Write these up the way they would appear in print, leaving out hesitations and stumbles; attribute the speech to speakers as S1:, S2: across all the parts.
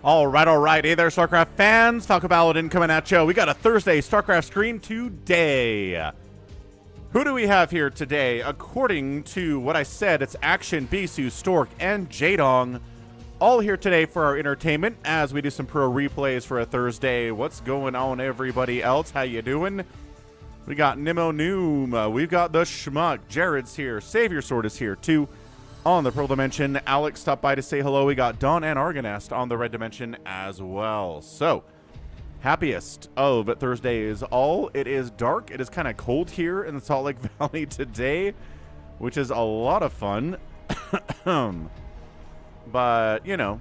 S1: All right. Hey there, StarCraft fans. Falcon Paladin coming at you. We got a Thursday StarCraft stream today. Who do we have here today? According to what I said, it's Action, Bisu, Stork, and Jaedong. All here today for our entertainment as we do some pro replays for a Thursday. What's going on, everybody else? How you doing? We got Nemo Noom. We've got the Schmuck. Jared's here. Savior Sword is here, too. On the Pearl Dimension, Alex stopped by to say hello. We got Dawn and Argonest on the Red Dimension as well. So, happiest of Thursdays all. It is dark. It is kind of cold here in the Salt Lake Valley today, which is a lot of fun. But, you know,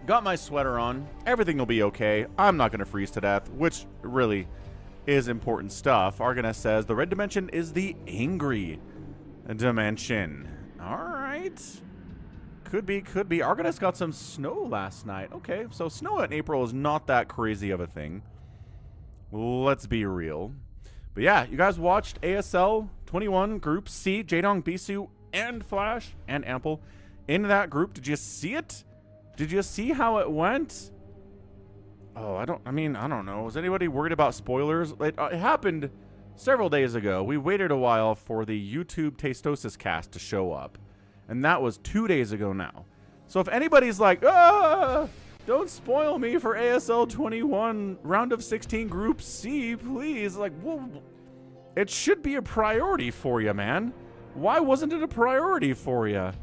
S1: got my sweater on. Everything will be okay. I'm not going to freeze to death, which really is important stuff. Argonest says the Red Dimension is the angry dimension. All right. Could be. Argonest got some snow last night. Okay, so snow in April is not that crazy of a thing. Let's be real. But yeah, you guys watched ASL 21 Group C, Jaedong, Bisu, and Flash, and Ample in that group. Did you see it? Did you see how it went? Oh, I don't know. Was anybody worried about spoilers? It happened several days ago. We waited a while for the YouTube Tastosis cast to show up. And that was 2 days ago now. So if anybody's like, don't spoil me for ASL 21 round of 16 Group C, please. Like, well, it should be a priority for you, man. Why wasn't it a priority for you? I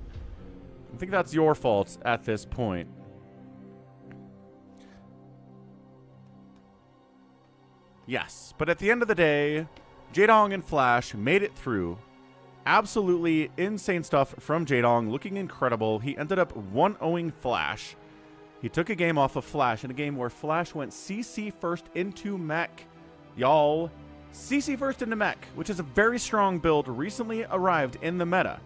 S1: think that's your fault at this point. Yes, but at the end of the day, Jaedong and Flash made it through. Absolutely insane stuff from Jaedong, looking incredible. He ended up 1-0ing Flash. He took a game off of Flash in a game where Flash went CC first into mech. Y'all, CC first into mech, which is a very strong build, recently arrived in the meta.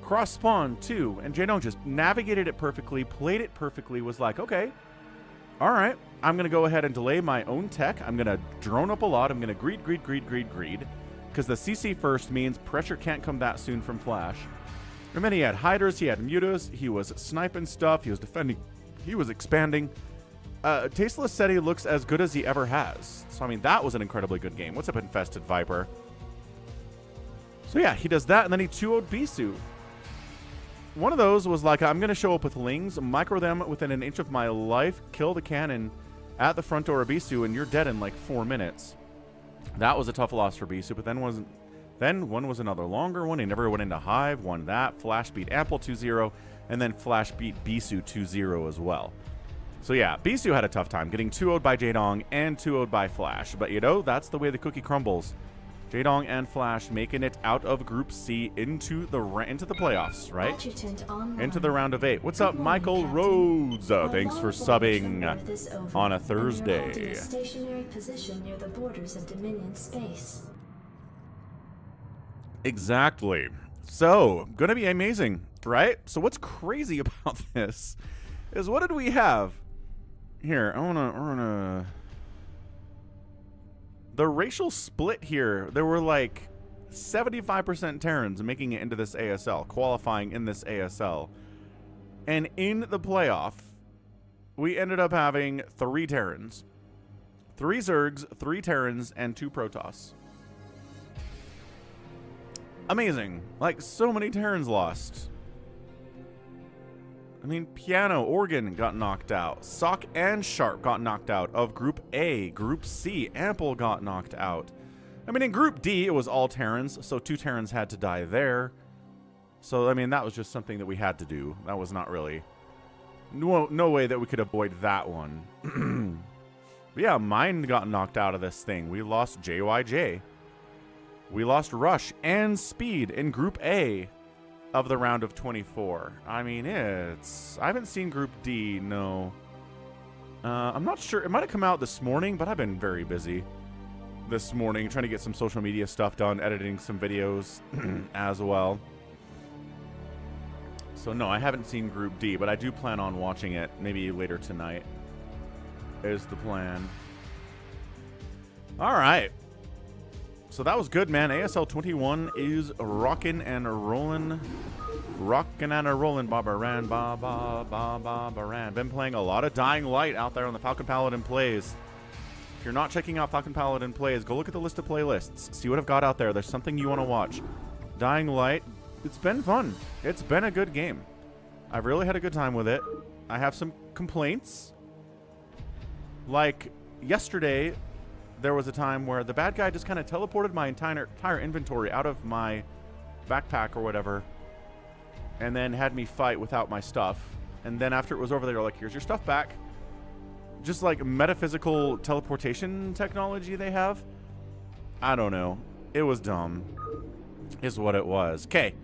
S1: Cross spawn too, and Jaedong just navigated it perfectly, played it perfectly, was like, okay, all right, I'm going to go ahead and delay my own tech. I'm going to drone up a lot. I'm going to greed. Because the CC first means pressure can't come that soon from Flash. And then he had hiders. He had mutas. He was sniping stuff. He was defending. He was expanding. Tasteless said he looks as good as he ever has. So, I mean, that was an incredibly good game. What's up, Infested Viper? So, yeah, he does that. And then he 2-0'd Bisu. One of those was like, I'm going to show up with Lings, micro them within an inch of my life, kill the cannon at the front door of Bisu, and you're dead in like 4 minutes. That was a tough loss for Bisu, but then one was another longer one. He never went into Hive, won that. Flash beat Ample 2-0, and then Flash beat Bisu 2-0 as well. So yeah, Bisu had a tough time getting 2-0'd by Jaedong and 2-0'd by Flash. But you know, that's the way the cookie crumbles. Jaedong and Flash making it out of Group C into the playoffs, right? Into the round of 8. What's up, Michael Rhodes? Thanks for subbing on a Thursday.
S2: Stationary position near the borders of Dominion space.
S1: Exactly. So, gonna be amazing, right? So what's crazy about this is, what did we have? Here, I wanna the racial split here, there were like 75% Terrans making it into this ASL, qualifying in this ASL. And in the playoff, we ended up having 3 Terrans. 3 Zergs, 3 Terrans, and 2 Protoss. Amazing. Like, so many Terrans lost. I mean, Piano, Organ got knocked out. Sock and Sharp got knocked out of Group A. Group C, Ample got knocked out. I mean, in Group D, it was all Terrans, so 2 Terrans had to die there. So, I mean, that was just something that we had to do. That was not really... No way that we could avoid that one. But yeah, Mine got knocked out of this thing. We lost JYJ. We lost Rush and Speed in Group A of the round of 24. I mean, I haven't seen Group D, no. I'm not sure. It might have come out this morning, but I've been very busy this morning trying to get some social media stuff done, editing some videos as well. So no, I haven't seen Group D, but I do plan on watching it maybe later tonight is the plan. All right. So that was good, man. ASL 21 is rocking and rolling Rockin' and a rollin', Barbaran, Barbaran. Been playing a lot of Dying Light out there on the Falcon Paladin Plays. If you're not checking out Falcon Paladin Plays, go look at the list of playlists. See what I've got out there. There's something you want to watch. Dying Light, it's been fun. It's been a good game. I've really had a good time with it. I have some complaints. Like, yesterday, there was a time where the bad guy just kind of teleported my entire inventory out of my backpack or whatever, and then had me fight without my stuff. And then after it was over, they were like, here's your stuff back. Just like metaphysical teleportation technology they have. I don't know. It was dumb, is what it was. Okay,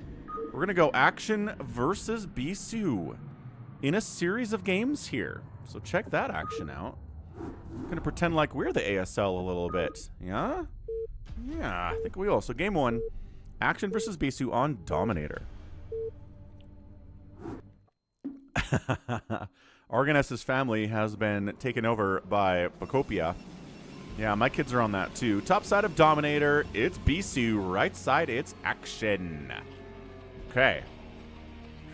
S1: we're going to go Action versus Bisu in a series of games here. So check that action out. I'm going to pretend like we're the ASL a little bit. Yeah? Yeah, I think we will. So game 1, Action versus Bisu on Dominator. Argoness's family has been taken over by Bacopia. Yeah, my kids are on that too. Top side of Dominator, it's Bisu. Right side, it's Action. Okay.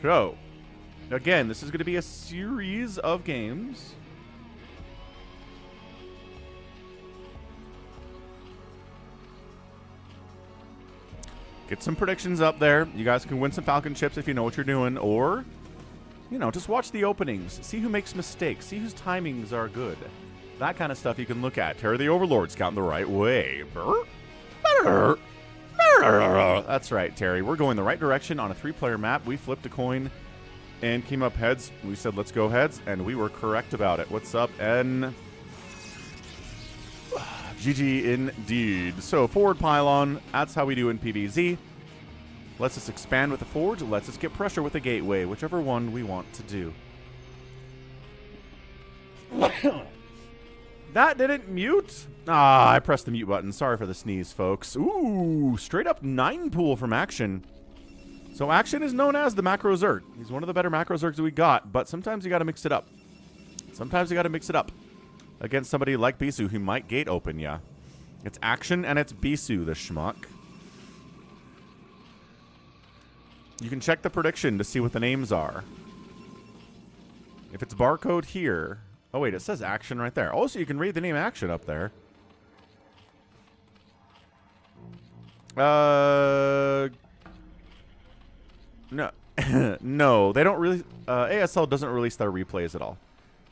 S1: So, again, this is going to be a series of games. Get some predictions up there. You guys can win some Falcon chips if you know what you're doing, or, you know, just watch the openings. See who makes mistakes. See whose timings are good. That kind of stuff you can look at. Terry the Overlord's counting the right way. That's right, Terry. We're going the right direction on a 3-player map. We flipped a coin and came up heads. We said, let's go heads, and we were correct about it. What's up, N? GG indeed. So, forward pylon, that's how we do in PvZ. Lets us expand with the forge, lets us get pressure with the gateway, whichever one we want to do. That didn't mute? Ah, I pressed the mute button. Sorry for the sneeze, folks. Ooh, straight up 9 pool from Action. So Action is known as the Macro Zerg. He's one of the better Macro Zergs we got, but sometimes you got to mix it up. Sometimes you got to mix it up against somebody like Bisu who might gate open ya. It's Action and it's Bisu, the schmuck. You can check the prediction to see what the names are. If it's barcode here... Oh, wait, it says Action right there. Also, you can read the name Action up there. No. No, they don't really... ASL doesn't release their replays at all.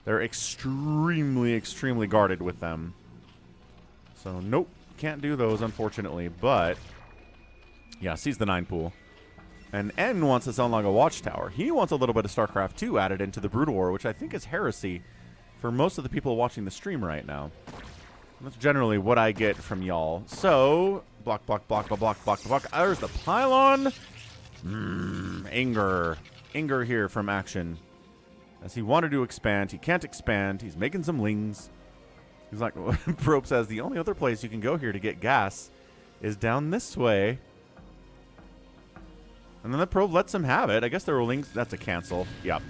S1: They're extremely, extremely guarded with them. So, nope. Can't do those, unfortunately. But, yeah, sees the 9 pool. And N wants to sound like a watchtower. He wants a little bit of StarCraft 2 added into the Brood War, which I think is heresy for most of the people watching the stream right now. That's generally what I get from y'all. So, block, block, block, block, block, block, block. There's the pylon. Anger. Anger here from Action. As he wanted to expand, he can't expand. He's making some lings. He's like, Probe says, the only other place you can go here to get gas is down this way. And then the Probe lets him have it. I guess there were lings. That's a cancel. Yep.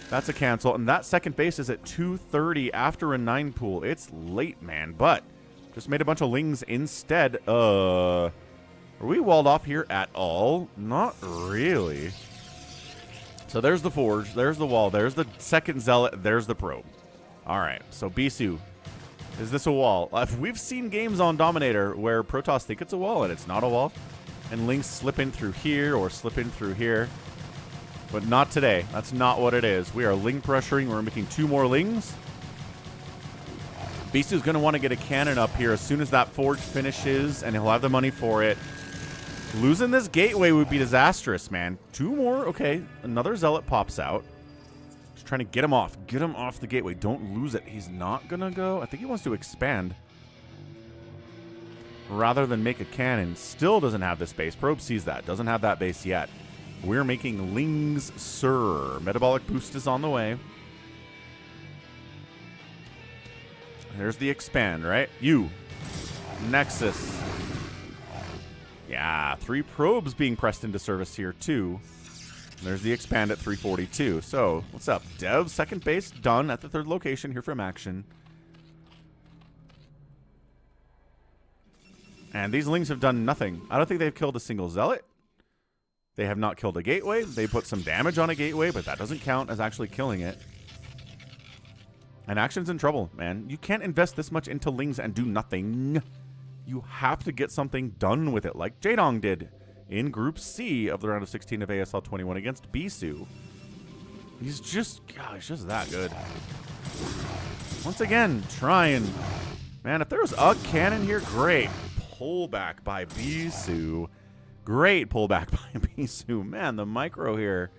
S1: That's a cancel. And that second base is at 2:30 after a 9 pool. It's late, man. But just made a bunch of lings instead. Are we walled off here at all? Not really. So there's the forge. There's the wall. There's the second zealot. There's the Probe. All right. So Bisu. Is this a wall? We've seen games on Dominator where Protoss think it's a wall and it's not a wall. And lings slip in through here or slip in through here. But not today. That's not what it is. We are ling pressuring. We're making 2 more lings. Bisu's going to want to get a cannon up here as soon as that forge finishes, and he'll have the money for it. Losing this gateway would be disastrous, man. 2 more. Okay, another zealot pops out. Just trying to get him off. Get him off the gateway. Don't lose it. He's not going to go. I think he wants to expand rather than make a cannon. Still doesn't have this base. Probe sees that. Doesn't have that base yet. We're making lings, sir. Metabolic boost is on the way. There's the expand, right? You. Nexus. Yeah, 3 probes being pressed into service here, too. And there's the expand at 342. So, what's up? Dev, second base, done at the 3rd location here from Action. And these lings have done nothing. I don't think they've killed a single zealot. They have not killed a gateway. They put some damage on a gateway, but that doesn't count as actually killing it. And Action's in trouble, man. You can't invest this much into Lings and do nothing. You have to get something done with it, like Jaedong did in Group C of the round of 16 of ASL 21 against Bisu. He's just that good. Once again, trying. Man, if there was a cannon here, great. Pullback by Bisu. Great pullback by Bisu. Man, the micro here.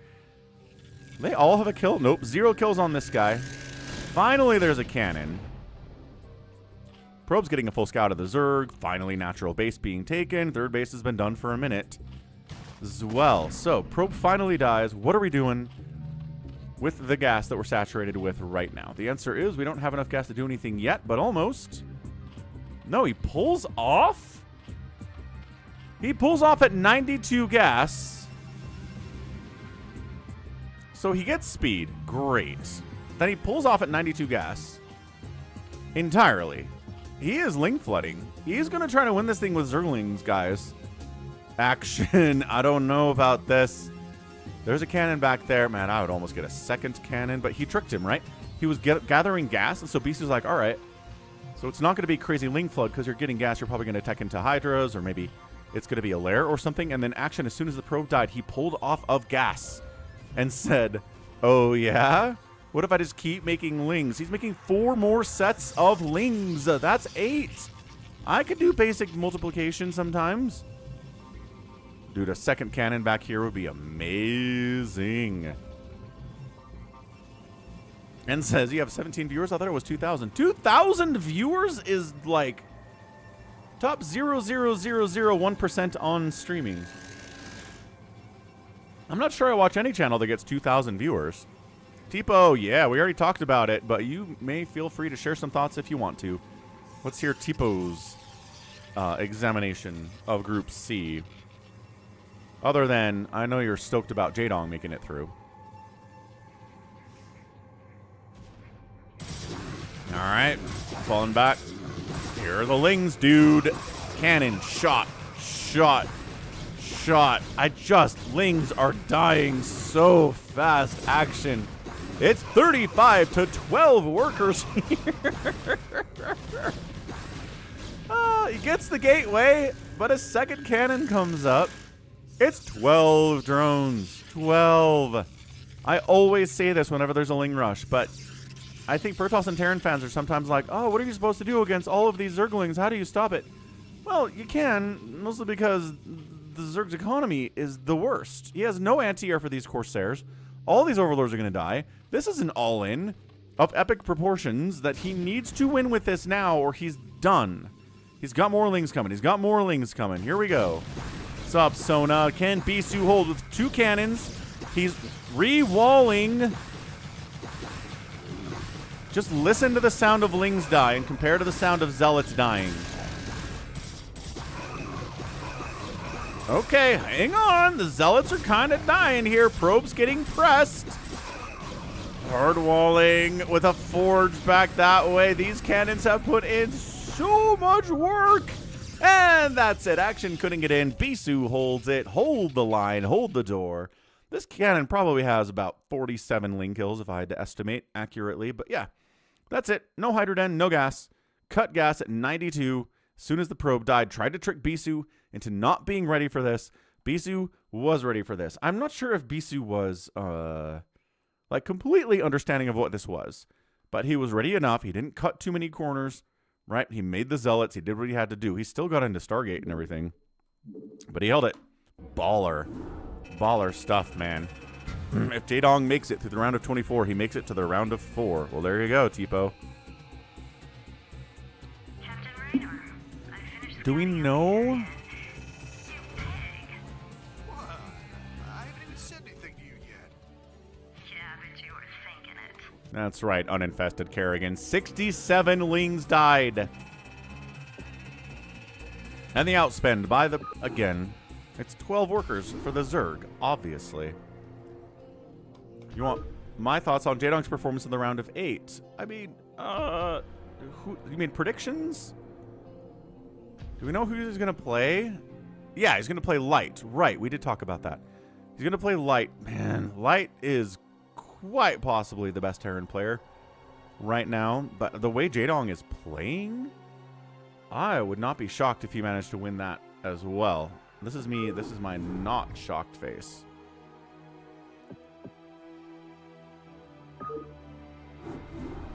S1: They all have a kill. Nope, 0 kills on this guy. Finally, there's a cannon. Probe's getting a full scout of the Zerg. Finally, natural base being taken. Third base has been done for a minute as well. So, Probe finally dies. What are we doing with the gas that we're saturated with right now? The answer is we don't have enough gas to do anything yet, but almost. No, he pulls off? He pulls off at 92 gas. So he gets speed. Great. Then he pulls off at 92 gas. Entirely. He is Ling flooding. He's going to try to win this thing with Zerglings, guys. Action. I don't know about this. There's a cannon back there. Man, I would almost get a second cannon, but he tricked him, right? He was gathering gas, and so Bisu's like, all right. So it's not going to be crazy Ling flood because you're getting gas. You're probably going to attack into Hydras, or maybe it's going to be a lair or something. And then Action, as soon as the probe died, he pulled off of gas and said, oh, yeah? What if I just keep making Lings? He's making 4 more sets of Lings. That's 8. I could do basic multiplication sometimes. Dude, a second cannon back here would be amazing. And says, you have 17 viewers? I thought it was 2,000. 2,000 viewers is like top 0.0001% on streaming. I'm not sure I watch any channel that gets 2,000 viewers. Tipo, yeah, we already talked about it, but you may feel free to share some thoughts if you want to. Let's hear Tipo's examination of Group C. Other than, I know you're stoked about Jaedong making it through. All right, falling back. Here are the Lings, dude. Cannon, shot, shot, shot. Lings are dying so fast. Action. It's 35 to 12 workers here. He gets the gateway, but a second cannon comes up. It's 12 drones. 12. I always say this whenever there's a Ling rush, but I think Protoss and Terran fans are sometimes like, oh, what are you supposed to do against all of these Zerglings? How do you stop it? Well, you can, mostly because the Zerg's economy is the worst. He has no anti-air for these Corsairs. All these Overlords are going to die. This is an all-in of epic proportions that he needs to win with this now or he's done. He's got more Lings coming. He's got more Lings coming. Here we go. What's up, Sona? Can Bisu hold with 2 cannons? He's re-walling. Just listen to the sound of Lings die and compare to the sound of Zealots dying. Okay, hang on. The Zealots are kind of dying here. Probe's getting pressed. Hard walling with a forge back that way. These cannons have put in so much work. And that's it. Action couldn't get in. Bisu holds it. Hold the line. Hold the door. This cannon probably has about 47 Ling kills if I had to estimate accurately. But yeah, that's it. No Hydroden, no gas. Cut gas at 92. As soon as the probe died, tried to trick Bisu into not being ready for this. Bisu was ready for this. I'm not sure if Bisu was like completely understanding of what this was, but he was ready enough. He didn't cut too many corners, right? He made the Zealots. He did what he had to do. He still got into Stargate and everything, but he held it. Baller. Baller stuff, man. If Jaedong makes it through the round of 24, he makes it to the round of 4. Well, there you go, Tipo. Do we know? That's right, uninfested Kerrigan. 67 Lings died. And the outspend by the, again, it's 12 workers for the Zerg, obviously. You want my thoughts on Jaedong's performance in the round of 8? I mean, you mean predictions? Do we know who he's going to play? Yeah, he's going to play light. Right, we did talk about that. He's going to play Light. Man, Light is quite possibly the best Terran player right now. But the way Jaedong is playing, I would not be shocked if he managed to win that as well. This is me. This is my not shocked face.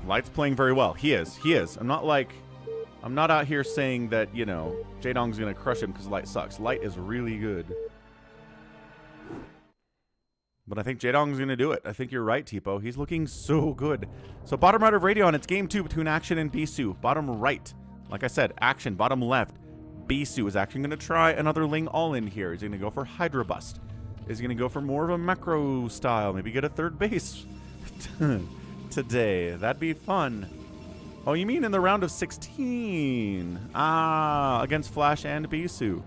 S1: Light's playing very well. He is. He is. I'm not out here saying that, you know, Jaedong's going to crush him because Light sucks. Light is really good. But I think Jaedong's going to do it. I think you're right, Tipo. He's looking so good. So bottom right of Radeon, it's game 2 between Action and Bisu. Bottom right, like I said, Action. Bottom left, Bisu is actually going to try another Ling all-in here. He's going to go for Hydra Bust. Is he going to go for more of a macro style? Maybe get a third base today. That'd be fun. Oh, you mean in the round of 16? Ah, against Flash and Bisu.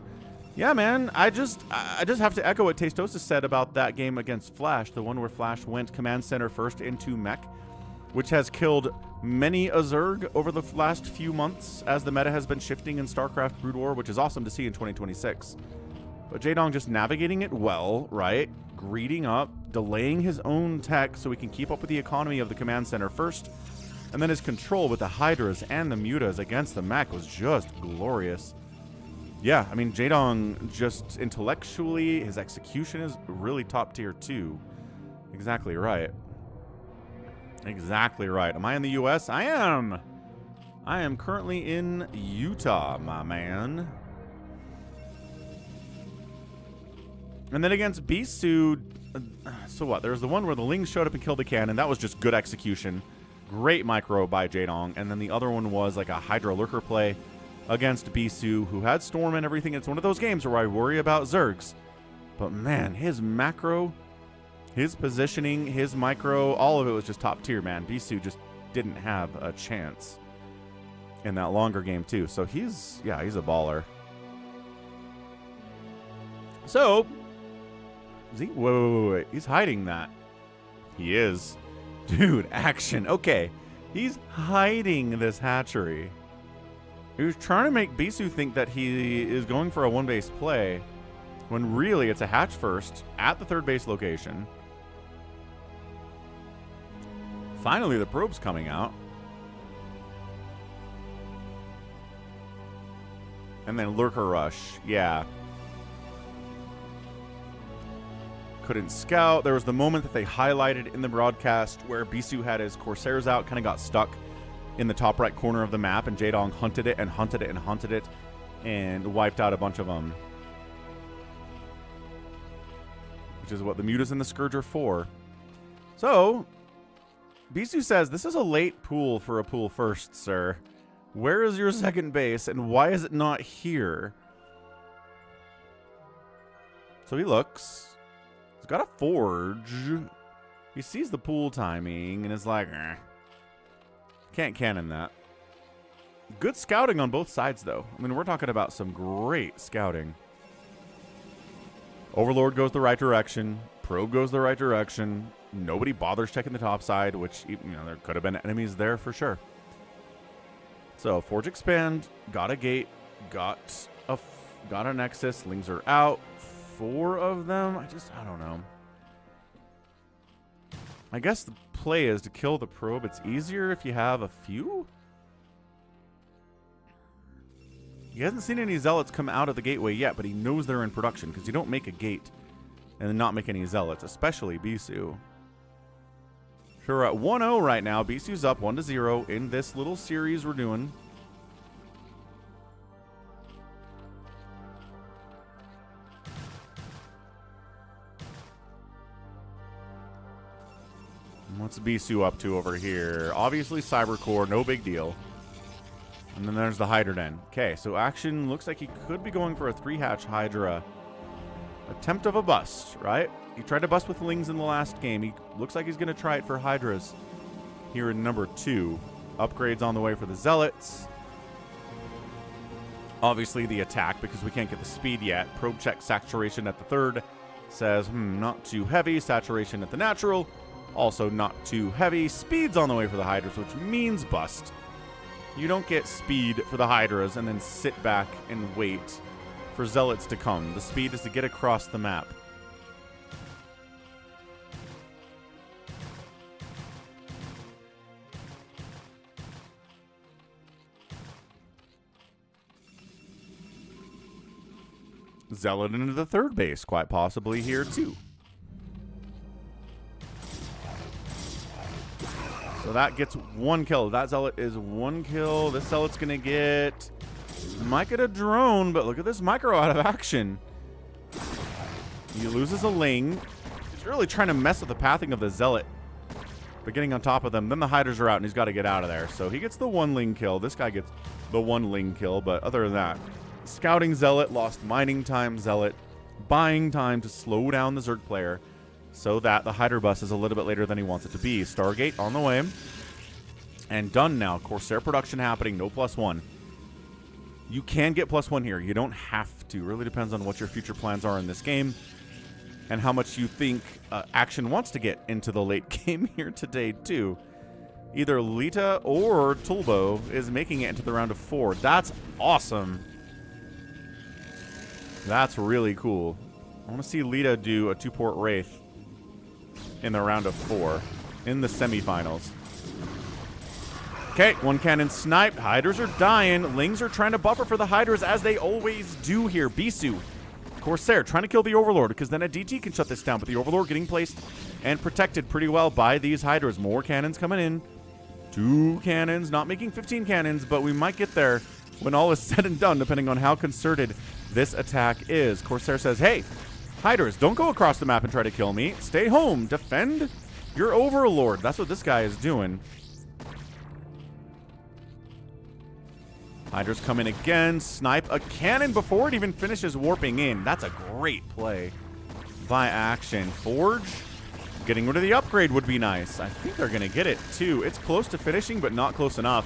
S1: Yeah, man, I just have to echo what Tastosis said about that game against Flash, the one where Flash went command center first into mech, which has killed many a Zerg over the last few months as the meta has been shifting in StarCraft Brood War, which is awesome to see in 2026. But Jaedong just navigating it well, right? Greeting up, delaying his own tech so he can keep up with the economy of the command center first, and then his control with the Hydras and the Mutas against the mech was just glorious. Yeah, I mean, Jaedong just intellectually, his execution is really top tier too. Exactly right. Exactly right. Am I in the US? I am. I am currently in Utah, my man. And then against Bisu, so what? There's the one where the Ling showed up and killed the cannon. That was just good execution. Great micro by Jaedong. And then the other one was like a Hydra Lurker play against Bisu, who had Storm and everything. It's one of those games where I worry about Zergs. But man, his macro, his positioning, his micro, all of it was just top tier, man. Bisu just didn't have a chance in that longer game too. So he's a baller. So, is he? Wait. He's hiding that. He is. Dude, Action. Okay. He's hiding this hatchery. He was trying to make Bisu think that he is going for a one-base play, when really it's a hatch first at the third base location. Finally, the probe's coming out. And then Lurker Rush. Yeah. Couldn't scout. There was the moment that they highlighted in the broadcast where Bisu had his Corsairs out, kind of got stuck in the top right corner of the map, and Jaedong hunted it and hunted it and hunted it and wiped out a bunch of them. Which is what the Mutas and the Scourge are for. So, Bisu says, this is a late pool for a pool first, sir. Where is your second base, and why is it not here? So he looks. He's got a forge. He sees the pool timing and is like, eh. Can't cannon that. Good scouting on both sides, though. I mean, we're talking about some great scouting. Overlord goes the right direction. Probe goes the right direction. Nobody bothers checking the top side, which, you know, there could have been enemies there for sure. So, Forge Expand, got a gate, got a Nexus. Lings are out. 4 of them. I don't know. I guess the play is to kill the probe. It's easier if you have a few. He hasn't seen any Zealots come out of the gateway yet, but he knows they're in production because you don't make a gate and then not make any Zealots, especially Bisu. So we're at 1-0 right now. Bisu's up 1-0 in this little series we're doing. What's Bisu up to over here? Obviously Cybercore, no big deal. And then there's the Hydra Den. Okay, so Action looks like he could be going for a 3-hatch Hydra. Attempt of a bust, right? He tried to bust with Lings in the last game. He looks like he's going to try it for Hydras here in number 2. Upgrades on the way for the Zealots. Obviously the attack, because we can't get the speed yet. Probe check saturation at the 3rd. Says, not too heavy. Saturation at the natural. Also not too heavy. Speed's on the way for the Hydras, which means bust. You don't get speed for the Hydras and then sit back and wait for Zealots to come. The speed is to get across the map. Zealot into the third base, quite possibly here too. So that gets 1 kill. That Zealot is 1 kill. This Zealot's going to get... might get a drone, but look at this micro out of action. He loses a Ling. He's really trying to mess with the pathing of the Zealot. But getting on top of them. Then the Hydras are out, and he's got to get out of there. So he gets the 1 Ling kill. This guy gets the 1 Ling kill. But other than that, scouting Zealot, lost mining time Zealot, buying time to slow down the Zerg player so that the Hydra bus is a little bit later than he wants it to be. Stargate on the way. And done now. Corsair production happening. No +1. You can get +1 here. You don't have to. Really depends on what your future plans are in this game and how much you think Action wants to get into the late game here today, too. Either Lita or Tulbo is making it into the round of 4. That's awesome. That's really cool. I want to see Lita do a 2-port Wraith in the round of 4 in the semifinals. Okay, 1 cannon sniped. Hydras are dying. Lings are trying to buffer for the Hydras as they always do here. Bisu, Corsair trying to kill the Overlord because then a DT can shut this down. But the Overlord getting placed and protected pretty well by these Hydras. More cannons coming in. 2 cannons, not making 15 cannons, but we might get there when all is said and done, depending on how concerted this attack is. Corsair says, hey, Hydras, don't go across the map and try to kill me. Stay home. Defend your Overlord. That's what this guy is doing. Hydra's come in again, snipe a cannon before it even finishes warping in. That's a great play by Action. Forge, getting rid of the upgrade would be nice. I think they're going to get it, too. It's close to finishing, but not close enough.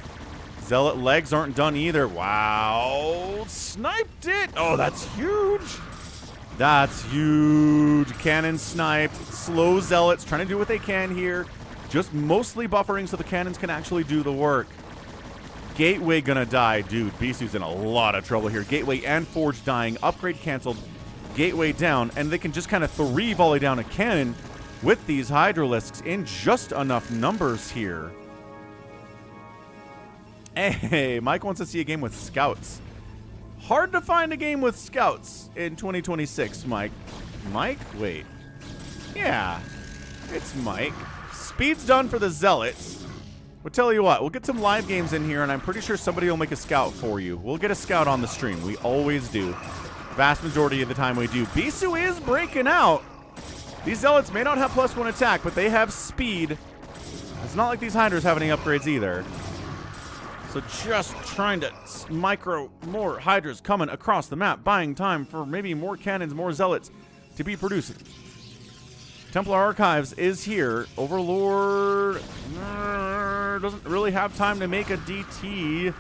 S1: Zealot legs aren't done either. Wow. Sniped it. Oh, that's huge. That's huge. Cannon sniped. Slow Zealots trying to do what they can here. Just mostly buffering so the cannons can actually do the work. Gateway gonna die. Dude, Bisu's in a lot of trouble here. Gateway and Forge dying. Upgrade canceled. Gateway down. And they can just kind of 3-volley down a cannon with these Hydralisks in just enough numbers here. Hey, Mike wants to see a game with Scouts. Hard to find a game with Scouts in 2026, Mike. Mike? Wait. Yeah, it's Mike. Speed's done for the Zealots. We'll tell you what, we'll get some live games in here, and I'm pretty sure somebody will make a Scout for you. We'll get a Scout on the stream. We always do. Vast majority of the time we do. Bisu is breaking out. These Zealots may not have +1 attack, but they have speed. It's not like these Hydras have any upgrades either. So just trying to micro more Hydras coming across the map, buying time for maybe more cannons, more Zealots to be produced. Templar Archives is here. Overlord doesn't really have time to make a DT.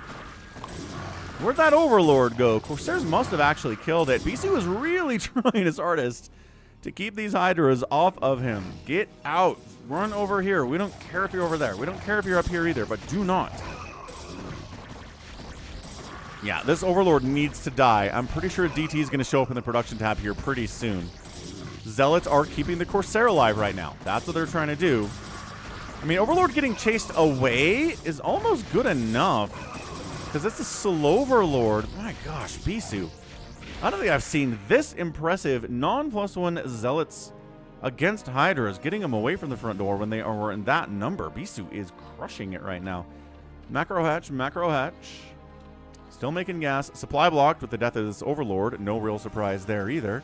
S1: Where'd that Overlord go? Corsairs must have actually killed it. Bisu is really trying his hardest to keep these Hydras off of him. Get out. Run over here. We don't care if you're over there. We don't care if you're up here either, but do not. Yeah, this Overlord needs to die. I'm pretty sure DT is going to show up in the production tab here pretty soon. Zealots are keeping the Corsair alive right now. That's what they're trying to do. I mean, Overlord getting chased away is almost good enough. Because it's a slow Overlord. My gosh, Bisu. I don't think I've seen this impressive non-+1 Zealots against Hydras, getting them away from the front door when they are in that number. Bisu is crushing it right now. Macro hatch, macro hatch. Still making gas. Supply blocked with the death of this Overlord. No real surprise there either.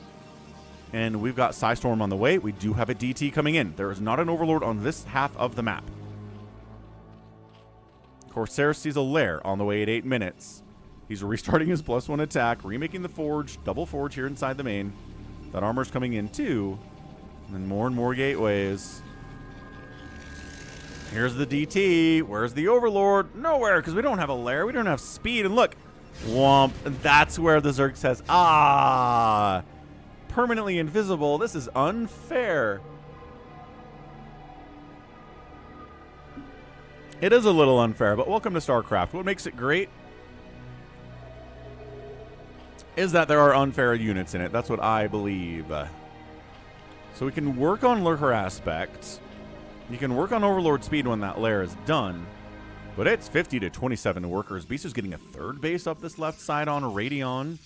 S1: And we've got Psystorm on the way. We do have a DT coming in. There is not an Overlord on this half of the map. Corsair sees a lair on the way at 8 minutes. He's restarting his +1 attack, remaking the Forge, double Forge here inside the main. That armor's coming in too. And more gateways. Here's the DT. Where's the Overlord? Nowhere, because we don't have a lair. We don't have speed. And look, womp. And that's where the Zerg says, ah, permanently invisible. This is unfair. It is a little unfair, but welcome to StarCraft. What makes it great is that there are unfair units in it. That's what I believe. So we can work on Lurker aspects. You can work on Overlord speed when that lair is done. But it's 50 to 27 workers. Bisu's getting a third base up this left side on Radion.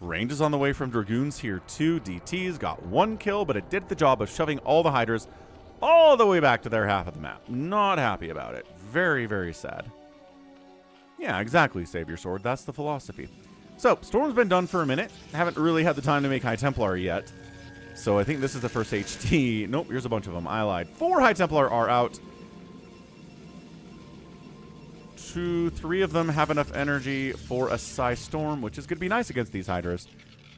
S1: Range is on the way from Dragoons here too. DT's got 1 kill, but it did the job of shoving all the Hydras all the way back to their half of the map. Not happy about it. Very, very sad. Yeah, exactly, Savior Sword. That's the philosophy. So, Storm's been done for a minute. Haven't really had the time to make High Templar yet. So I think this is the first HT. Nope, here's a bunch of them. I lied. 4 High Templar are out. 2, 3 of them have enough energy for a Psy Storm, which is going to be nice against these Hydras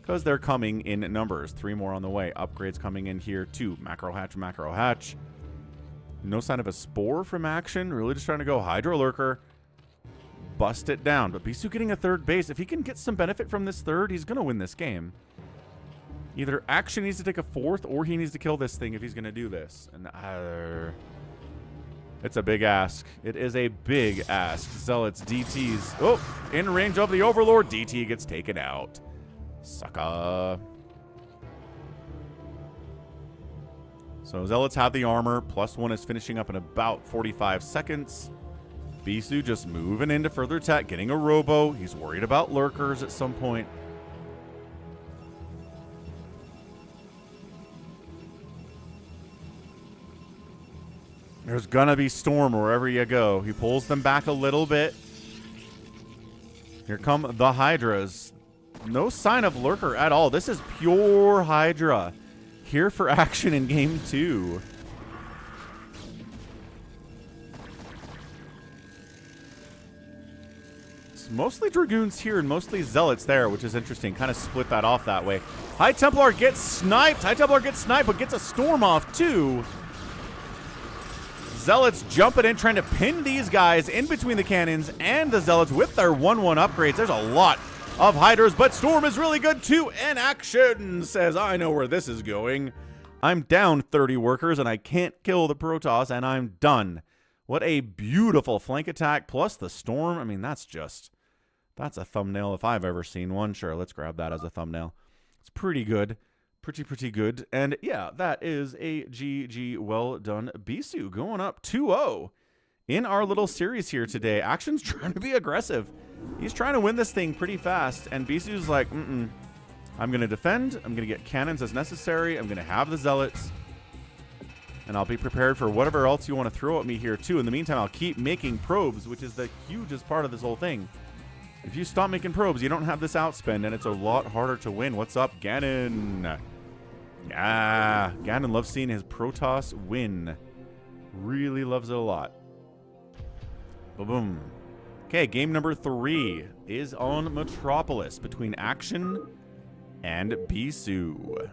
S1: because they're coming in numbers. 3 more on the way. Upgrades coming in here too. Macro Hatch, Macro Hatch. No sign of a Spore from Action. Really just trying to go Hydra Lurker. Bust it down. But Bisu getting a 3rd base. If he can get some benefit from this 3rd, he's going to win this game. Either Action needs to take a 4th or he needs to kill this thing if he's going to do this. And it's a big ask. It is a big ask. Zealots, DTs. Oh, in range of the Overlord. DT gets taken out. Sucka. So Zealots have the armor. +1 is finishing up in about 45 seconds. Bisu just moving into further attack, getting a robo. He's worried about lurkers at some point. There's gonna be Storm wherever you go. He pulls them back a little bit. Here come the Hydras. No sign of lurker at all. This is pure Hydra. Here for action in game 2. It's mostly Dragoons here and mostly Zealots there, which is interesting. Kind of split that off that way. High Templar gets sniped. High Templar gets sniped, but gets a Storm off too. Zealots jumping in, trying to pin these guys in between the cannons and the Zealots with their 1-1 upgrades. There's a lot of Hydras, but Storm is really good too. And Action says, I know where this is going. I'm down 30 workers and I can't kill the Protoss and I'm done. What a beautiful flank attack plus the Storm. I mean, that's a thumbnail if I've ever seen one. Sure, let's grab that as a thumbnail. It's pretty good. Pretty good. And yeah, that is a GG. Well done. Bisu going up 2-0 in our little series here today. Action's trying to be aggressive. He's trying to win this thing pretty fast. And Bisu's like, I'm going to defend. I'm going to get cannons as necessary. I'm going to have the Zealots. And I'll be prepared for whatever else you want to throw at me here too. In the meantime, I'll keep making probes, which is the hugest part of this whole thing. If you stop making probes, you don't have this outspend, and it's a lot harder to win. What's up, Ganon? Yeah, Ganon loves seeing his Protoss win. Really loves it a lot. Boom. Okay, game number 3 is on Metropolis between Action and Bisu.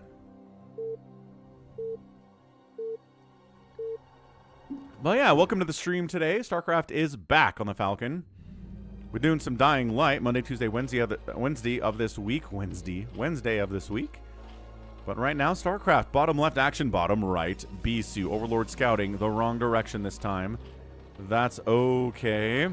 S1: Well, yeah, welcome to the stream today. StarCraft is back on the Falcon. We're doing some Dying Light Monday, Tuesday, Wednesday of this week. Wednesday of this week. But right now, StarCraft, bottom left, Action, bottom right, Bisu. Overlord scouting the wrong direction this time. That's okay.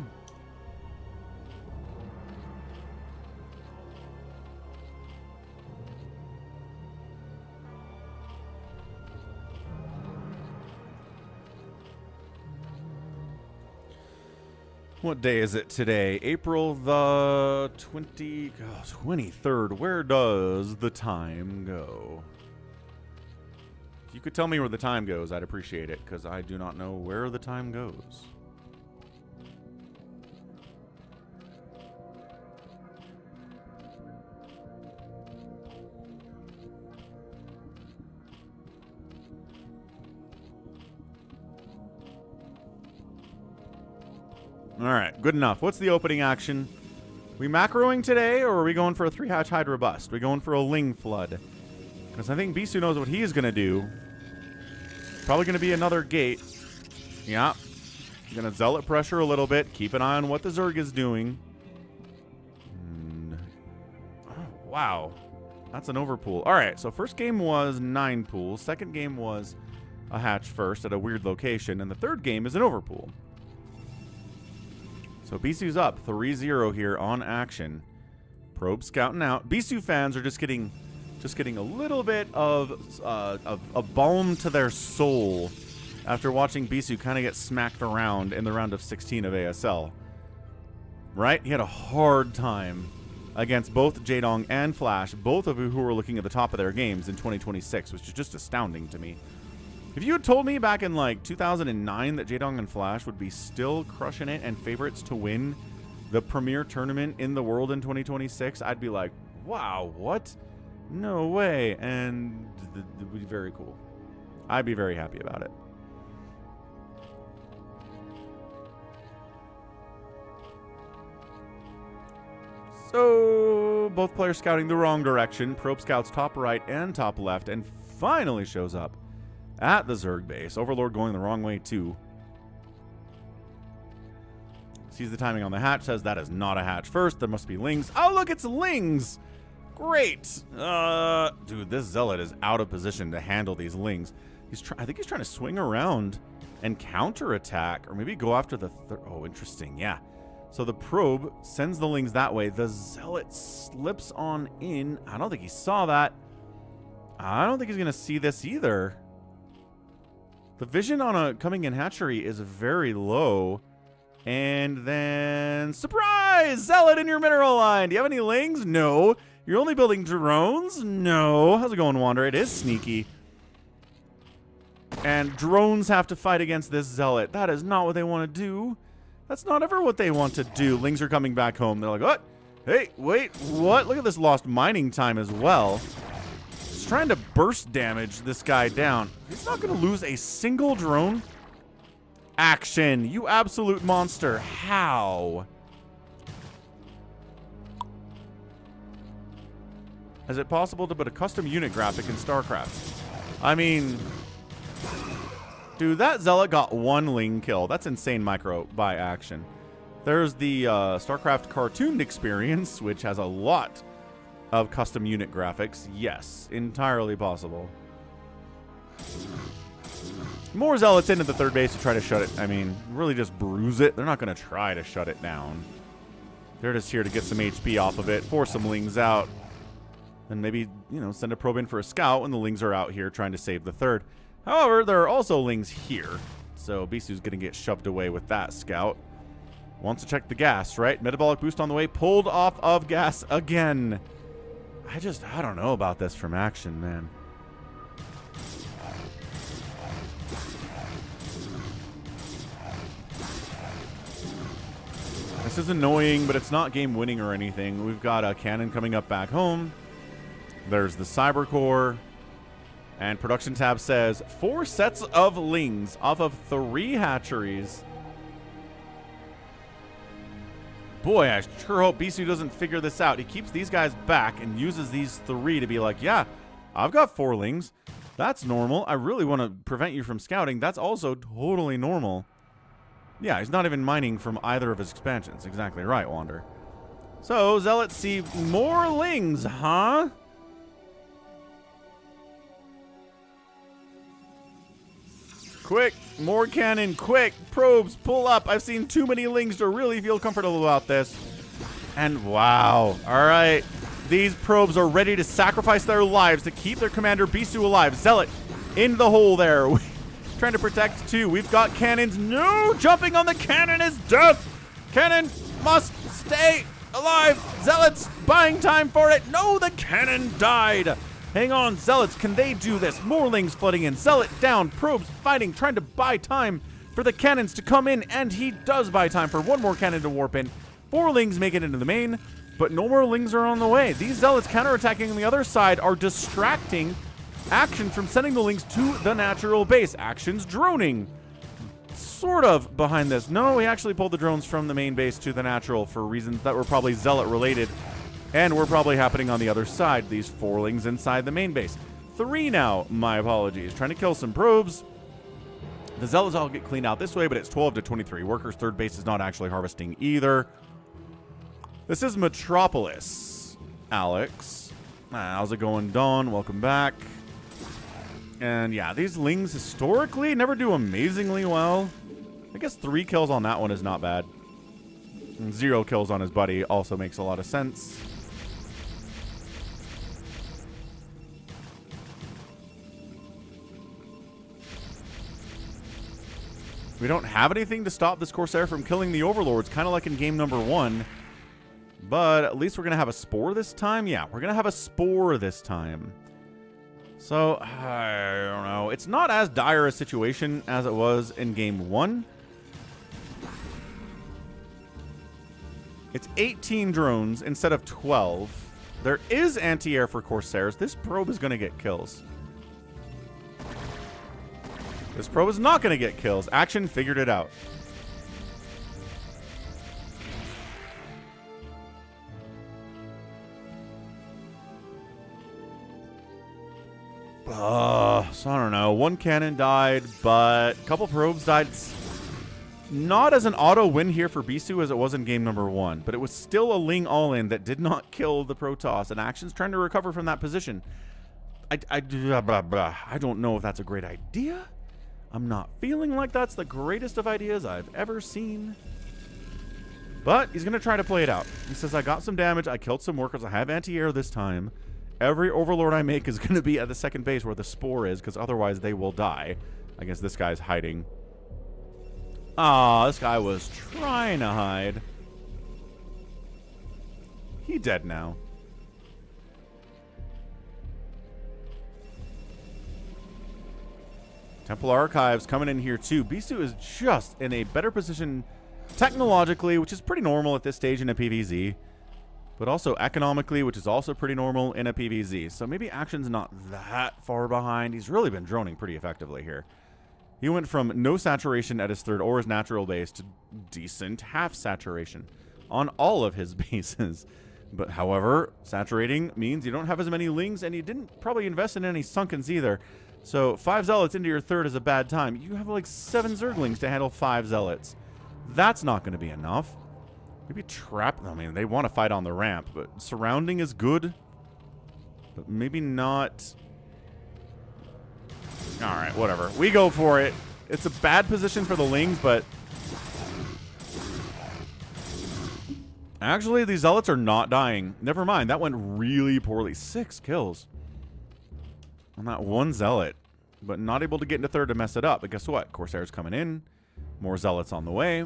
S1: What day is it today? April the 23rd. Where does the time go? If you could tell me where the time goes, I'd appreciate it, because I do not know where the time goes. All right, good enough. What's the opening action? We macroing today, or are we going for a 3-hatch Hydra bust? We going for a Ling Flood? Because I think Bisu knows what he's going to do. Probably going to be another gate. Yeah. Going to Zealot pressure a little bit. Keep an eye on what the Zerg is doing. Oh, wow. That's an overpool. All right, so first game was 9 pools. Second game was a hatch first at a weird location. And the third game is an overpool. So Bisu's up 3-0 here on Action. Probe scouting out. Bisu fans are just getting a little bit of a balm to their soul after watching Bisu kind of get smacked around in the round of 16 of ASL. Right? He had a hard time against both Jaedong and Flash, both of who were looking at the top of their games in 2026, which is just astounding to me. If you had told me back in like 2009 that Jaedong and Flash would be still crushing it and favorites to win the premier tournament in the world in 2026, I'd be like, wow, what? No way. And it would be very cool. I'd be very happy about it. So, both players scouting the wrong direction. Probe scouts top right and top left, and finally shows up at the Zerg base. Overlord going the wrong way, too. Sees the timing on the hatch, says that is not a hatch first. There must be lings. Oh, look, it's lings! Great! Dude, this Zealot is out of position to handle these lings. I think he's trying to swing around and counterattack, or maybe go after the third. Oh, interesting, yeah. So the probe sends the lings that way. The Zealot slips on in. I don't think he saw that. I don't think he's going to see this either. The vision on a coming in hatchery is very low. And then, surprise! Zealot in your mineral line. Do you have any lings? No. You're only building drones? No. How's it going, Wander? It is sneaky. And drones have to fight against this Zealot. That is not what they want to do. That's not ever what they want to do. Lings are coming back home. They're like, what? Hey, wait, what? Look at this lost mining time as well. He's trying to burst damage this guy down. He's not going to lose a single drone. Action, you absolute monster. How? Is it possible to put a custom unit graphic in StarCraft? I mean, dude, that Zealot got one ling kill. That's insane micro by action. There's the StarCraft cartooned experience, which has a lot of custom unit graphics. Yes, entirely possible. More Zealots into the third base to try to shut it. I mean, really just bruise it. They're not going to try to shut it down. They're just here to get some HP off of it, force some lings out, and maybe, you know, send a probe in for a scout when the lings are out here trying to save the third. However, there are also lings here, so Bisu's going to get shoved away with that scout. Wants to check the gas, right? Metabolic boost on the way, pulled off of gas again. I don't know about this from action, man. This is annoying, but it's not game winning or anything. We've got a cannon coming up back home. There's the cyber core. And production tab says 4 sets of lings off of 3 hatcheries. Boy, I sure hope Bisu doesn't figure this out. He keeps these guys back and uses these 3 to be like, yeah, I've got 4 lings. That's normal. I really want to prevent you from scouting. That's also totally normal. Yeah, he's not even mining from either of his expansions. Exactly right, Wander. So, Zealots see more lings, huh? Quick, more cannon, quick. Probes, pull up. I've seen too many lings to really feel comfortable about this. And wow. All right. These probes are ready to sacrifice their lives to keep their commander Bisu alive. Zealot in the hole there. Trying to protect 2. We've got cannons. No! Jumping on the cannon is death! Cannon must stay alive! Zealots buying time for it! No, the cannon died! Hang on, Zealots, can they do this? More lings flooding in. Zealot down, probes fighting, trying to buy time for the cannons to come in, and he does buy time for 1 more cannon to warp in. 4 lings make it into the main, but no more lings are on the way. These Zealots counterattacking on the other side are distracting action from sending the lings to the natural base. Action's droning. Sort of behind this. No, we actually pulled the drones from the main base to the natural for reasons that were probably Zealot related and were probably happening on the other side. These 4 lings inside the main base. 3 now, my apologies. Trying to kill some probes. The Zealots all get cleaned out this way, but it's 12 to 23 workers. Third base is not actually harvesting either. This is Metropolis. Alex. How's it going, Dawn? Welcome back. And yeah, these lings historically never do amazingly well. I guess 3 kills on that one is not bad. And 0 kills on his buddy also makes a lot of sense. We don't have anything to stop this Corsair from killing the Overlords, kind of like in game number 1. But at least we're going to have a spore this time. Yeah, we're going to have a spore this time. So, I don't know. It's not as dire a situation as it was in game 1. It's 18 drones instead of 12. There is anti-air for Corsairs. This probe is going to get kills. This probe is not going to get kills. Action figured it out. So I don't know. One cannon died, but a couple probes died. Not as an auto win here for Bisu as it was in game number 1, but it was still a Ling all-in that did not kill the Protoss, and Action's trying to recover from that position. I don't know if that's a great idea. I'm not feeling like that's the greatest of ideas I've ever seen. But he's going to try to play it out. He says, I got some damage. I killed some workers. I have anti-air this time. Every Overlord I make is going to be at the second base where the spore is, because otherwise they will die. I guess this guy's hiding. Ah, this guy was trying to hide. He dead now. Temple Archives coming in here too. Bisu is just in a better position technologically, which is pretty normal at this stage in a PvZ. But also economically, which is also pretty normal in a PvZ. So maybe Action's not that far behind. He's really been droning pretty effectively here. He went from no saturation at his third or his natural base to decent half saturation on all of his bases. But however, saturating means you don't have as many Lings, and you didn't probably invest in any Sunkens either. So 5 Zealots into your third is a bad time. You have like 7 Zerglings to handle 5 Zealots. That's not going to be enough. Maybe trap. I mean, they want to fight on the ramp, but surrounding is good. But maybe not. All right, whatever. We go for it. It's a bad position for the Lings, but actually, these Zealots are not dying. Never mind. That went really poorly. 6 kills on that one Zealot, but not able to get into third to mess it up. But guess what? Corsair's coming in. More Zealots on the way.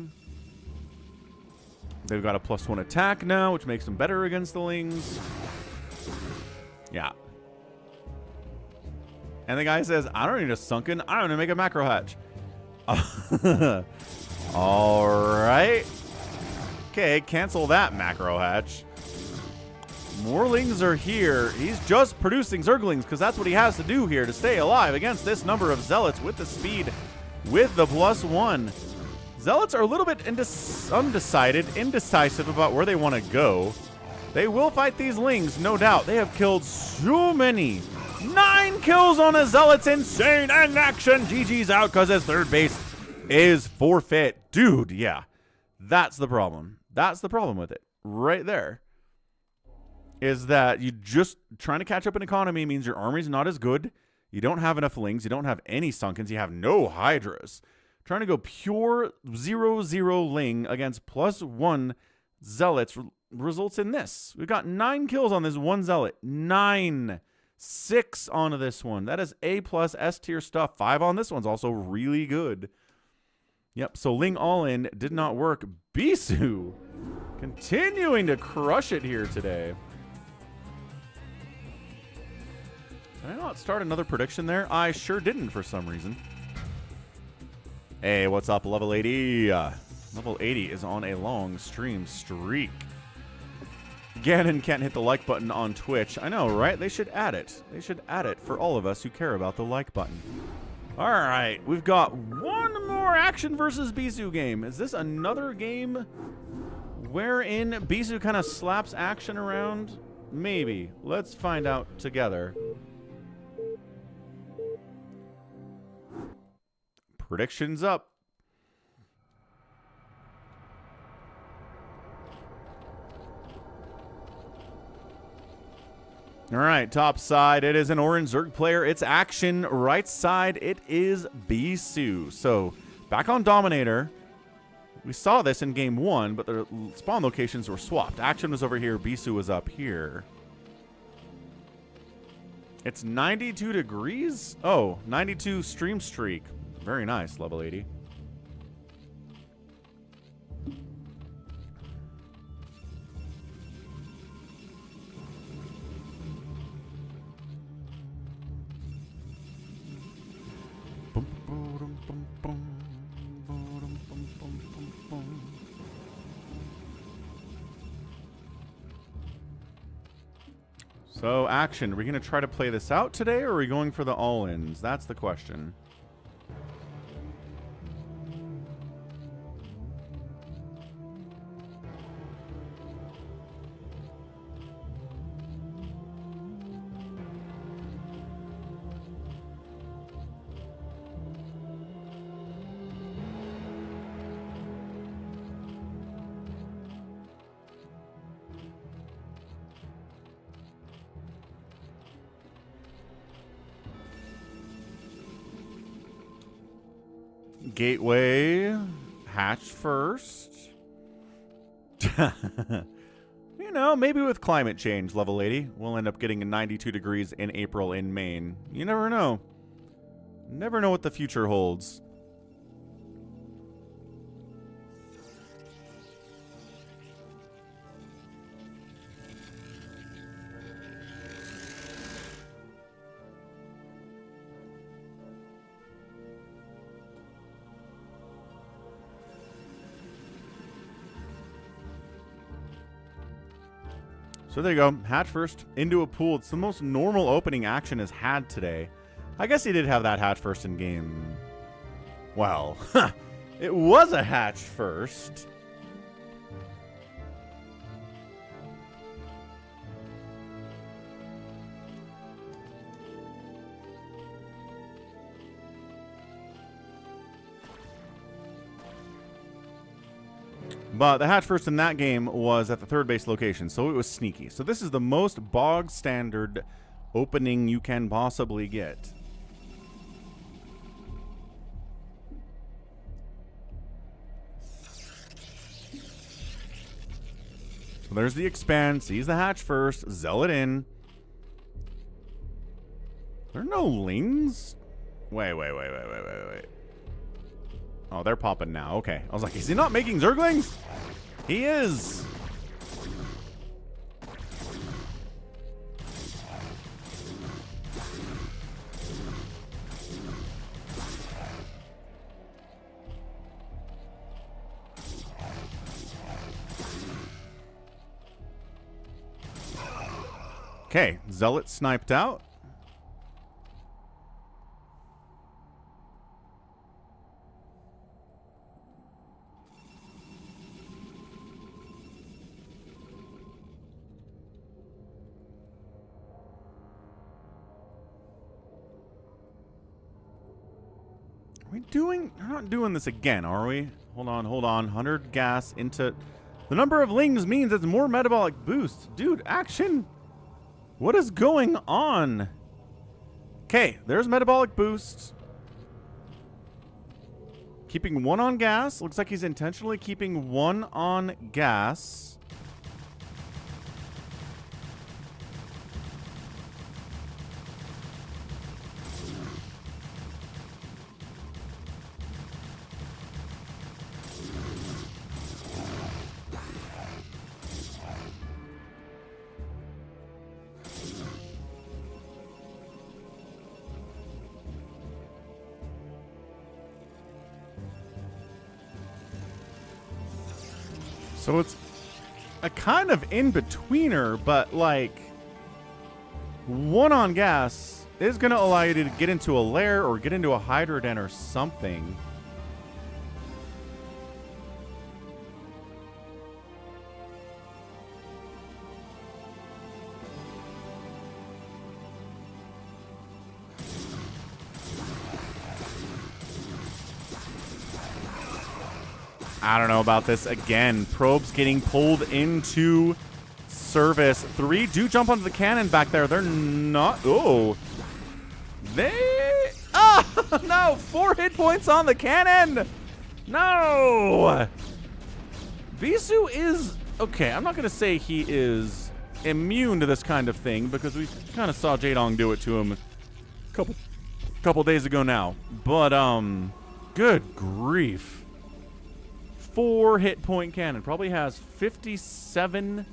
S1: They've got a +1 attack now, which makes them better against the Lings. Yeah. And the guy says, I don't need a Sunken. I don't need to make a macro hatch. All right. Okay, cancel that macro hatch. More Lings are here. He's just producing Zerglings because that's what he has to do here to stay alive against this number of Zealots with the speed, with the +1. Zealots are a little bit indecisive about where they want to go. They will fight these Lings, no doubt. They have killed so many. 9 kills on a Zealot's insane, and Action GG's out because his third base is forfeit. Dude, yeah. That's the problem. That's the problem with it. Right there. Is that you just trying to catch up in economy means your army's not as good. You don't have enough Lings. You don't have any Sunkens. You have no Hydras. Trying to go pure 0-0 Ling against +1 Zealots results in this. We've got 9 kills on this one Zealot. 9. 6 on this one. That is A+ S tier stuff. 5 on this one's also really good. Yep, so Ling all-in did not work. Bisu continuing to crush it here today. Did I not start another prediction there? I sure didn't for some reason. Hey, what's up, level 80? Level 80 is on a long stream streak. Ganon can't hit the like button on Twitch. I know, right? They should add it. They should add it for all of us who care about the like button. All right, we've got one more Action versus Bisu game. Is this another game wherein Bisu kind of slaps Action around? Maybe. Let's find out together. Predictions up. All right, top side, it is an orange Zerg player. It's Action. Right side, it is Bisu. So, back on Dominator. We saw this in game 1, but the spawn locations were swapped. Action was over here, Bisu was up here. It's 92 degrees? Oh, 92 stream streak. Very nice, level 80. So, action. Are we going to try to play this out today, or are we going for the all-ins? That's the question. Gateway, hatch first. You know, maybe with climate change, level 80, we'll end up getting 92 degrees in April in Maine. You never know. Never know what the future holds. So there you go. Hatch first into a pool. It's the most normal opening action has had today. I guess he did have that hatch first in game. Well, it was a hatch first. But the hatch first in that game was at the third base location, so it was sneaky. So this is the most bog standard opening you can possibly get. So there's the expand, sees the hatch first, zealot in. There are no lings? Wait. Oh, they're popping now. Okay. I was like, is he not making Zerglings? He is. Okay. Zealot sniped out. We're not doing this again, are we? Hold on. 100 gas into... The number of lings means it's more metabolic boost. Dude, action! What is going on? Okay, there's metabolic boost. Keeping one on gas. Looks like he's intentionally keeping one on gas. So it's a kind of in-betweener, but like one on gas is going to allow you to get into a lair or get into a hydro den or something. I don't know about this. Again, probes getting pulled into service. 3 do jump onto the cannon back there. They're not... Oh. Oh, no. 4 hit points on the cannon. No. Bisu is... Okay, I'm not going to say he is immune to this kind of thing because we kind of saw Jaedong do it to him a couple days ago now. But, good grief. 4 hit point cannon. Probably has 57.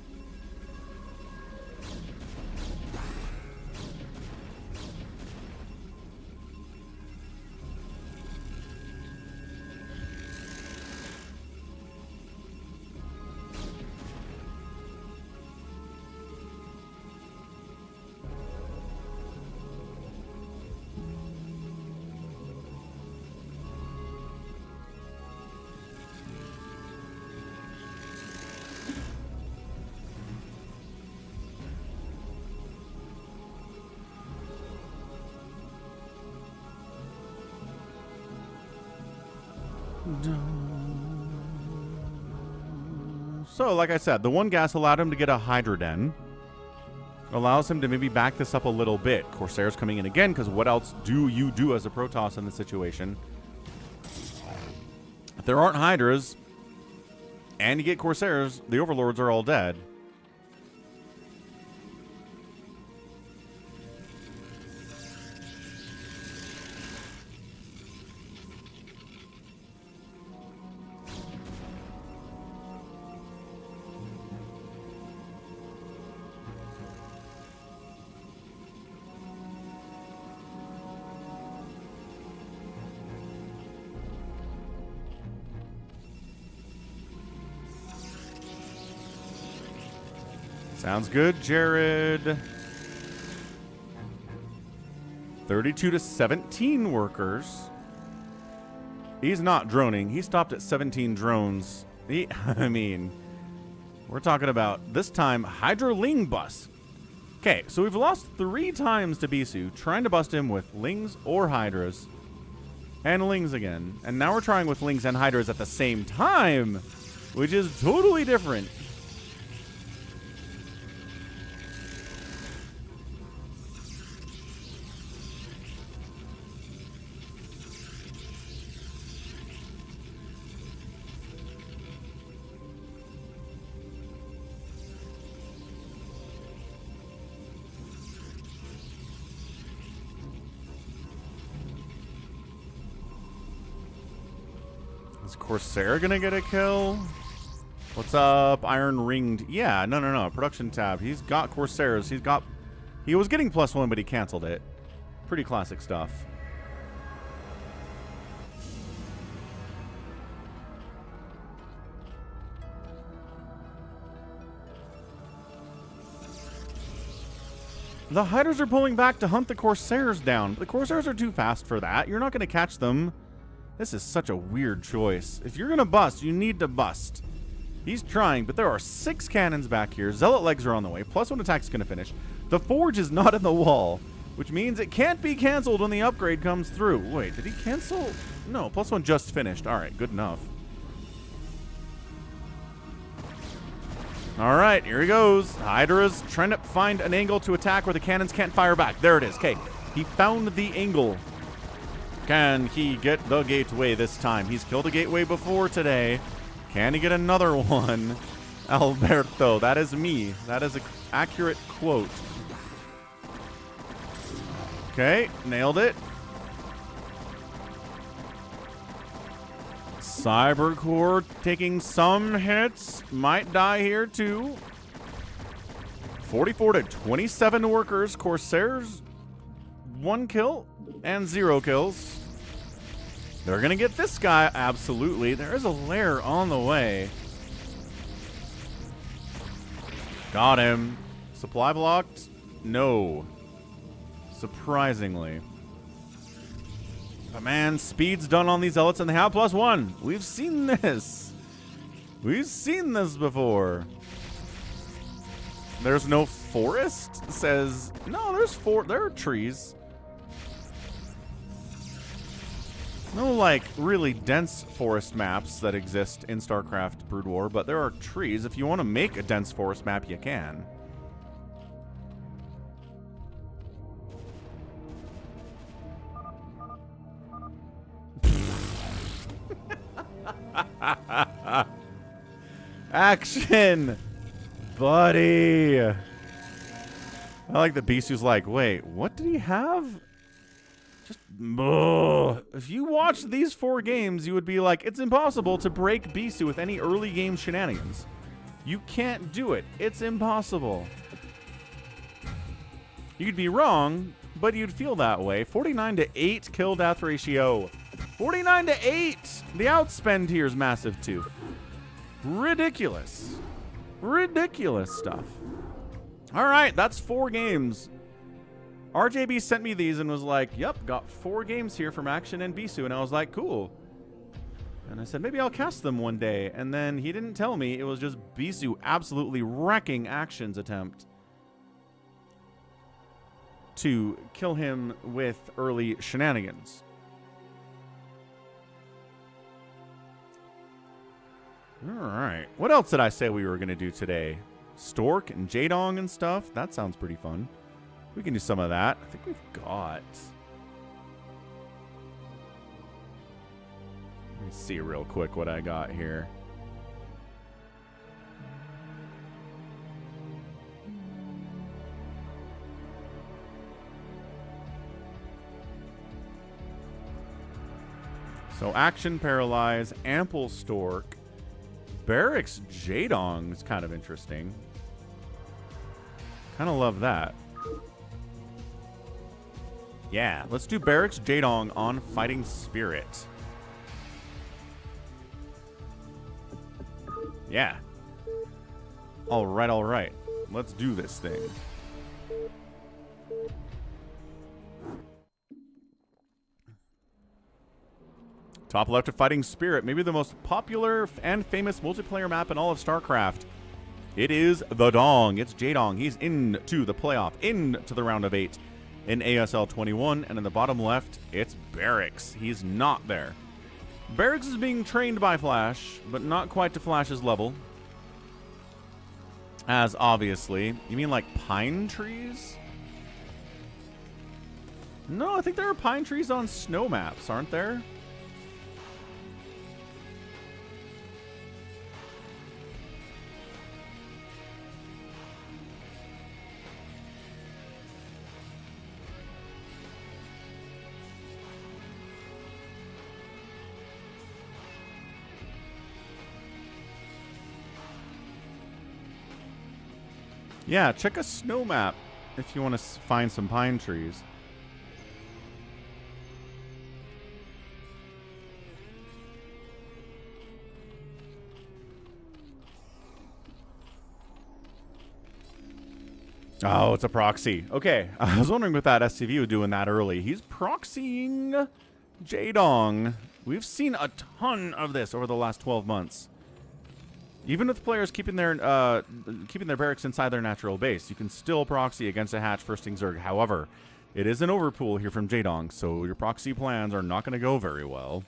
S1: So, like I said, the one gas allowed him to get a Hydroden. Allows him to maybe back this up a little bit. Corsair's coming in again, because what else do you do as a Protoss in this situation? If there aren't Hydras, and you get Corsairs, the Overlords are all dead. Sounds good, Jared. 32 to 17 workers. He's not droning. He stopped at 17 drones. I mean, we're talking about, this time, Hydroling bust. Okay, so we've lost 3 times to Bisu, trying to bust him with Lings or Hydras. And Lings again. And now we're trying with Lings and Hydras at the same time, which is totally different. Is Corsair gonna get a kill? What's up, Iron Ringed? Yeah, no. Production tab. He's got Corsairs. He was getting +1, but he canceled it. Pretty classic stuff. The Hydras are pulling back to hunt the Corsairs down. The Corsairs are too fast for that. You're not going to catch them. This is such a weird choice. If you're going to bust, you need to bust. He's trying, but there are 6 cannons back here. Zealot legs are on the way. +1 attack's going to finish. The Forge is not in the wall, which means it can't be canceled when the upgrade comes through. Wait, did he cancel? No, +1 just finished. All right, good enough. All right, here he goes. Hydra's trying to find an angle to attack where the cannons can't fire back. There it is. Okay, he found the angle. Can he get the gateway this time? He's killed a gateway before today. Can he get another one? Alberto, that is me. That is an accurate quote. Okay, nailed it. Cybercore taking some hits. Might die here too. 44 to 27 workers. Corsairs, 1 kill and 0 kills. They're going to get this guy, absolutely. There is a lair on the way. Got him. Supply blocked? No. Surprisingly. But man, speed's done on these zealots and they have +1. We've seen this. We've seen this before. There's no forest? Says, no, there are trees. No, like, really dense forest maps that exist in StarCraft Brood War, but there are trees. If you want to make a dense forest map, you can. Action! Buddy! I like that Bisu's like, wait, what did he have? If you watched these 4 games, you would be like, it's impossible to break Bisu with any early game shenanigans. You can't do it. It's impossible. You could be wrong, but you'd feel that way. 49 to 8 kill death ratio. 49 to 8! The outspend here is massive too. Ridiculous. Ridiculous stuff. Alright, that's 4 games. RJB sent me these and was like, yep, got 4 games here from Action and Bisu. And I was like, cool. And I said, maybe I'll cast them one day. And then he didn't tell me. It was just Bisu absolutely wrecking Action's attempt to kill him with early shenanigans. right. What else did I say we were going to do today? Stork and Jaedong and stuff? That sounds pretty fun. We can do some of that. I think we've got... Let me see real quick what I got here. So Action Paralyze, Ample Stork, BarrackS Jaedong is kind of interesting. Kind of love that. Yeah, let's do BarrackS Jaedong on Fighting Spirit. Yeah. All right, all right. Let's do this thing. Top left of Fighting Spirit, maybe the most popular and famous multiplayer map in all of StarCraft. It is the Dong. It's Jaedong. He's into the playoff, into the round of 8 in ASL 21. And in the bottom left, it's BarrackS. He's not there. BarrackS is being trained by Flash, but not quite to Flash's level. As obviously. You mean like pine trees? No, I think there are pine trees on snow maps, aren't there? Yeah, check a snow map if you want to find some pine trees. Oh, it's a proxy. Okay, I was wondering what that SCV was doing that early. He's proxying Jaedong. We've seen a ton of this over the last 12 months. Even with players keeping their barracks inside their natural base, you can still proxy against a hatch firsting Zerg. However, it is an overpool here from Jaedong, so your proxy plans are not going to go very well.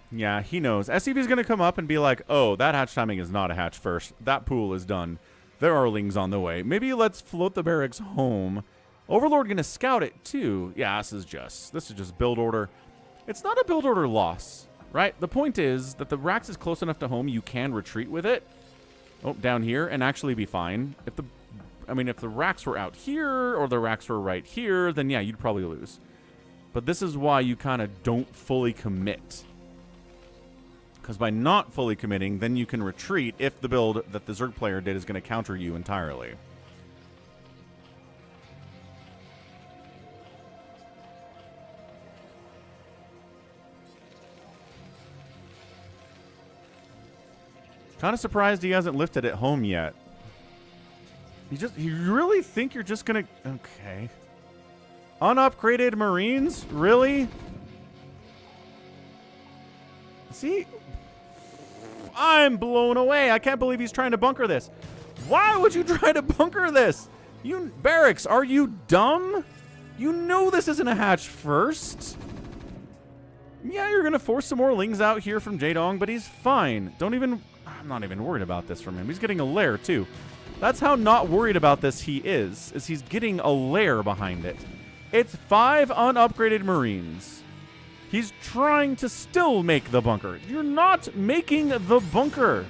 S1: Yeah, he knows. SCV is going to come up and be like, oh, that hatch timing is not a hatch first. That pool is done. There are lings on the way. Maybe let's float the barracks home. Overlord going to scout it too. Yeah, this is just build order. It's not a build order loss, right? The point is that the Rax is close enough to home you can retreat with it. Oh, down here and actually be fine. If the Rax were out here or the Rax were right here, then yeah, you'd probably lose. But this is why you kind of don't fully commit. Because by not fully committing, then you can retreat if the build that the Zerg player did is going to counter you entirely. Kind of surprised he hasn't lifted it home yet. You really think you're just going to... Okay. Unupgraded Marines? Really? See? I'm blown away. I can't believe he's trying to bunker this. Why would you try to bunker this? You BarrackS, are you dumb? You know this isn't a hatch first. Yeah, you're going to force some more lings out here from Jaedong, but he's fine. I'm not even worried about this from him. He's getting a lair, too. That's how not worried about this he is he's getting a lair behind it. It's 5 unupgraded Marines. He's trying to still make the bunker. You're not making the bunker.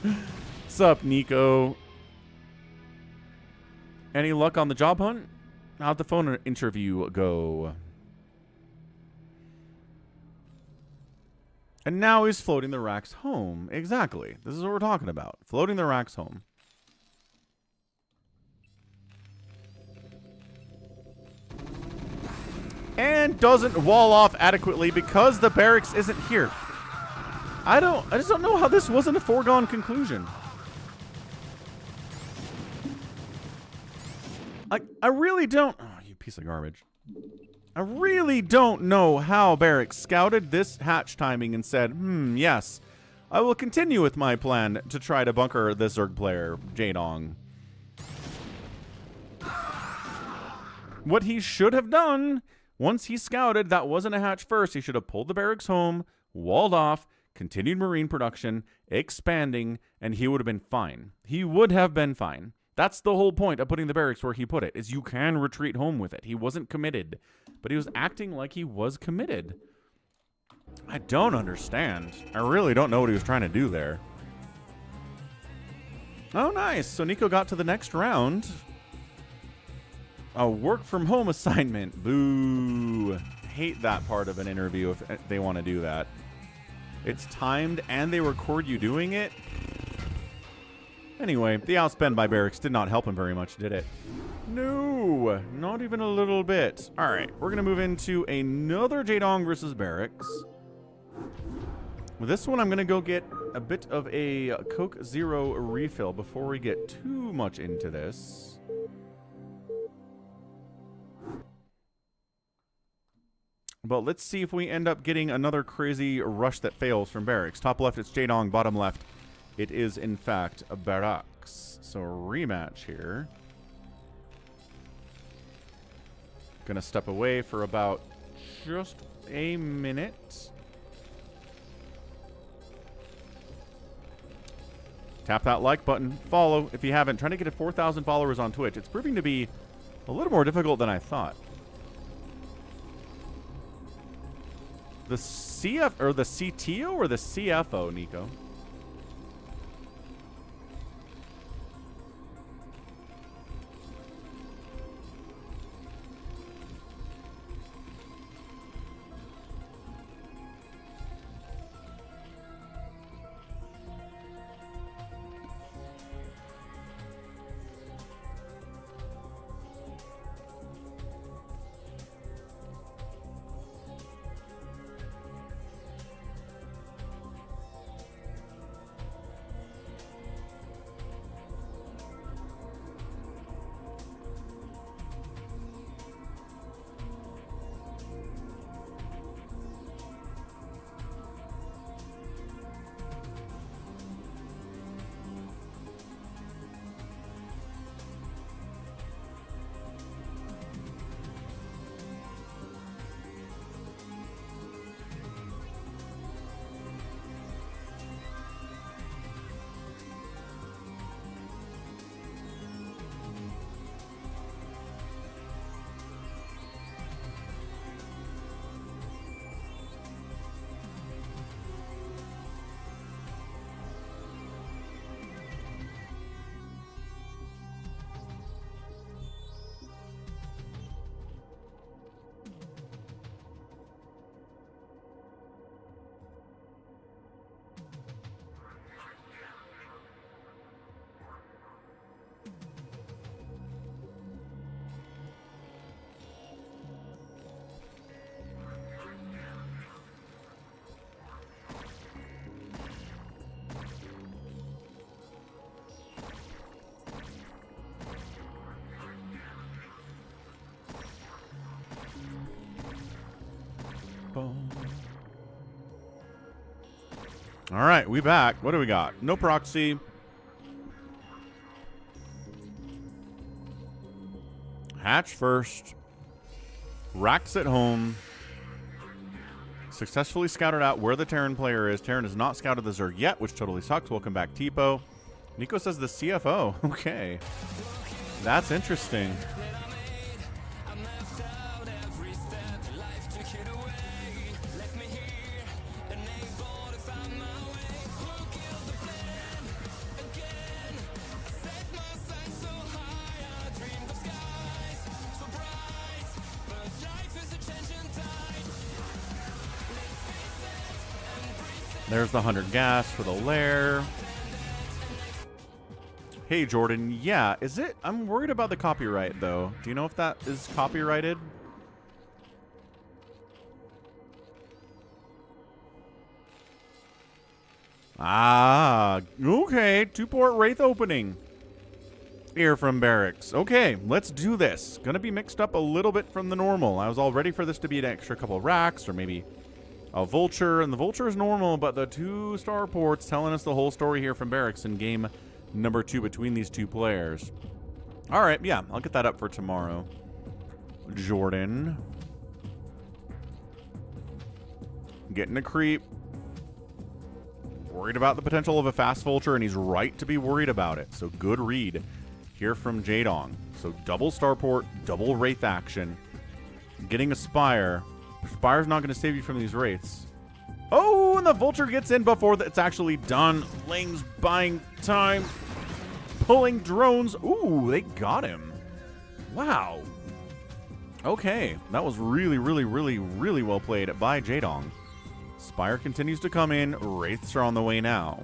S1: What's up, Nico? Any luck on the job hunt? How'd the phone interview go? And now he's floating the Rax home. Exactly. This is what we're talking about. Floating the Rax home. and doesn't wall off adequately because the barracks isn't here. I just don't know how this wasn't a foregone conclusion. I really don't. Oh, you piece of garbage. I really don't know how BarrackS scouted this hatch timing and said, yes, I will continue with my plan to try to bunker the Zerg player, Jaedong. What he should have done, once he scouted that wasn't a hatch first, he should have pulled the barracks home, walled off, continued marine production, expanding, and he would have been fine. He would have been fine. That's the whole point of putting the barracks where he put it, is you can retreat home with it. He wasn't committed, but he was acting like he was committed. I don't understand. I really don't know what he was trying to do there. Oh, nice. So Nico got to the next round. A work from home assignment. Boo. Hate that part of an interview if they want to do that. It's timed and they record you doing it. Anyway, the outspend by BarrackS did not help him very much, did it? No, not even a little bit. All right, we're going to move into another Jaedong versus BarrackS. With this one, I'm going to go get a bit of a Coke Zero refill before we get too much into this. But let's see if we end up getting another crazy rush that fails from BarrackS. Top left, it's Jaedong. Bottom left, it is, in fact, a BarrackS. So a rematch here. Gonna step away for about just a minute. Tap that like button. Follow if you haven't. Trying to get to 4,000 followers on Twitch. It's proving to be a little more difficult than I thought. The CF or the CTO or the CFO, Nico? All right, we back. What do we got? No proxy. Hatch first. Racks at home. Successfully scouted out where the Terran player is. Terran has not scouted the Zerg yet, which totally sucks. Welcome back, Tipo. Nico says the CFO. Okay. That's interesting. There's the 100 gas for the lair. Hey, Jordan. Yeah, is it? I'm worried about the copyright, though. Do you know if that is copyrighted? Ah, okay. 2-port Wraith opening here from BarrackS. Okay, let's do this. Gonna be mixed up a little bit from the normal. I was all ready for this to be an extra couple of racks or maybe a Vulture, and the Vulture is normal, but the 2 starports telling us the whole story here from BarrackS in game number 2 between these 2 players. All right, yeah, I'll get that up for tomorrow. Jordan. Getting a creep. Worried about the potential of a fast Vulture, and he's right to be worried about it. So good read here from Jaedong. So double starport, double Wraith action. Getting a Spire. Spire's not going to save you from these Wraiths. Oh, and the Vulture gets in before it's actually done. Ling's buying time. Pulling drones. Ooh, they got him. Wow. Okay, that was really, really, really, really well played by Jaedong. Spire continues to come in. Wraiths are on the way now.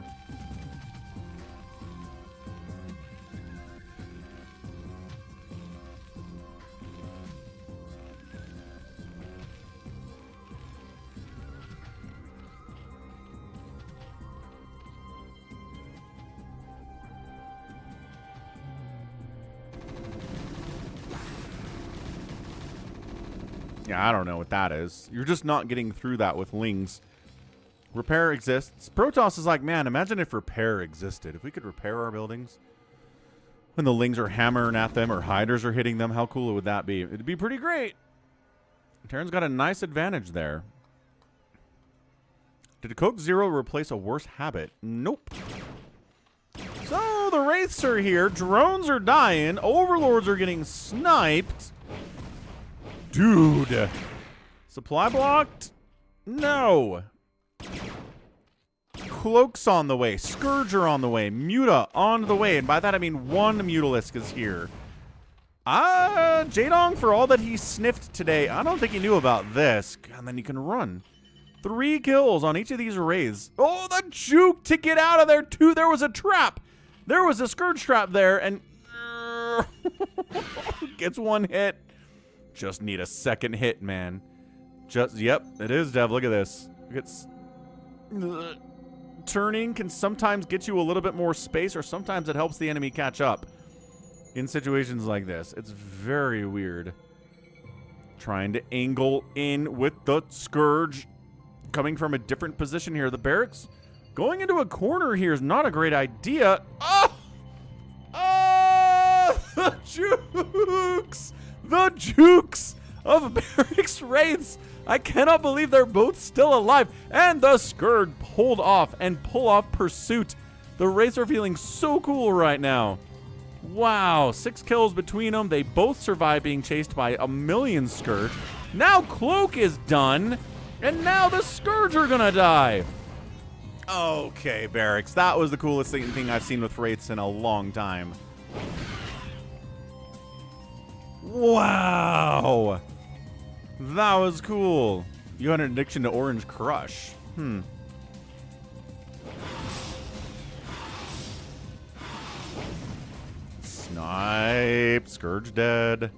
S1: Yeah, I don't know what that is. You're just not getting through that with Lings. Repair exists. Protoss is like, man, imagine if repair existed. If we could repair our buildings when the Lings are hammering at them or Hydras are hitting them, how cool would that be? It'd be pretty great. Terran's got a nice advantage there. Did a Coke Zero replace a worse habit? Nope. So the Wraiths are here. Drones are dying. Overlords are getting sniped. Dude. Supply blocked? No. Cloak's on the way. Scourger on the way. Muta on the way. And by that I mean 1 Mutalisk is here. Jaedong, for all that he sniffed today, I don't think he knew about this. And then he can run. 3 kills on each of these Wraiths. Oh, the juke to get out of there, too. There was a trap. There was a Scourge trap there. And gets 1 hit. Just need a second hit, man. Yep, it is, Dev. Look at this. It's turning can sometimes get you a little bit more space, or sometimes it helps the enemy catch up in situations like this. It's very weird. Trying to angle in with the Scourge. Coming from a different position here. The BarrackS going into a corner here is not a great idea. Oh! Oh! The jukes! The jukes of BarrackS Wraiths. I cannot believe they're both still alive. And the Scourge pulled off and pull off pursuit. The Wraiths are feeling so cool right now. Wow, 6 kills between them. They both survive being chased by a million Scourge. Now Cloak is done. And now the Scourge are gonna die. Okay, BarrackS. That was the coolest thing I've seen with Wraiths in a long time. Wow. That was cool. You had an addiction to Orange Crush. Snipe. Scourge dead.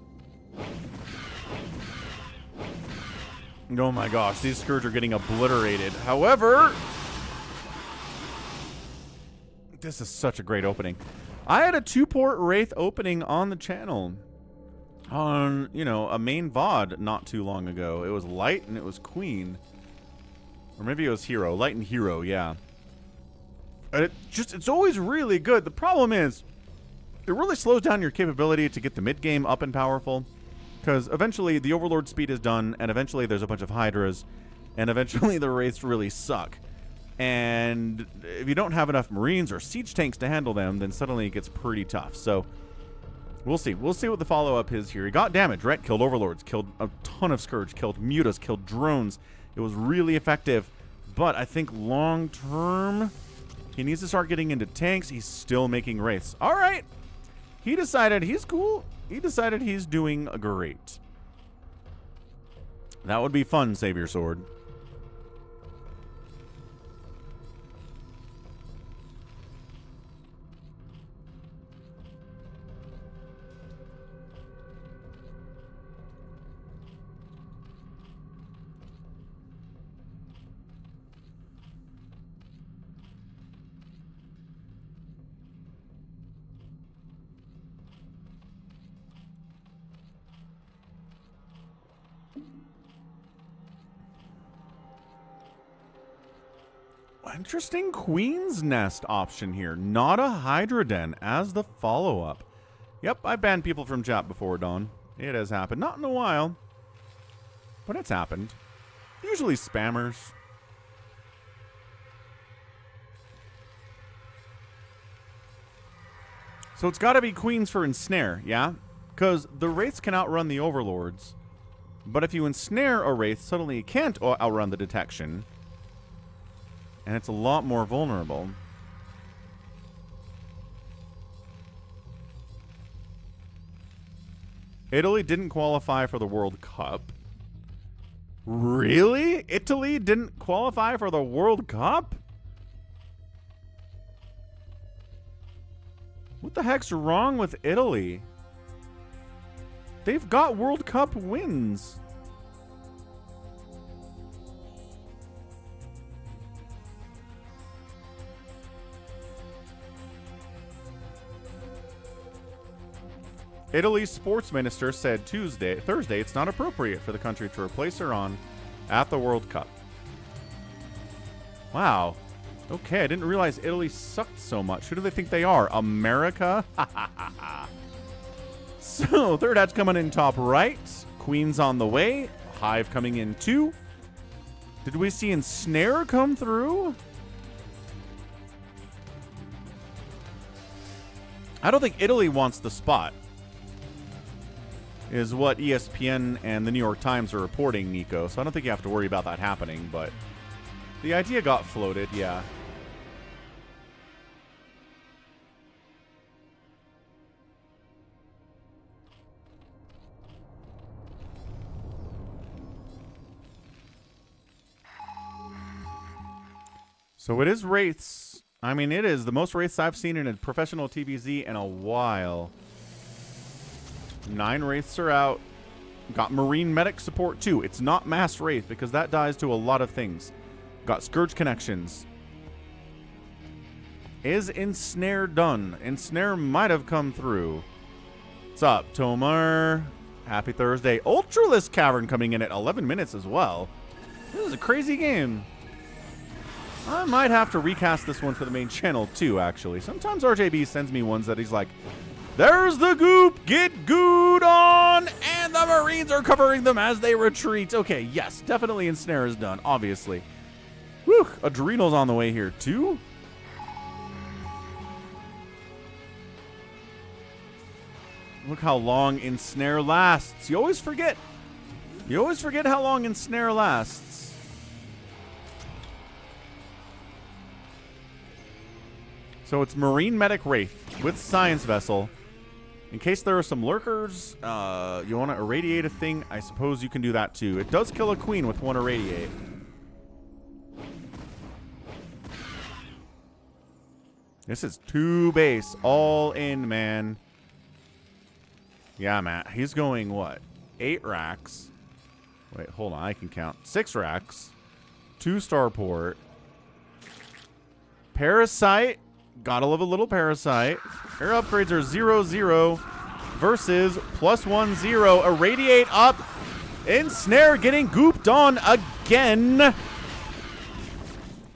S1: Oh my gosh, these Scourge are getting obliterated. However, this is such a great opening. I had a 2-port Wraith opening on the channel. On, you know, a main VOD not too long ago. It was Light and it was Queen. Or maybe it was Hero. Light and Hero, yeah. And it's always really good. The problem is, it really slows down your capability to get the mid-game up and powerful. Because eventually the Overlord speed is done, and eventually there's a bunch of Hydras, and eventually the Wraiths really suck. And if you don't have enough Marines or Siege Tanks to handle them, then suddenly it gets pretty tough. So we'll see. We'll see what the follow-up is here. He got damage, right? Killed Overlords, killed a ton of Scourge, killed Mutas, killed drones. It was really effective. But I think long-term, he needs to start getting into tanks. He's still making Wraiths. All right. He decided he's cool. He decided he's doing great. That would be fun, Savior Sword. Interesting Queen's Nest option here. Not a Hydra Den as the follow-up. Yep, I banned people from chat before, Dawn. It has happened. Not in a while, but it's happened. Usually spammers. So it's got to be Queens for Ensnare, yeah? Because the Wraiths can outrun the Overlords. But if you ensnare a Wraith, suddenly it can't outrun the detection. And it's a lot more vulnerable. Italy didn't qualify for the World Cup. Really? Italy didn't qualify for the World Cup? What the heck's wrong with Italy? They've got World Cup wins. Italy's sports minister said Thursday, it's not appropriate for the country to replace Iran at the World Cup. Wow. Okay, I didn't realize Italy sucked so much. Who do they think they are? America? So, third hatch coming in top right. Queen's on the way. Hive coming in too. Did we see Ensnare come through? I don't think Italy wants the spot, is what ESPN and the New York Times are reporting, Nico. So I don't think you have to worry about that happening, but the idea got floated, yeah. So it is Wraiths. I mean, it is the most Wraiths I've seen in a professional TVZ in a while. 9 Wraiths are out. Got Marine Medic support too. It's not Mass Wraith because that dies to a lot of things. Got Scourge connections. Is Ensnare done? Ensnare might have come through. What's up, Tomar? Happy Thursday. Ultralisk Cavern coming in at 11 minutes as well. This is a crazy game. I might have to recast this one for the main channel too, actually. Sometimes RJB sends me ones that he's like, there's the goop, get gooed on, and the Marines are covering them as they retreat. Okay, yes, definitely Ensnare is done, obviously. Whew, Adrenal's on the way here too. Look how long Ensnare lasts. You always forget. You always forget how long Ensnare lasts. So it's Marine Medic Wraith with Science Vessel. In case there are some lurkers, you want to irradiate a thing, I suppose you can do that too. It does kill a queen with 1 irradiate. This is 2 base, all in, man. Yeah, Matt, he's going what? 8 racks. Wait, hold on, I can count. 6 racks. 2 starport. Parasite. Gotta love a little Parasite. Air upgrades are 0-0 versus +1-0. Irradiate up. Ensnare getting gooped on again.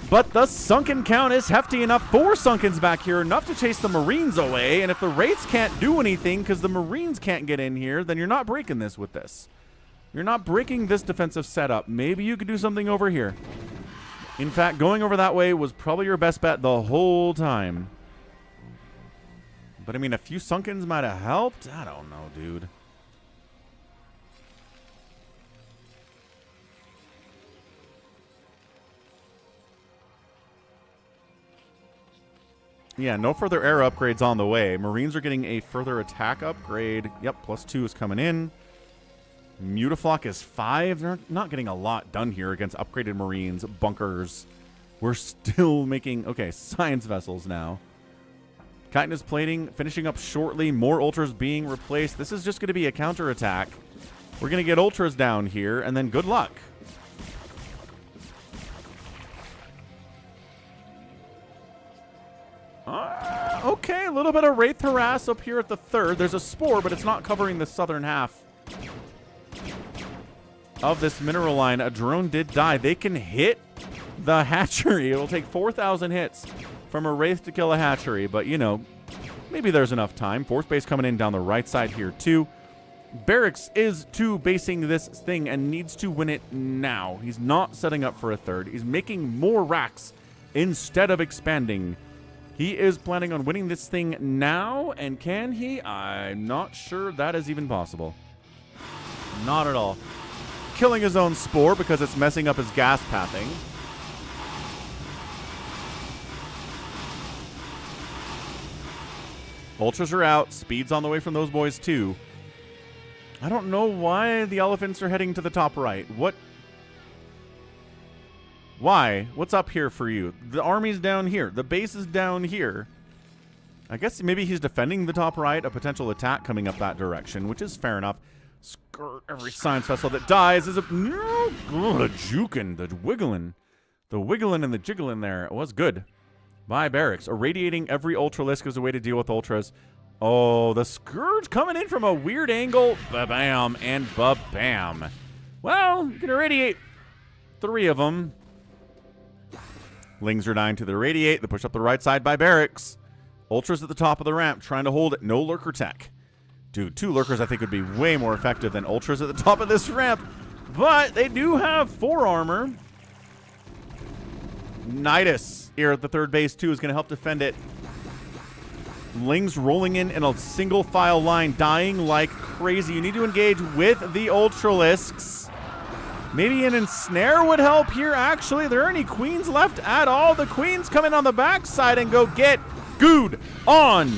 S1: But the sunken count is hefty enough. 4 sunkens back here, enough to chase the Marines away. And if the Wraiths can't do anything because the Marines can't get in here, then you're not breaking this with this. You're not breaking this defensive setup. Maybe you could do something over here. In fact, going over that way was probably your best bet the whole time. But, I mean, a few sunkens might have helped. I don't know, dude. Yeah, no further air upgrades on the way. Marines are getting a further attack upgrade. Yep, +2 is coming in. Mutaflock is 5. They're not getting a lot done here against upgraded Marines. Bunkers. We're still making... Okay, Science Vessels now. Chitinous Plating finishing up shortly. More Ultras being replaced. This is just going to be a counterattack. We're going to get Ultras down here, and then good luck. Okay, a little bit of Wraith Harass up here at the 3rd. There's a Spore, but it's not covering the southern half of this mineral line. A drone did die. They can hit the hatchery. It'll take 4,000 hits from a Wraith to kill a hatchery, but, you know, maybe there's enough time. Fourth base coming in down the right side here, too. BarrackS is two-basing this thing and needs to win it now. He's not setting up for a third. He's making more racks instead of expanding. He is planning on winning this thing now, and can he? I'm not sure that is even possible. Not at all. Killing his own spore because it's messing up his gas pathing. Ultras are out. Speed's on the way from those boys, too. I don't know why the elephants are heading to the top right. What? Why? What's up here for you? The army's down here. The base is down here. I guess maybe he's defending the top right, a potential attack coming up that direction, which is fair enough. Skirt every science vessel that dies is a... Oh, the juking, the wiggling. The wiggling and the jiggling there. It was good. By BarrackS. Irradiating every Ultralisk is a way to deal with Ultras. Oh, the Scourge coming in from a weird angle. Ba-bam and ba-bam. Well, you can irradiate 3 of them. Lings are dying to the irradiate. They push up the right side by BarrackS. Ultras at the top of the ramp trying to hold it. No Lurker tech. Dude, 2 Lurkers I think would be way more effective than Ultras at the top of this ramp. But they do have 4 armor. Nidus here at the third base, too, is going to help defend it. Lings rolling in a single file line, dying like crazy. You need to engage with the Ultralisks. Maybe an ensnare would help here, actually. There aren't any queens left at all. The queens come in on the backside and go get Good on.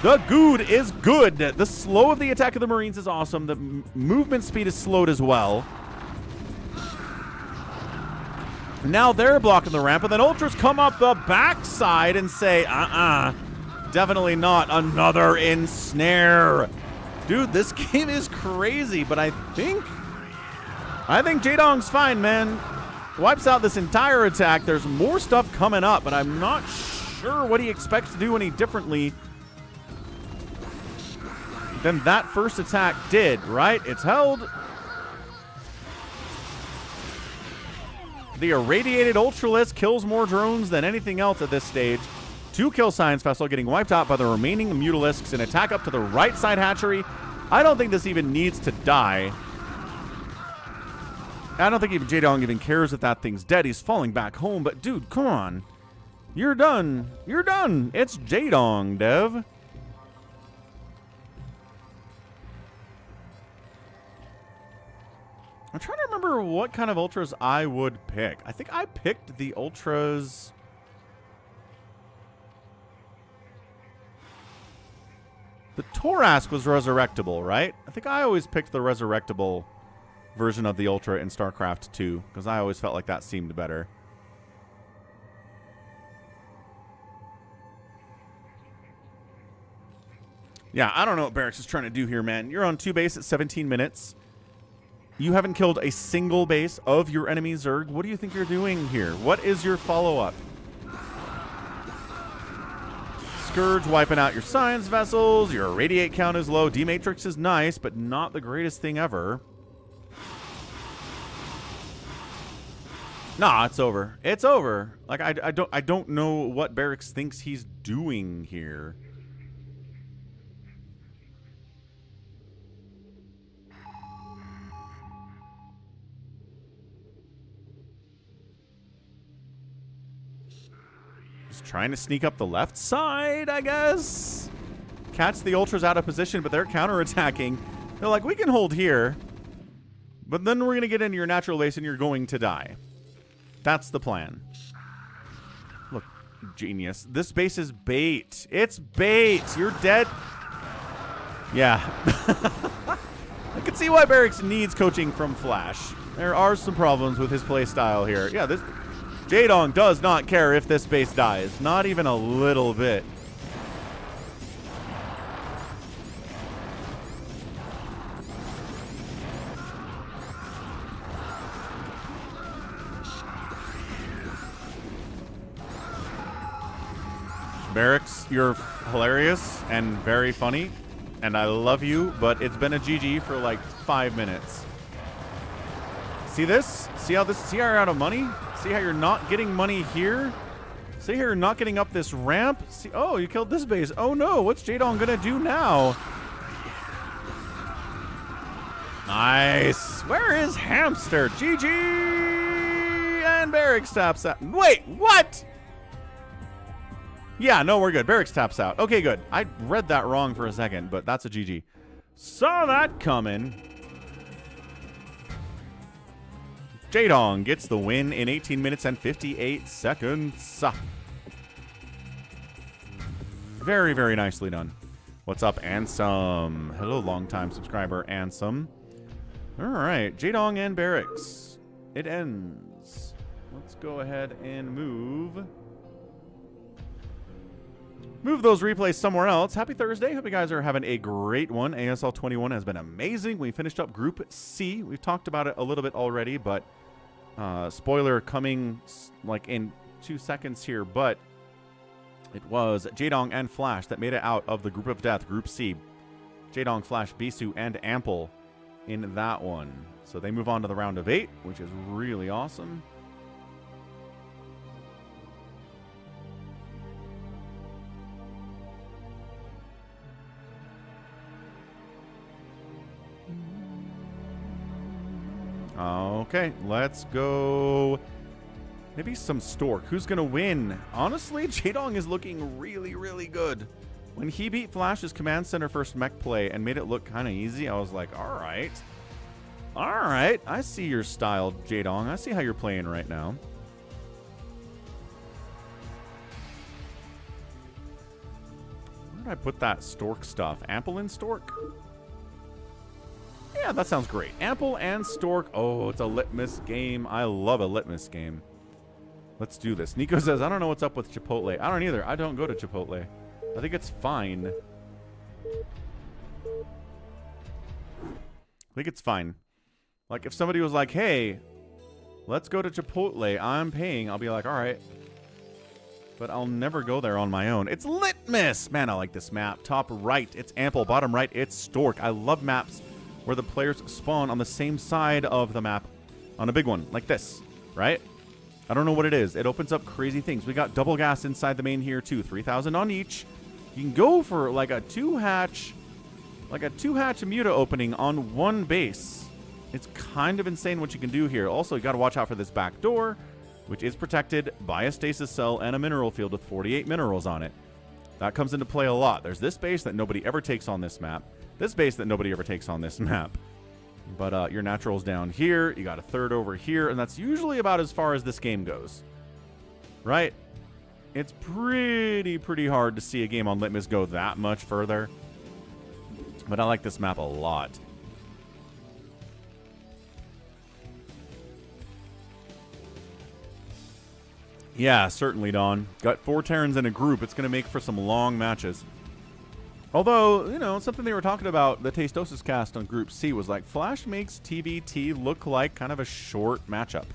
S1: The Good is good. The slow of the attack of the Marines is awesome. The movement speed is slowed as well. Now they're blocking the ramp, and then Ultras come up the backside and say, definitely not another ensnare. Dude, this game is crazy, but I think Jaedong's fine, man. Wipes out this entire attack. There's more stuff coming up, but I'm not sure what he expects to do any differently than that first attack did, right? It's held. The irradiated Ultralisk kills more drones than anything else at this stage. 2 kill Science Vessel getting wiped out by the remaining Mutalisks. An attack up to the right side hatchery. I don't think this even needs to die. I don't think even Jaedong even cares if that thing's dead. He's falling back home. But, dude, come on. You're done. You're done. It's Jaedong, Dev. I'm trying to remember what kind of Ultras I would pick. I think I picked the Ultras... The Torask was resurrectable, right? I think I always picked the resurrectable version of the Ultra in StarCraft 2, because I always felt like that seemed better. Yeah, I don't know what BarrackS is trying to do here, man. You're on 2 base at 17 minutes. You haven't killed a single base of your enemy Zerg. What do you think you're doing here? What is your follow-up? Scourge wiping out your science vessels. Your irradiate count is low. D-Matrix is nice, but not the greatest thing ever. Nah, it's over. It's over. Like I don't know what BarrackS thinks he's doing here. Trying to sneak up the left side, I guess. Catch the Ultras out of position, but they're counterattacking. They're like, we can hold here, but then we're going to get into your natural base and you're going to die. That's the plan. Look, genius. This base is bait. It's bait. You're dead. Yeah. I can see why BarrackS needs coaching from Flash. There are some problems with his play style here. Yeah, this... Jaedong does not care if this base dies. Not even a little bit. BarrackS, you're hilarious and very funny, and I love you, but it's been a GG for like 5 minutes. See this? See how this? See how you're out of money? See how you're not getting money here? See how you're not getting up this ramp? See, oh, you killed this base. Oh no, what's Jaedong gonna do now? Nice. Where is Hamster? GG! And BarrackS taps out. Wait, what? Yeah, no, we're good. BarrackS taps out. Okay, good. I read that wrong for a second, but that's a GG. Saw that coming. Jaedong gets the win in 18 minutes and 58 seconds. Very, very nicely done. What's up, Ansem? Hello, longtime subscriber, Ansem. All right, Jaedong and BarrackS. It ends. Let's go ahead and move those replays somewhere else. Happy Thursday. Hope you guys are having a great one. ASL 21 has been amazing. We finished up Group C. We've talked about it a little bit already, but spoiler coming like in 2 seconds here, but it was Jaedong and Flash that made it out of the Group of Death, Group C. Jaedong, Flash, Bisu, and Ample in that one. So they move on to the round of 8, which is really awesome. Okay, let's go. Maybe some Stork. Who's going to win? Honestly, Jaedong is looking really, really good. When he beat Flash's Command Center first mech play and made it look kind of easy, I was like, all right. All right. I see your style, Jaedong. I see how you're playing right now. Where did I put that Stork stuff? Ample and Stork? Yeah, that sounds great. Ample and Stork. Oh, it's a Litmus game. I love a Litmus game. Let's do this. Nico says, I don't know what's up with Chipotle. I don't either. I don't go to Chipotle. I think it's fine. I think it's fine. Like, if somebody was like, hey, let's go to Chipotle. I'm paying. I'll be like, all right. But I'll never go there on my own. It's Litmus. Man, I like this map. Top right, it's Ample. Bottom right, it's Stork. I love maps where the players spawn on the same side of the map on a big one, like this, right? I don't know what it is. It opens up crazy things. We got double gas inside the main here, too. 3,000 on each. You can go for like a two-hatch Muta opening on one base. It's kind of insane what you can do here. Also, you got to watch out for this back door, which is protected by a stasis cell and a mineral field with 48 minerals on it. That comes into play a lot. There's this base that nobody ever takes on this map. This base that nobody ever takes on this map. But your natural's down here. You got a third over here. And that's usually about as far as this game goes. Right? It's pretty hard to see a game on Litmus go that much further. But I like this map a lot. Yeah, certainly, Don. Got 4 Terrans in a group. It's going to make for some long matches. Although, you know, something they were talking about, the Tastosis cast on Group C was like, Flash makes TVT look like kind of a short matchup.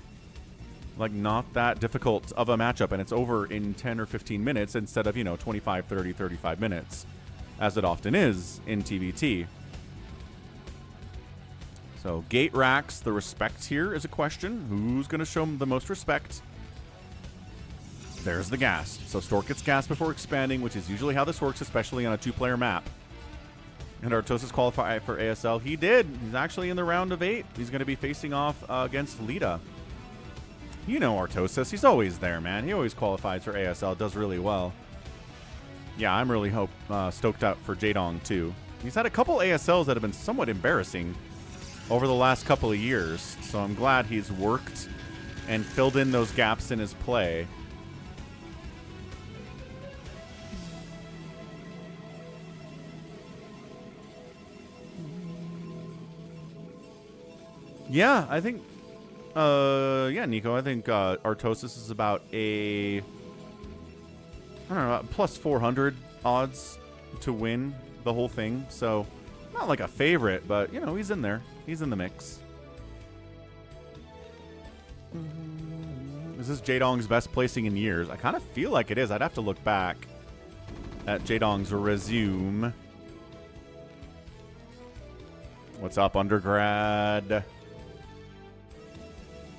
S1: Like, not that difficult of a matchup, and it's over in 10 or 15 minutes instead of, you know, 25, 30, 35 minutes, as it often is in TVT. So, gate racks, the respect here is a question. Who's going to show them the most respect? There's the gas. So Stork gets gas before expanding, which is usually how this works, especially on a 2-player map. And Artosis qualified for ASL. He did. He's actually in the round of 8. He's going to be facing off against Lita. You know Artosis. He's always there, man. He always qualifies for ASL. Does really well. Yeah, I'm really stoked out for Jaedong, too. He's had a couple ASLs that have been somewhat embarrassing over the last couple of years. So I'm glad he's worked and filled in those gaps in his play. Yeah, I think, yeah, Nico, I think Artosis is about a, I don't know, plus 400 odds to win the whole thing. So, not like a favorite, but, you know, he's in there. He's in the mix. Is this Jaedong's best placing in years? I kind of feel like it is. I'd have to look back at Jaedong's resume. What's up, undergrad?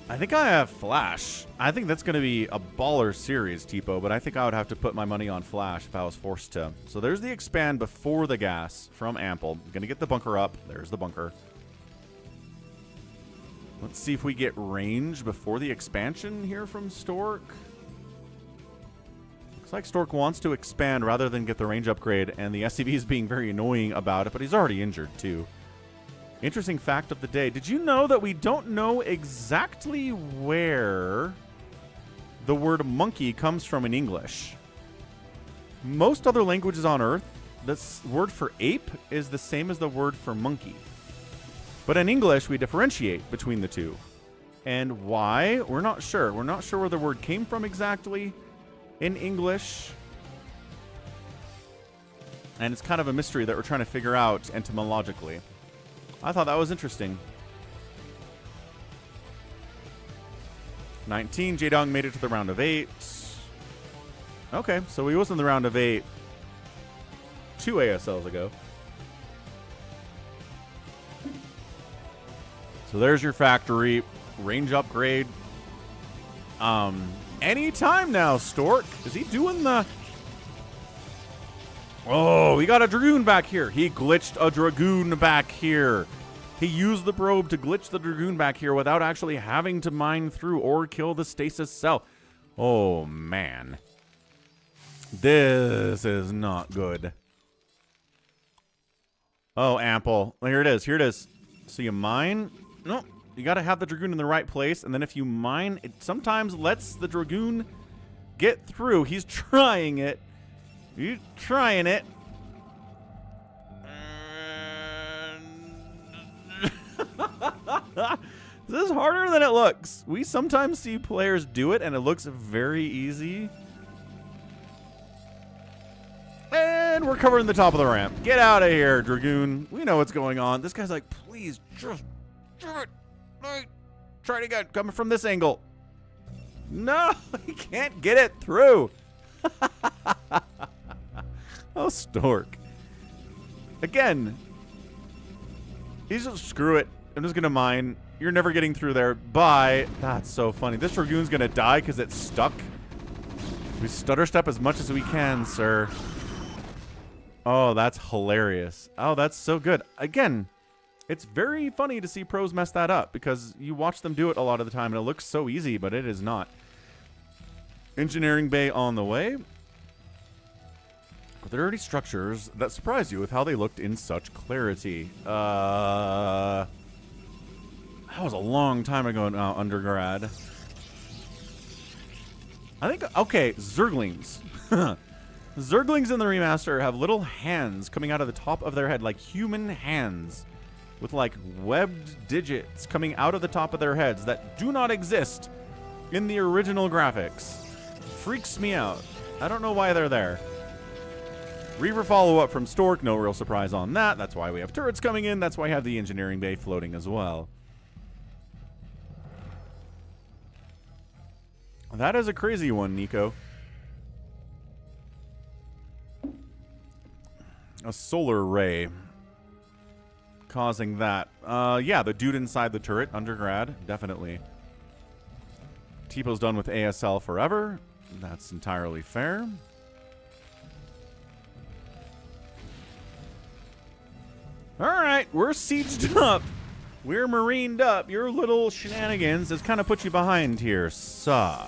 S1: I think I have Flash. I think that's going to be a baller series, Tipo, but I think I would have to put my money on Flash if I was forced to. So there's the expand before the gas from Ample. Going to get the bunker up. There's the bunker. Let's see if we get range before the expansion here from Stork. Looks like Stork wants to expand rather than get the range upgrade, and the SCV is being very annoying about it, but he's already injured too. Interesting fact of the day. Did you know that we don't know exactly where the word monkey comes from in English? Most other languages on Earth, this word for ape is the same as the word for monkey. But in English, we differentiate between the two. And why? We're not sure. We're not sure where the word came from exactly in English. And it's kind of a mystery that we're trying to figure out etymologically. I thought that was interesting. 19, Jaedong made it to the round of 8. Okay, so he was in the round of 8 2 ASLs ago. So there's your factory. Range upgrade. Anytime now, Stork. Is he doing the... Oh, we got a Dragoon back here. He glitched a Dragoon back here. He used the probe to glitch the Dragoon back here without actually having to mine through or kill the stasis cell. Oh, man. This is not good. Oh, Ample. Here it is. Here it is. So you mine. No, you got to have the Dragoon in the right place. And then if you mine, it sometimes lets the Dragoon get through. He's trying it. He's trying it. This is harder than it looks. We sometimes see players do it, and it looks very easy. And we're covering the top of the ramp. Get out of here, Dragoon. We know what's going on. This guy's like, please, just do it. Try it again. Coming from this angle. No, he can't get it through. Oh, Stork. Again. He's just, screw it. I'm just going to mine. You're never getting through there. Bye. That's so funny. This Dragoon's going to die because it's stuck. We stutter step as much as we can, sir. Oh, that's hilarious. Oh, that's so good. Again, it's very funny to see pros mess that up because you watch them do it a lot of the time and it looks so easy, but it is not. Engineering bay on the way. There are already structures that surprise you with how they looked in such clarity. That was a long time ago now, undergrad. I think, okay, Zerglings. Zerglings in the remaster have little hands coming out of the top of their head, like human hands, with like webbed digits coming out of the top of their heads that do not exist in the original graphics. Freaks me out. I don't know why they're there. Reaver follow-up from Stork, no real surprise on that. That's why we have turrets coming in. That's why I have the engineering bay floating as well. That is a crazy one, Nico. A solar ray causing that. Yeah, the dude inside the turret, undergrad, definitely. T-Po's done with ASL forever. That's entirely fair. All right, we're sieged up. We're marined up. Your little shenanigans has kind of put you behind here, sir.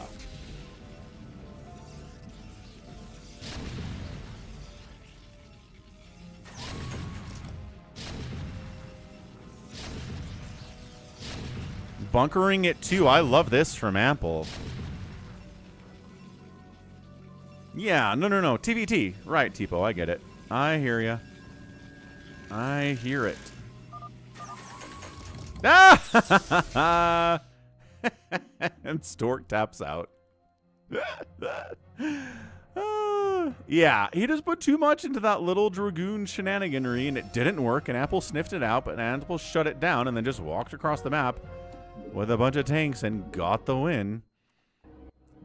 S1: Bunkering it too. I love this from Ample. Yeah, no. TVT. Right, Tipo, I get it. I hear ya. I hear it. Ah! And Stork taps out. Yeah, he just put too much into that little Dragoon shenaniganry, and it didn't work, and Apple sniffed it out, but Apple shut it down and then just walked across the map with a bunch of tanks and got the win.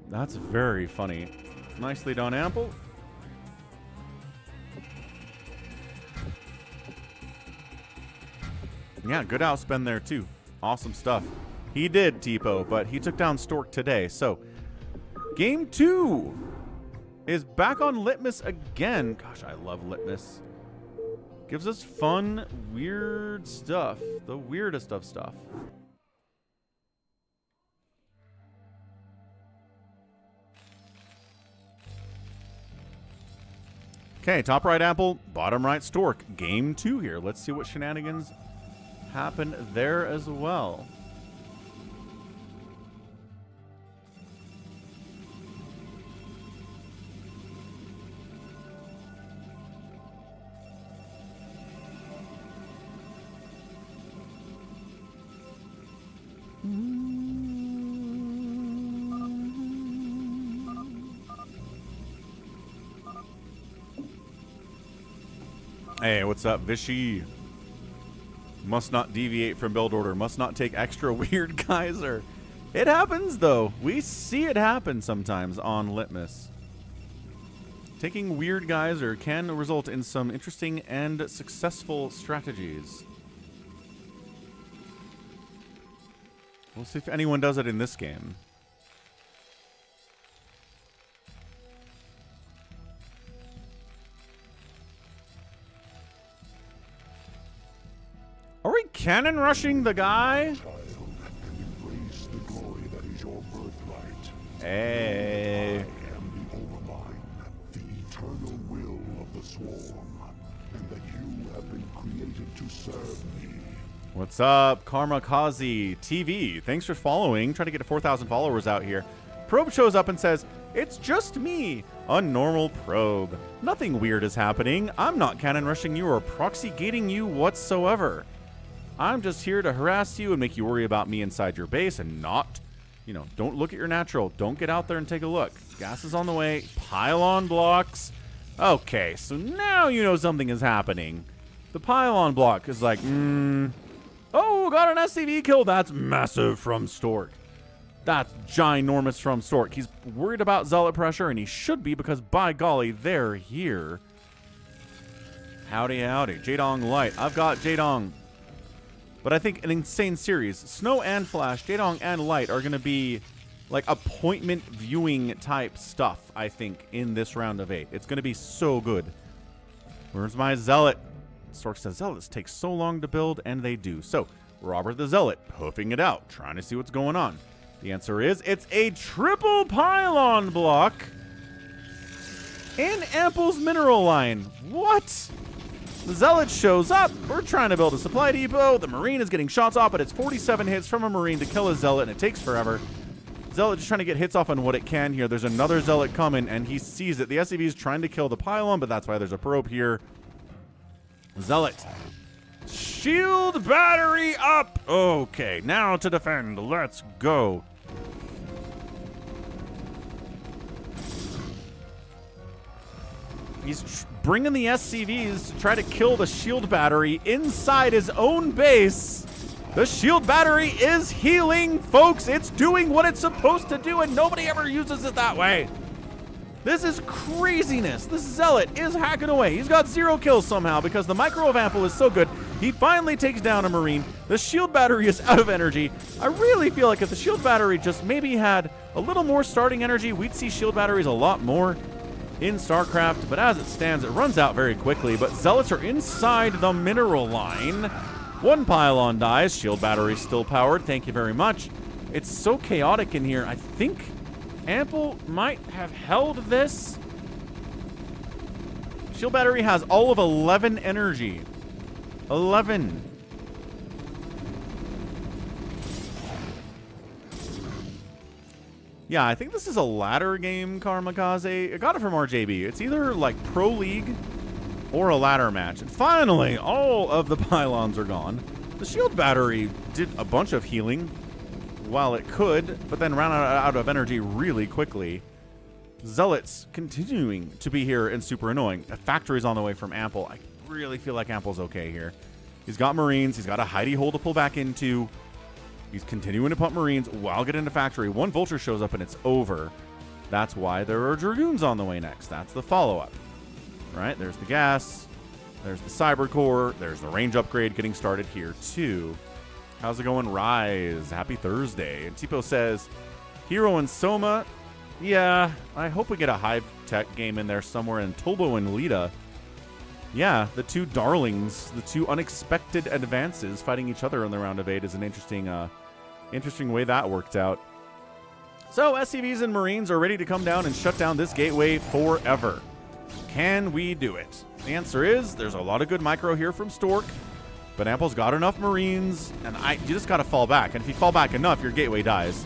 S1: That's very funny. Nicely done, Apple. Yeah, good outspend there, too. Awesome stuff. He did, Tipo, but he took down Stork today. So, game 2 is back on Litmus again. Gosh, I love Litmus. Gives us fun, weird stuff. The weirdest of stuff. Okay, top right Apple, bottom right Stork. Game 2 here. Let's see what shenanigans happen there as well. Hey, what's up, Vishy? Must not deviate from build order. Must not take extra weird geyser. It happens, though. We see it happen sometimes on Litmus. Taking weird geyser can result in some interesting and successful strategies. We'll see if anyone does it in this game. Are we cannon rushing the guy?
S3: Embrace the glory that is your birthright.
S1: Hey.
S3: I am the Overmind, the eternal will of the swarm, and that you have been created to serve me.
S1: What's up, Karmakazi TV? Thanks for following. Trying to get to 4,000 followers out here. Probe shows up and says, "It's just me, a normal probe. Nothing weird is happening. I'm not cannon rushing you or proxy gating you whatsoever. I'm just here to harass you and make you worry about me inside your base and not, you know, don't look at your natural. Don't get out there and take a look. Gas is on the way. Pylon blocks. Okay, so now you know something is happening. The pylon block is like, oh, got an SCV kill. That's massive from Stork. That's ginormous from Stork. He's worried about Zealot pressure, and he should be because, by golly, they're here. Howdy, howdy. Jaedong Light. I've got Jaedong. But I think an insane series. Snow and Flash, Jaedong and Light are going to be like appointment viewing type stuff, I think, in this round of 8. It's going to be so good. Where's my Zealot? Stork says Zealots take so long to build, and they do. So, Robert the Zealot, hoofing it out, trying to see what's going on. The answer is, it's a triple pylon block in Ample's mineral line. What? The Zealot shows up. We're trying to build a supply depot. The Marine is getting shots off, but it's 47 hits from a Marine to kill a Zealot, and it takes forever. Zealot just trying to get hits off on what it can here. There's another Zealot coming, and he sees it. The SCV is trying to kill the pylon, but that's why there's a probe here. Zealot. Shield battery up. Okay, now to defend. Let's go. He's bringing the SCVs to try to kill the shield battery inside his own base. The shield battery is healing, folks. It's doing what it's supposed to do, and nobody ever uses it that way. This is craziness. This Zealot is hacking away. He's got 0 kills somehow because the micro of Ample is so good. He finally takes down a Marine. The shield battery is out of energy. I really feel like if the shield battery just maybe had a little more starting energy, we'd see shield batteries a lot more in StarCraft, but as it stands, it runs out very quickly. But Zealots are inside the mineral line. One pylon dies. Shield battery still powered. Thank you very much. It's so chaotic in here. I think Ample might have held this. Shield battery has all of 11 energy. 11. Yeah, I think this is a ladder game, Karmakaze. I got it from RJB. It's either like Pro League or a ladder match. And finally, all of the pylons are gone. The shield battery did a bunch of healing while it could, but then ran out of energy really quickly. Zealots continuing to be here and super annoying. A factory's on the way from Ample. I really feel like Ample's okay here. He's got Marines. He's got a hidey hole to pull back into. He's continuing to pump Marines while getting into factory. One Vulture shows up and it's over. That's why there are Dragoons on the way next. That's the follow-up. Right? There's the gas. There's the Cyber Core. There's the range upgrade getting started here too. How's it going, Rise? Happy Thursday. And Tipo says, Hero and Soma. Yeah, I hope we get a high-tech game in there somewhere in Tobo and Lita. Yeah, the two darlings, the two unexpected advances fighting each other in the round of 8 is an interesting way that worked out. So SCVs and Marines are ready to come down and shut down this gateway forever. Can we do it? The answer is there's a lot of good micro here from Stork, but Ample's got enough Marines, and you just got to fall back. And if you fall back enough, your gateway dies.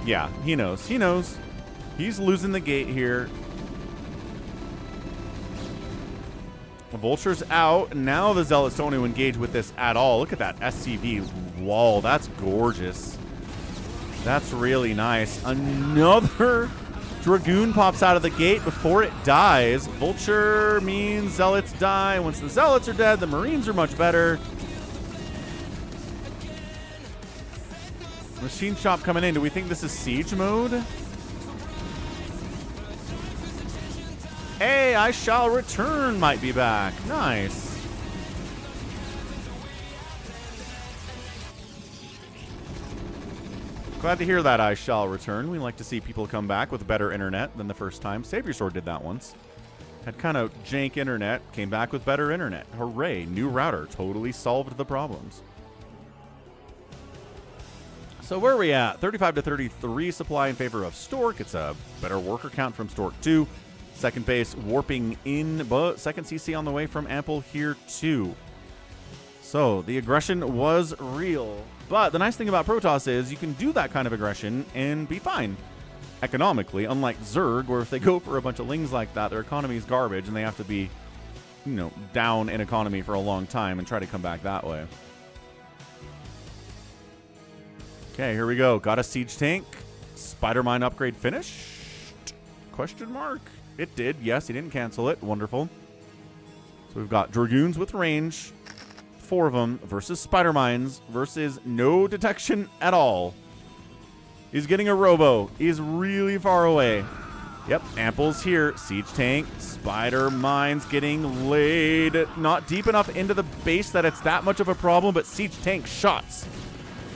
S1: Yeah, he knows. He knows. He's losing the gate here. The Vulture's out. Now the Zealots don't want to engage with this at all. Look at that SCV wall. That's gorgeous. That's really nice. Another Dragoon pops out of the gate before it dies. Vulture means Zealots die. Once the Zealots are dead, the Marines are much better. Machine shop coming in. Do we think this is siege mode? Hey, I shall return might be back. Nice. Glad to hear that I shall return. We like to see people come back with better internet than the first time. Savior Sword did that once. Had kind of jank internet, came back with better internet. Hooray, new router. Totally solved the problems. So where are we at? 35 to 33 supply in favor of Stork. It's a better worker count from Stork 2. Second base warping in, but second CC on the way from Ample here too. So the aggression was real. But the nice thing about Protoss is you can do that kind of aggression and be fine economically, unlike Zerg, where if they go for a bunch of lings like that, their economy is garbage and they have to be, you know, down in economy for a long time and try to come back that way. Okay, here we go. Got a siege tank. Spider Mine upgrade finished? Question mark. It did. Yes, he didn't cancel it. Wonderful. So we've got Dragoons with range. 4 of them versus Spider Mines versus no detection at all. He's getting a robo. He's really far away. Yep, Ample's here. Siege tank. Spider Mines getting laid. Not deep enough into the base that it's that much of a problem, but siege tank shots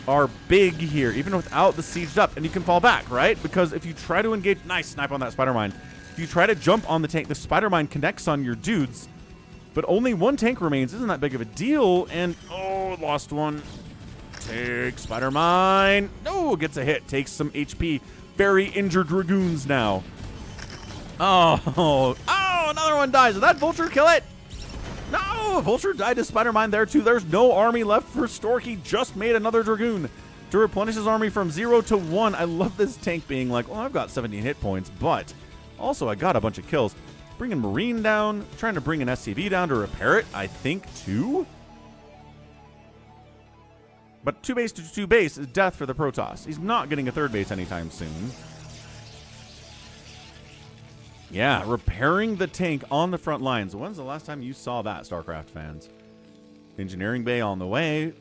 S1: are big here, even without the sieged up. And you can fall back, right? Because if you try to engage... Nice snipe on that Spider Mine. If you try to jump on the tank, the Spider Mine connects on your dudes, but only 1 tank remains. Isn't that big of a deal? And, oh, lost one. Take Spider Mine. No, gets a hit. Takes some HP. Very injured Dragoons now. Oh, another one dies. Did that Vulture kill it? No, Vulture died to Spider Mine there too. There's no army left for Stork. He just made another Dragoon to replenish his army from 0 to 1. I love this tank being like, well, I've got 17 hit points, but also I got a bunch of kills. Bringing Marine down, trying to bring an SCV down to repair it, I think, too. But 2 base to 2 base is death for the Protoss. He's not getting a 3rd base anytime soon. Yeah, repairing the tank on the front lines. When's the last time you saw that, StarCraft fans? Engineering bay on the way.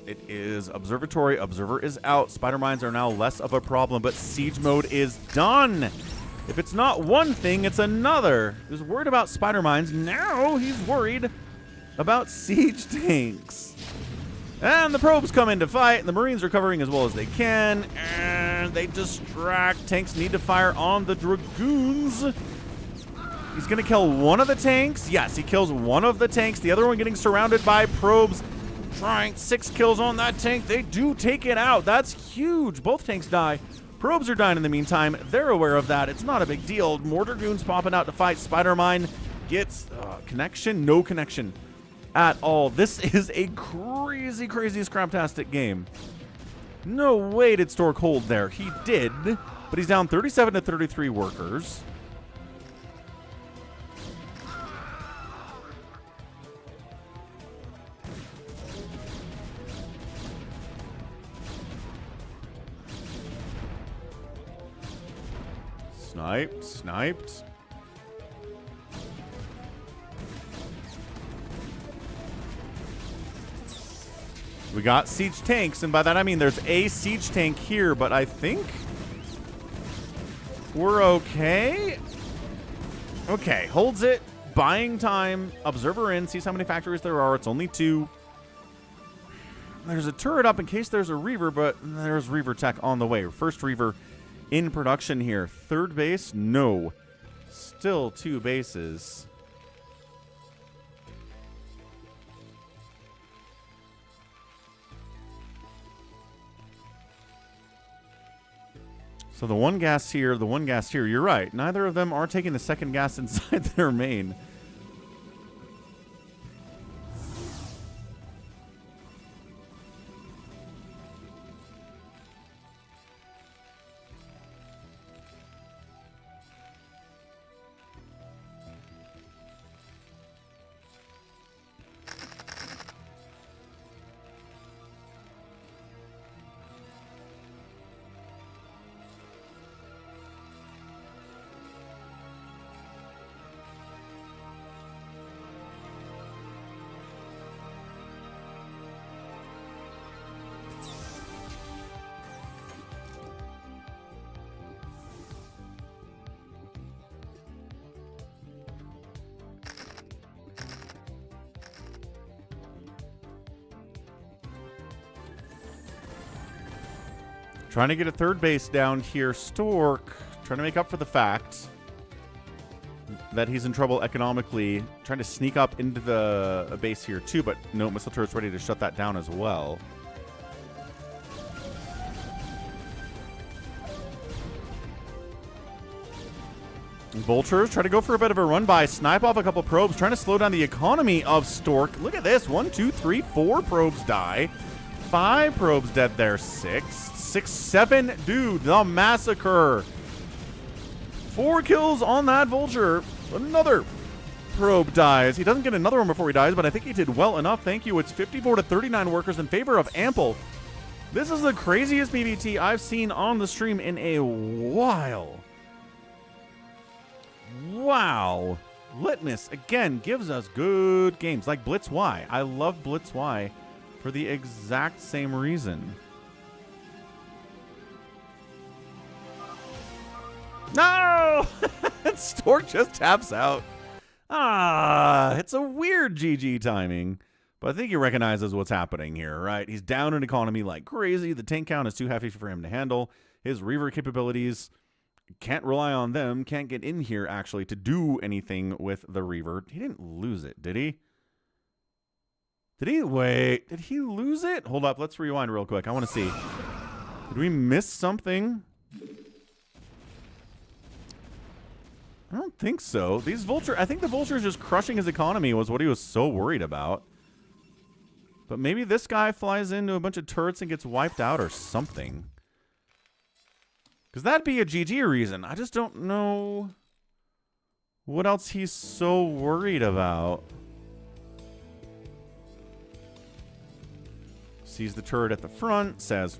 S1: It is Observatory. Observer is out. Spider Mines are now less of a problem, but siege mode is done. If it's not one thing, it's another. He was worried about Spider Mines. Now he's worried about siege tanks. And the probes come in to fight, and the Marines are covering as well as they can. And they distract. Tanks need to fire on the Dragoons. He's going to kill one of the tanks. Yes, he kills one of the tanks. The other one getting surrounded by probes. Trying 6 kills on that tank. They do take it out. That's huge. Both tanks die. Probes are dying in the meantime. They're aware of that. It's not a big deal. More Dragoons popping out to fight. Spider Mine gets connection. No connection at all. This is a crazy, crazy scraptastic game. No way did Stork hold there. He did, but he's down 37 to 33 workers. Sniped. We got siege tanks, and by that I mean there's a siege tank here, but I think we're okay. Okay, holds it. Buying time. Observer in. Sees how many factories there are. It's only 2. There's a turret up in case there's a Reaver, but there's Reaver tech on the way. First Reaver in production here. Third base? No. Still 2 bases. So the one gas here, the one gas here. You're right. Neither of them are taking the second gas inside their main. Trying to get a third base down here. Stork trying to make up for the fact that he's in trouble economically. Trying to sneak up into the base here too, but no, missile turret's ready to shut that down as well. Vultures try to go for a bit of a run by, snipe off a couple probes, trying to slow down the economy of Stork. Look at this. 1, 2, 3, 4 probes die. 5 probes dead there. 6, 7. Dude, the massacre. 4 kills on that Vulture. Another probe dies. He doesn't get another one before he dies, but I think he did well enough. Thank you. It's 54 to 39 workers in favor of Ample. This is the craziest PvT I've seen on the stream in a while. Wow. Litmus, again, gives us good games. Like Blitz Y. I love Blitz Y for the exact same reason. No! Stork just taps out. Ah, it's a weird GG timing. But I think he recognizes what's happening here, right? He's down in economy like crazy. The tank count is too heavy for him to handle. His Reaver capabilities, can't rely on them. Can't get in here, actually, to do anything with the Reaver. He didn't lose it, did he? Did he? Wait, did he lose it? Hold up, let's rewind real quick. I want to see. Did we miss something? I don't think so. These Vulture, I think the Vulture just crushing his economy was what he was so worried about. But maybe this guy flies into a bunch of turrets and gets wiped out or something. Because that'd be a GG reason. I just don't know what else he's so worried about. Sees the turret at the front, says,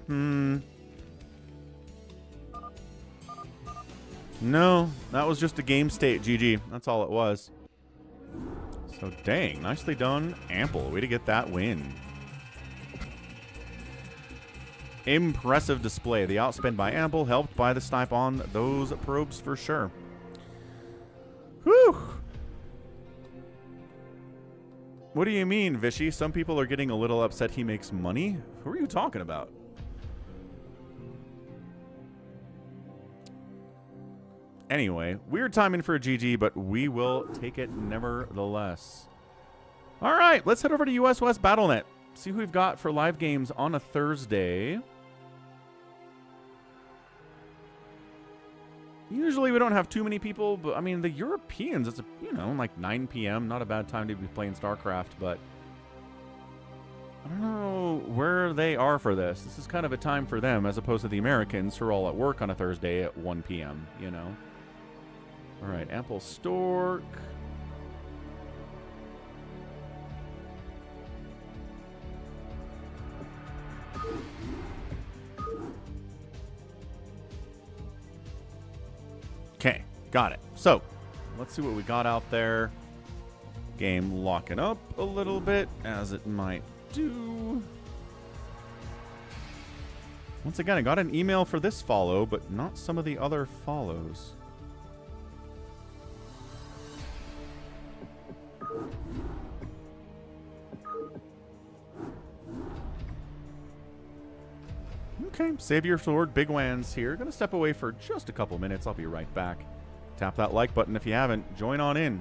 S1: no, that was just a game state, GG. That's all it was. So, dang, nicely done, Ample. Way to get that win. Impressive display. The outspin by Ample, helped by the snipe on those probes for sure. Whew. What do you mean, Vishy? Some people are getting a little upset he makes money? Who are you talking about? Anyway, weird timing for a GG, but we will take it nevertheless. All right, let's head over to US West BattleNet. See who we've got for live games on a Thursday. Usually we don't have too many people, but I mean, the Europeans, it's, like 9 p.m. Not a bad time to be playing StarCraft, but I don't know where they are for this. This is kind of a time for them as opposed to the Americans who are all at work on a Thursday at 1 p.m., All right, Ample Stork. Okay, got it. So, let's see what we got out there. Game locking up a little bit, as it might do. Once again, I got an email for this follow, but not some of the other follows. Okay, save your sword, big wans here. Gonna step away for just a couple minutes. I'll be right back. Tap that like button if you haven't. Join on in.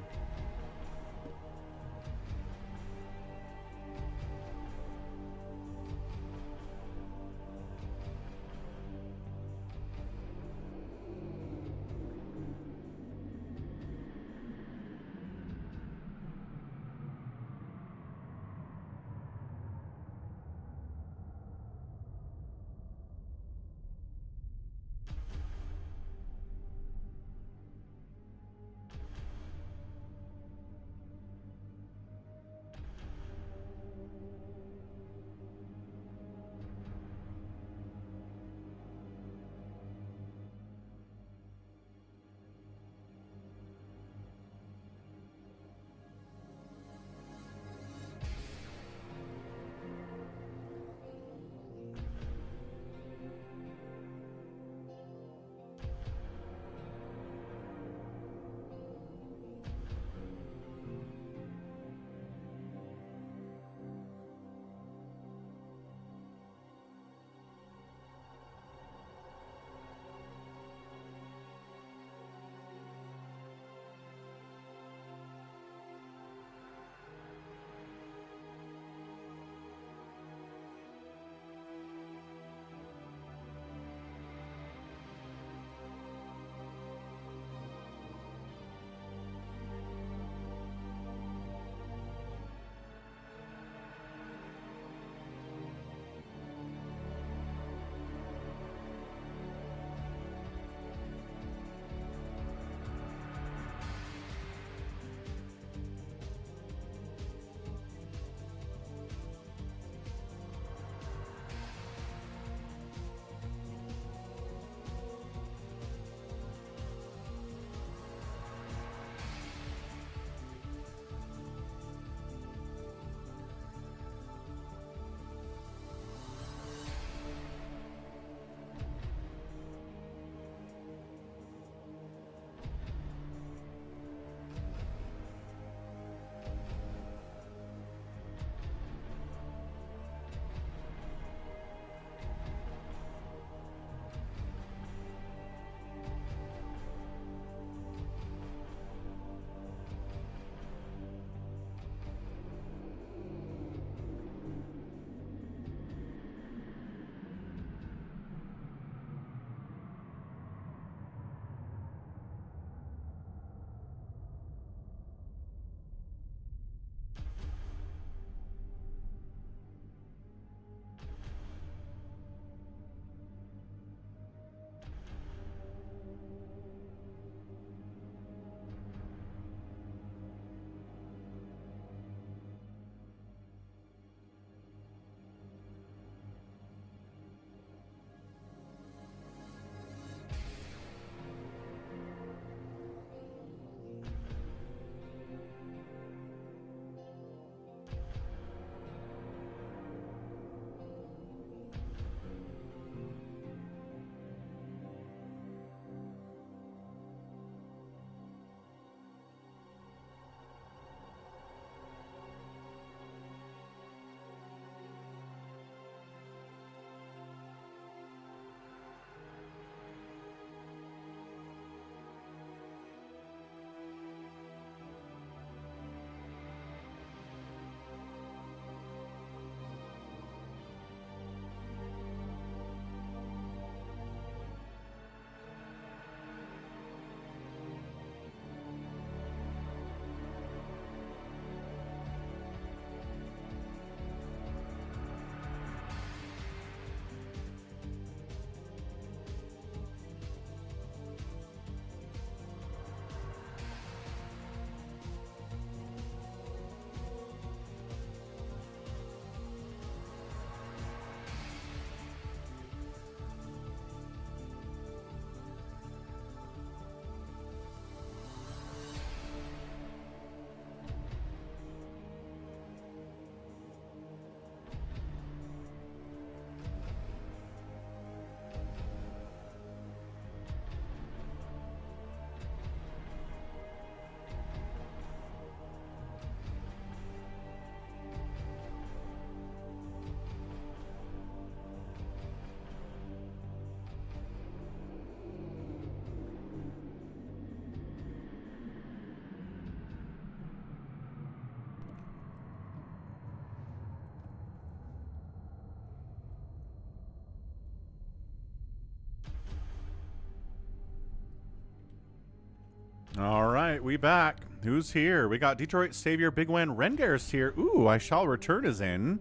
S1: All right, we back. Who's here? We got Detroit Savior Big Wan Rengar's here. Ooh, I Shall Return is in.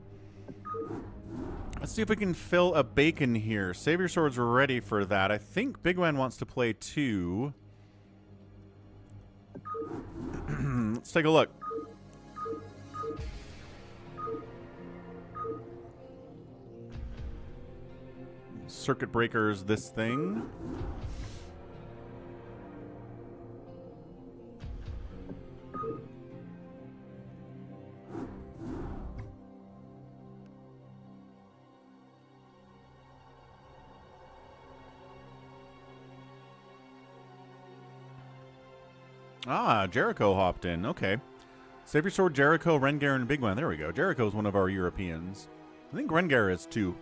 S1: Let's see if we can fill a bacon here. Savior Sword's ready for that. I think Big Wan wants to play too. Let's take a look. Circuit breakers this thing. Ah, Jericho hopped in. Okay. Savior Sword, Jericho, Rengar, and Big Wan. There we go. Jericho's one of our Europeans. I think Rengar is too.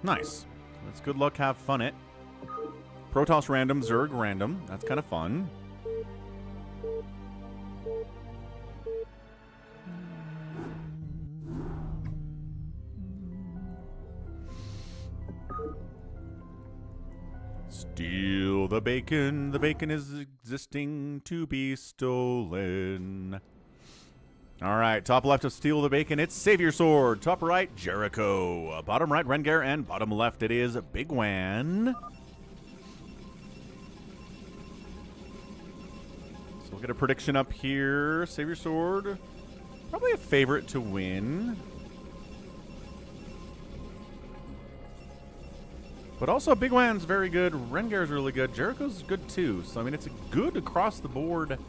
S1: Nice. That's good luck, have fun it. Protoss random, Zerg random. That's kind of fun. Steal the bacon. The bacon is existing to be stolen. All right, top left of Steal the Bacon, it's Savior Sword. Top right, Jericho. Bottom right, Rengar. And bottom left, it is Big Wan. So we'll get a prediction up here. Savior Sword, probably a favorite to win. But also, Big Wan's very good. Rengar's really good. Jericho's good too. So, I mean, it's a good across the board.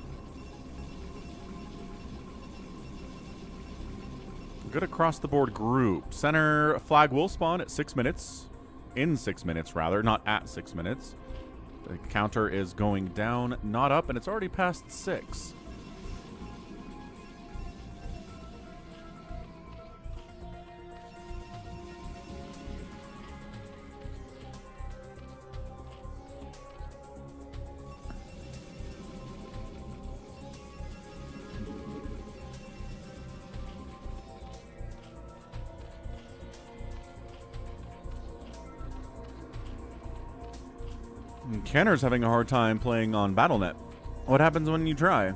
S1: Good across the board group. Center flag will spawn at 6 minutes. In 6 minutes, rather. Not at 6 minutes. The counter is going down, not up, and it's already past 6. Kenner's having a hard time playing on BattleNet. What happens when you try?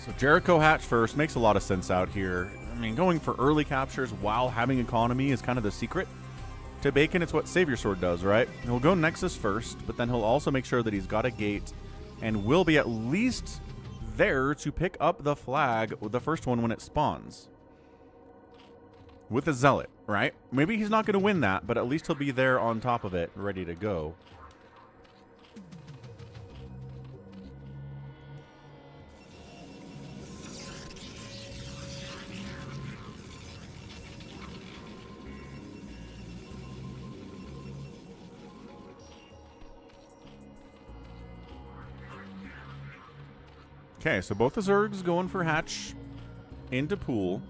S1: So Jericho hatch first makes a lot of sense out here. I mean, going for early captures while having economy is kind of the secret. To Bacon, it's what Savior Sword does, right? He'll go Nexus first, but then he'll also make sure that he's got a gate and will be at least there to pick up the flag, the first one when it spawns. With a Zealot, right? Maybe he's not going to win that, but at least he'll be there on top of it, ready to go. Okay, so both the Zergs going for hatch into pool.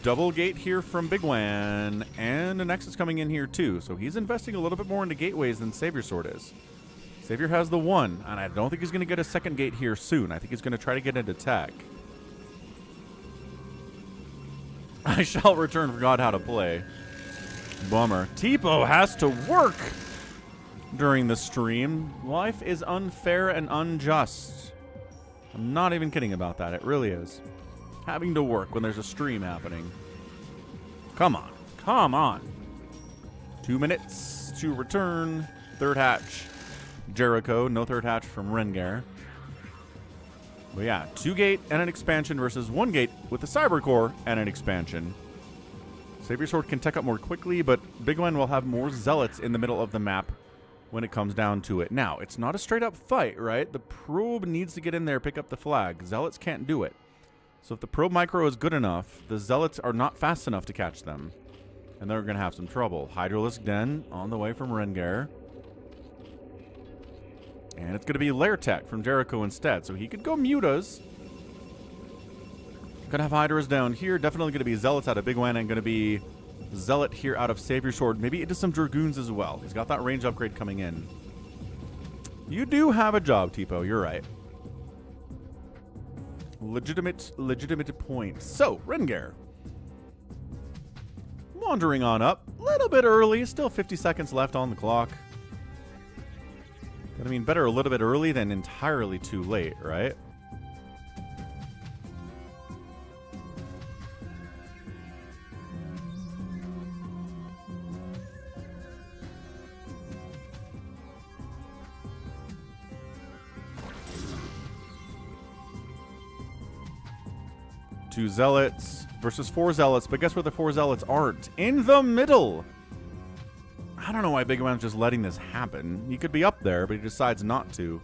S1: Double gate here from Big Wan, and a Nexus coming in here too. So he's investing a little bit more into gateways than Savior Sword is. Savior has the one, and I don't think he's going to get a second gate here soon. I think he's going to try to get into tech. I Shall Return forgot how to play. Bummer. Tipo has to work during the stream. Life is unfair and unjust. I'm not even kidding about that. It really is. Having to work when there's a stream happening. Come on. Come on. 2 minutes to return. Third hatch. Jericho. No third hatch from Rengar. But yeah, 2 gate and an expansion versus 1 gate with the Cyber Core and an expansion. Savior Sword can tech up more quickly, but Big Wan will have more Zealots in the middle of the map when it comes down to it. Now, it's not a straight-up fight, right? The probe needs to get in there, pick up the flag. Zealots can't do it. So if the probe micro is good enough, the Zealots are not fast enough to catch them. And they're going to have some trouble. Hydralisk Den on the way from Rengar. And it's going to be Lair Tech from Jericho instead. So he could go Mutas. Gonna have Hydras down here. Definitely going to be Zealots out of Big Wan, and going to be Zealot here out of Savior Sword. Maybe into some Dragoons as well. He's got that range upgrade coming in. You do have a job, Tipo. You're right. Legitimate point. So, Rengar. Wandering on up. A little bit early. Still 50 seconds left on the clock. But I mean, better a little bit early than entirely too late, right? Two Zealots versus 4 Zealots, but guess where the 4 Zealots aren't? In the middle! I don't know why Big Man's just letting this happen. He could be up there, but he decides not to.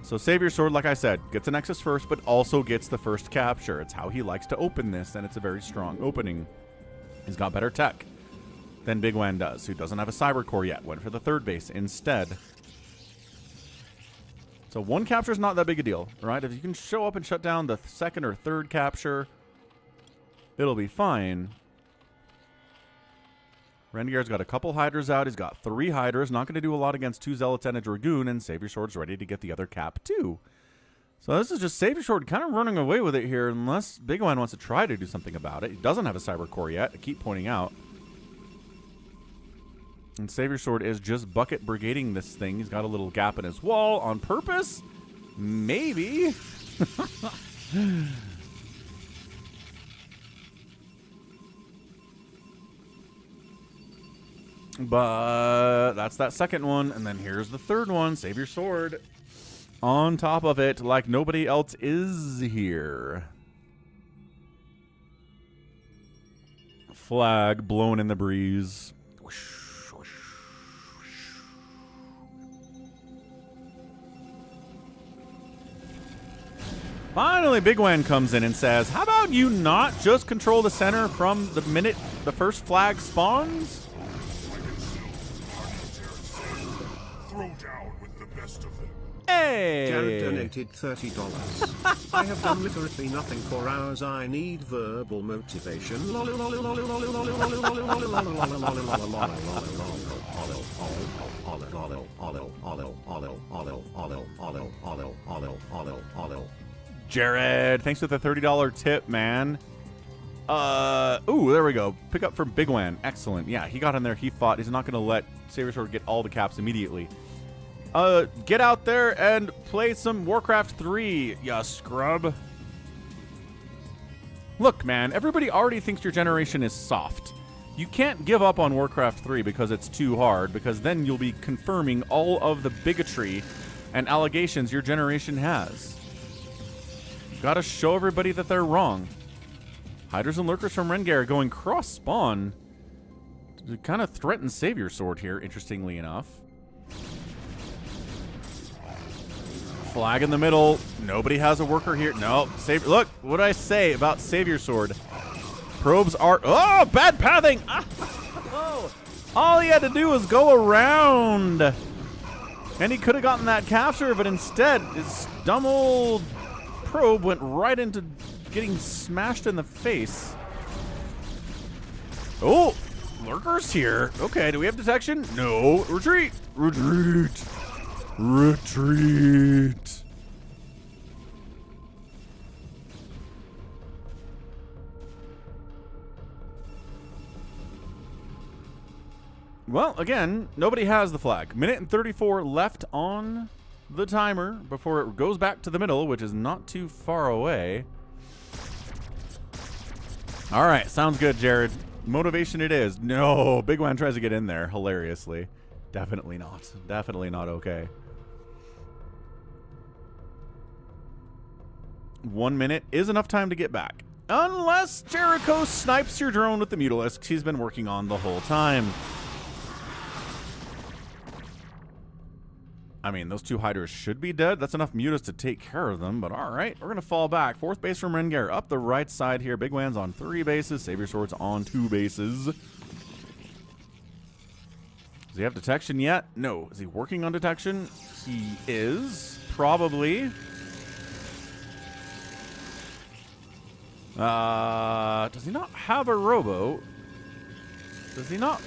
S1: So Savior Sword, like I said, gets a Nexus first, but also gets the first capture. It's how he likes to open this, and it's a very strong opening. He's got better tech than Big Wan does, who doesn't have a Cyber Core yet. Went for the 3rd base instead. So 1 capture is not that big a deal, right? If you can show up and shut down the 2nd or 3rd capture, it'll be fine. Rengar's got a couple Hydras out. He's got 3 Hydras. Not going to do a lot against 2 Zealots and a Dragoon, and Savior Sword's ready to get the other cap too. So this is just Savior Sword kind of running away with it here, unless Big Wan wants to try to do something about it. He doesn't have a Cyber Core yet, I keep pointing out. And Savior Sword is just bucket brigading this thing. He's got a little gap in his wall on purpose. Maybe. But that's that second one. And then here's the 3rd one. Savior Sword on top of it like nobody else is here. Flag blown in the breeze. Finally, Big Wan comes in and says, how about you not just control the center from the minute the first flag spawns?
S3: Throw down with the best of them.
S1: Hey!
S4: Jared donated $30. I have done literally nothing for hours. I need verbal motivation.
S1: Jared, thanks for the $30 tip, man. Ooh, there we go. Pick up from Big Wan. Excellent. Yeah, he got in there. He fought. He's not going to let Savior Sword get all the caps immediately. Get out there and play some Warcraft 3, ya scrub. Look, man, everybody already thinks your generation is soft. You can't give up on Warcraft 3 because it's too hard, because then you'll be confirming all of the bigotry and allegations your generation has. Gotta show everybody that they're wrong. Hydras and Lurkers from Rengar going cross-spawn to kind of threaten Savior Sword here, interestingly enough. Flag in the middle. Nobody has a worker here. No, Savior. Look, what did I say about Savior Sword? Probes are... Oh, bad pathing! Oh, all he had to do was go around. And he could have gotten that capture, but instead, his dumb old probe went right into getting smashed in the face. Oh, Lurkers here. Okay, do we have detection? No. Retreat. Retreat. Retreat. Well, again, nobody has the flag. Minute and 34 left on the timer before it goes back to the middle, which is not too far away. All right, sounds good, Jared. Motivation it is. No, Big Wan tries to get in there, hilariously. Definitely not. Definitely not okay. 1 minute is enough time to get back. Unless Jericho snipes your drone with the Mutalisks he's been working on the whole time. I mean, those 2 Hydras should be dead. That's enough Mutas to take care of them, but all right. We're going to fall back. 4th base from Rengar up the right side here. Big Wan's on 3 bases. Savior Sword's on 2 bases. Does he have detection yet? No. Is he working on detection? He is. Probably. Does he not have a robo? Does he not?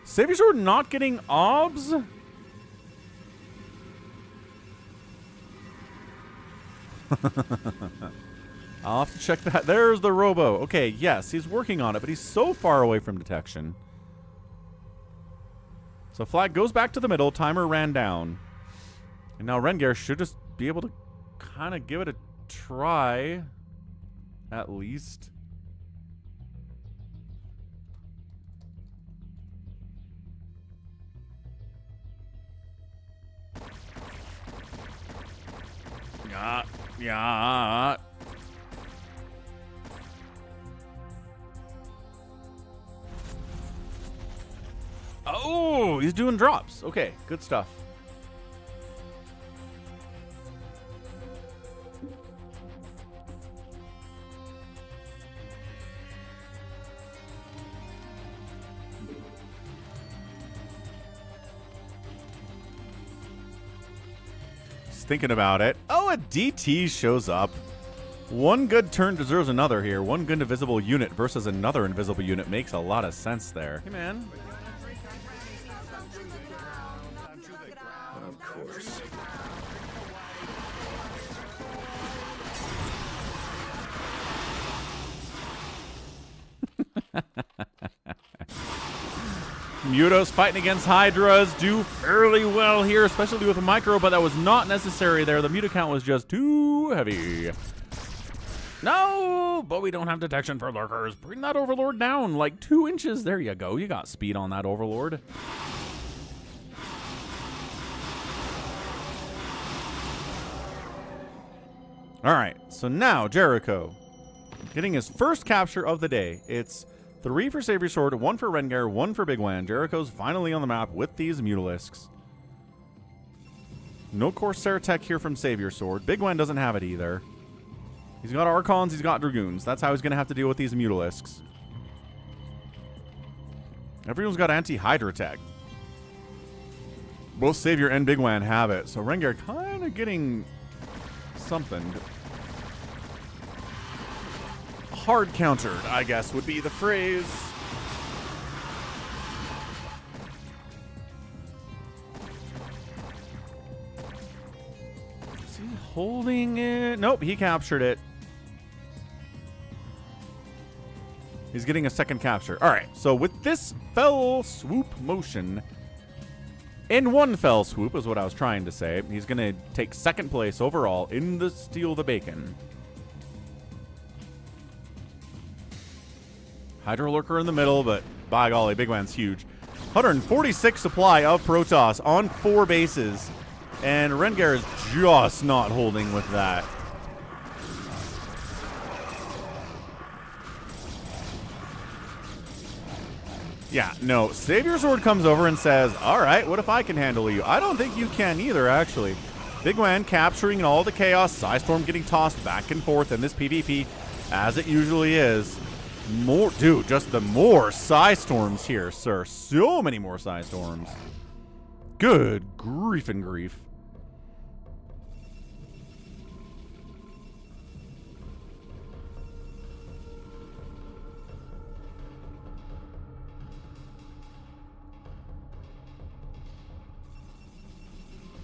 S1: Savior Sword not getting obs? I'll have to check that. There's the robo. Okay, yes, he's working on it, but he's so far away from detection. So flag goes back to the middle. Timer ran down. And now Rengar should just be able to kind of give it a try. At least. Yeah. Oh, he's doing drops. Okay, good stuff. Thinking about it. Oh, a DT shows up. One good turn deserves another here. One good invisible unit versus another invisible unit makes a lot of sense there. Hey, man.
S4: Of course.
S1: Mutos fighting against Hydras do fairly well here, especially with a micro, but that was not necessary there. The Muta count was just too heavy. No, but we don't have detection for lurkers. Bring that Overlord down like 2 inches. There you go. You got speed on that Overlord. All right, so now Jericho getting his first capture of the day. It's 3 for Savior Sword, 1 for Rengar, 1 for Big Wan. Jericho's finally on the map with these Mutalisks. No Corsair tech here from Savior Sword. Big Wan doesn't have it either. He's got Archons, he's got Dragoons. That's how he's going to have to deal with these Mutalisks. Everyone's got anti-Hydra tech. Both Savior and Big Wan have it, so Rengar kind of getting something. Hard countered, I guess, would be the phrase. Is he holding it? Nope, he captured it. He's getting a second capture. All right, so with this fell swoop motion, in one fell swoop is what I was trying to say, he's going to take second place overall in the Steal the Bacon. Hydro Lurker in the middle, but by golly, Big Wan's huge. 146 supply of Protoss on 4 bases. And Rengar is just not holding with that. Yeah, no. Savior Sword comes over and says, all right, what if I can handle you? I don't think you can either, actually. Big Wan capturing all the chaos. Psystorm getting tossed back and forth in this PvP, as it usually is. More, dude, just the more Psystorms here, sir. So many more Psystorms. Good grief and grief.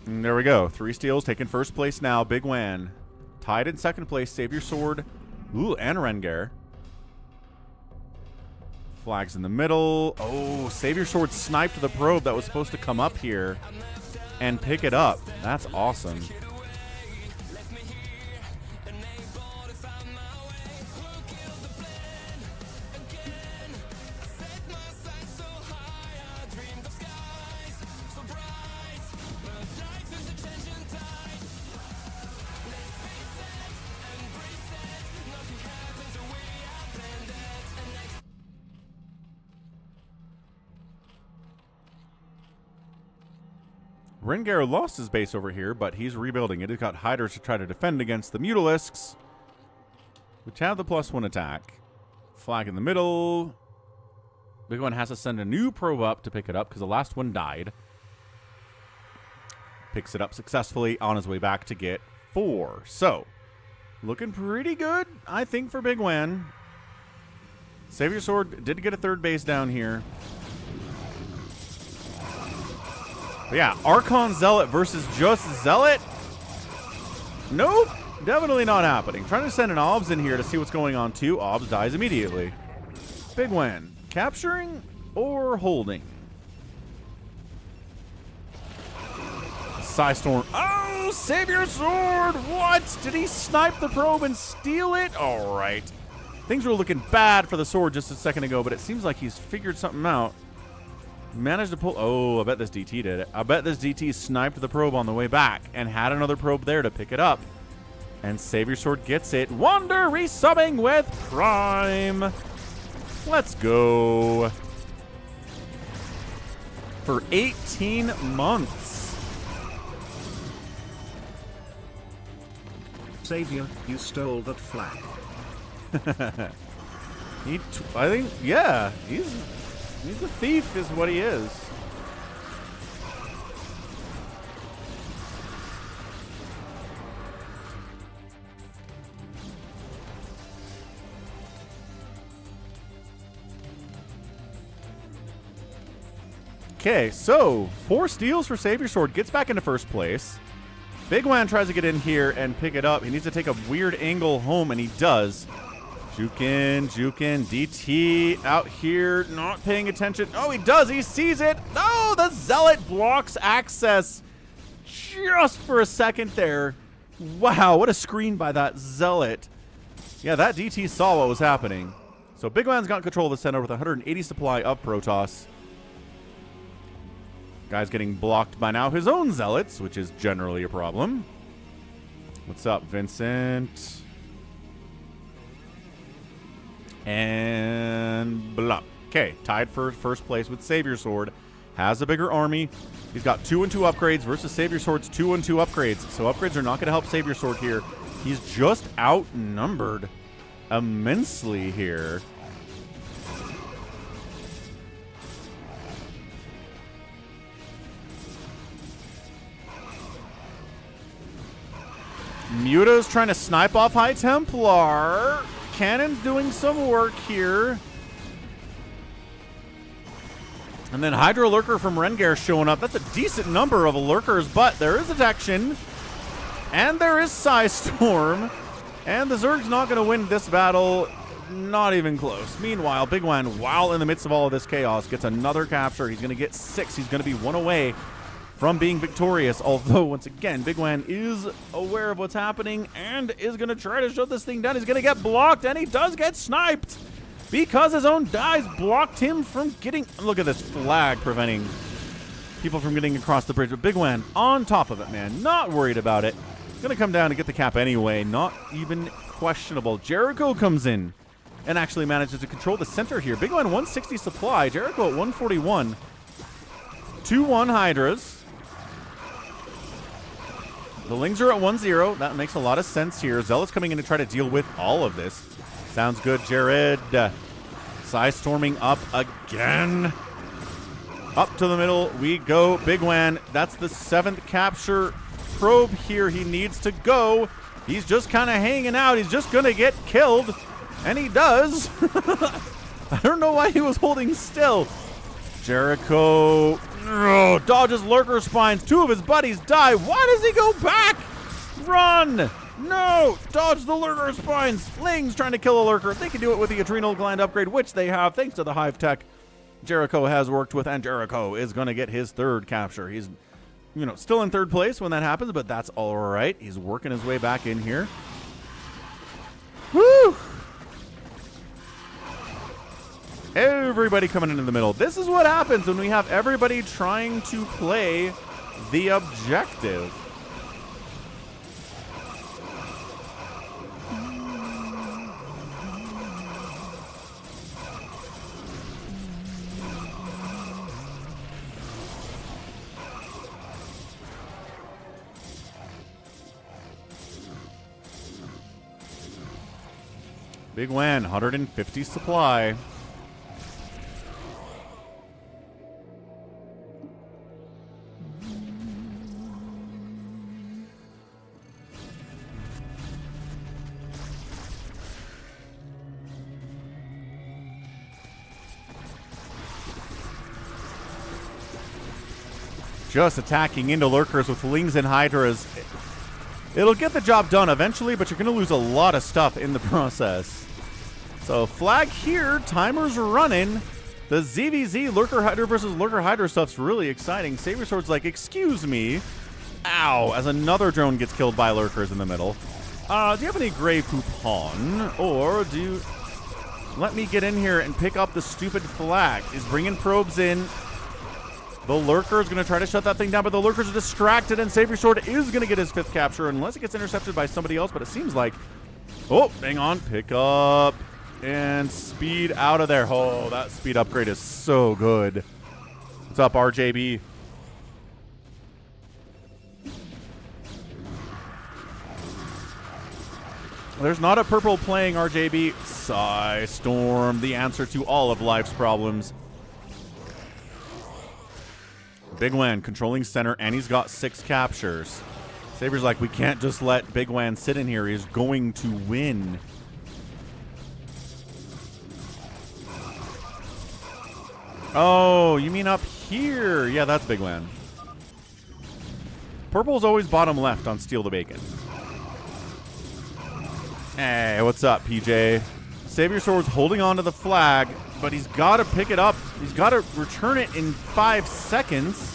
S1: And there we go. 3 steals, taking first place now. Big Wan. Tied in second place, Savior Sword. Ooh, and Rengar. Flags in the middle. Oh, Savior Sword sniped the probe that was supposed to come up here and pick it up. That's awesome. Rengar lost his base over here, but he's rebuilding it. He's got Hydras to try to defend against the Mutalisks, which have the +1 attack. Flag in the middle. Big one has to send a new probe up to pick it up because the last one died. Picks it up successfully on his way back to get 4. So, looking pretty good, I think, for Big Wan. Savior Sword did get a 3rd base down here. But yeah, Archon Zealot versus just Zealot. Nope, definitely not happening. Trying to send an Obs in here to see what's going on too. Obs dies immediately. Big Wan, capturing or holding? Psystorm. Oh, Savior Sword! What? Did he snipe the probe and steal it? All right. Things were looking bad for the sword just a second ago, but it seems like he's figured something out. Managed to pull... Oh, I bet this DT did it. I bet this DT sniped the probe on the way back and had another probe there to pick it up. And Savior Sword gets it. Wander resubbing with Prime. Let's go. For 18 months.
S4: Savior, you stole that flag.
S1: I think, yeah, he's a thief is what he is. Okay, so 4 steals for Savior Sword, gets back into first place. Big Wan tries to get in here and pick it up. He needs to take a weird angle home, and he does. Jukin, DT out here, not paying attention. Oh, he does. He sees it. No, the Zealot blocks access just for a second there. Wow, what a screen by that Zealot. Yeah, that DT saw what was happening. So Big Wan's got control of the center with 180 supply of Protoss. Guy's getting blocked by now his own Zealots, which is generally a problem. What's up, Vincent? And blah. Okay, tied for first place with Savior Sword. Has a bigger army. He's got 2 and 2 upgrades versus Savior Sword's 2 and 2 upgrades. So upgrades are not going to help Savior Sword here. He's just outnumbered immensely here. Muta's trying to snipe off High Templar. Cannon's doing some work here. And then Hydro Lurker from Rengar showing up. That's a decent number of lurkers, but there is detection. And there is Psystorm. And the Zerg's not going to win this battle. Not even close. Meanwhile, Big Wan, while in the midst of all of this chaos, gets another capture. He's going to get 6. He's going to be 1 away from being victorious, although, once again, Big Wan is aware of what's happening and is going to try to shut this thing down. He's going to get blocked, and he does get sniped because his own dies blocked him from getting... Look at this flag preventing people from getting across the bridge. But Big Wan on top of it, man. Not worried about it. Going to come down and get the cap anyway. Not even questionable. Jericho comes in and actually manages to control the center here. Big Wan 160 supply. Jericho at 141. 2-1 Hydras. The Lings are at 1-0. That makes a lot of sense here. Zealot's coming in to try to deal with all of this. Sounds good, Jared. Psystorming up again. Up to the middle we go. Big Wan, that's the 7th capture probe here. He needs to go. He's just kind of hanging out. He's just going to get killed. And he does. I don't know why he was holding still. Jericho dodges Lurker Spines. 2 of his buddies die. Why does he go back? Run! No! Dodge the Lurker Spines. Ling's trying to kill a Lurker. They can do it with the Adrenal Gland upgrade, which they have thanks to the Hive Tech Jericho has worked with, and Jericho is going to get his 3rd capture. He's, still in 3rd place when that happens, but that's all right. He's working his way back in here. Woo! Everybody coming into the middle. This is what happens when we have everybody trying to play the objective. Big Wan, 150 supply. Just attacking into lurkers with Lings and Hydras. It'll get the job done eventually, but you're going to lose a lot of stuff in the process. So flag here, timers running. The ZVZ Lurker Hydra versus Lurker Hydra stuff's really exciting. Saber Sword's like, excuse me. Ow, as another drone gets killed by lurkers in the middle. Do you have any gray coupon? Or do you... Let me get in here and pick up the stupid flag. He's bringing probes in. The Lurker is going to try to shut that thing down, but the Lurkers are distracted, and Saber Sword is going to get his 5th capture unless it gets intercepted by somebody else, but it seems like... Oh, hang on. Pick up and speed out of there. Oh, that speed upgrade is so good. What's up, RJB? There's not a purple playing RJB. Sigh, Storm, the answer to all of life's problems. Big Wan controlling center, and he's got 6 captures. Saber's like, we can't just let Big Wan sit in here. He's going to win. Oh, you mean up here? Yeah, that's Big Wan. Purple's always bottom left on Steal the Bacon. Hey, what's up, PJ? Saber Sword's holding on to the flag, but he's got to pick it up. He's got to return it in 5 seconds.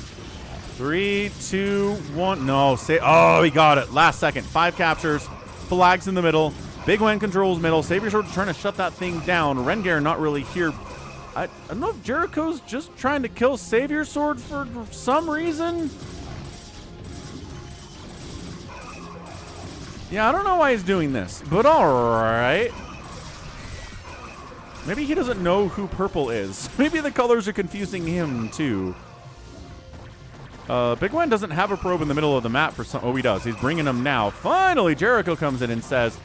S1: 3, 2, 1. No, oh, he got it. Last second. 5 captures. Flags in the middle. Big Wan controls middle. Saber Sword's trying to shut that thing down. Rengar not really here. I don't know if Jericho's just trying to kill Savior Sword for some reason. Yeah, I don't know why he's doing this, but alright. Maybe he doesn't know who purple is. Maybe the colors are confusing him, too. Big Wan doesn't have a probe in the middle of the map for some... Oh, he does. He's bringing them now. Finally, Jericho comes in and says,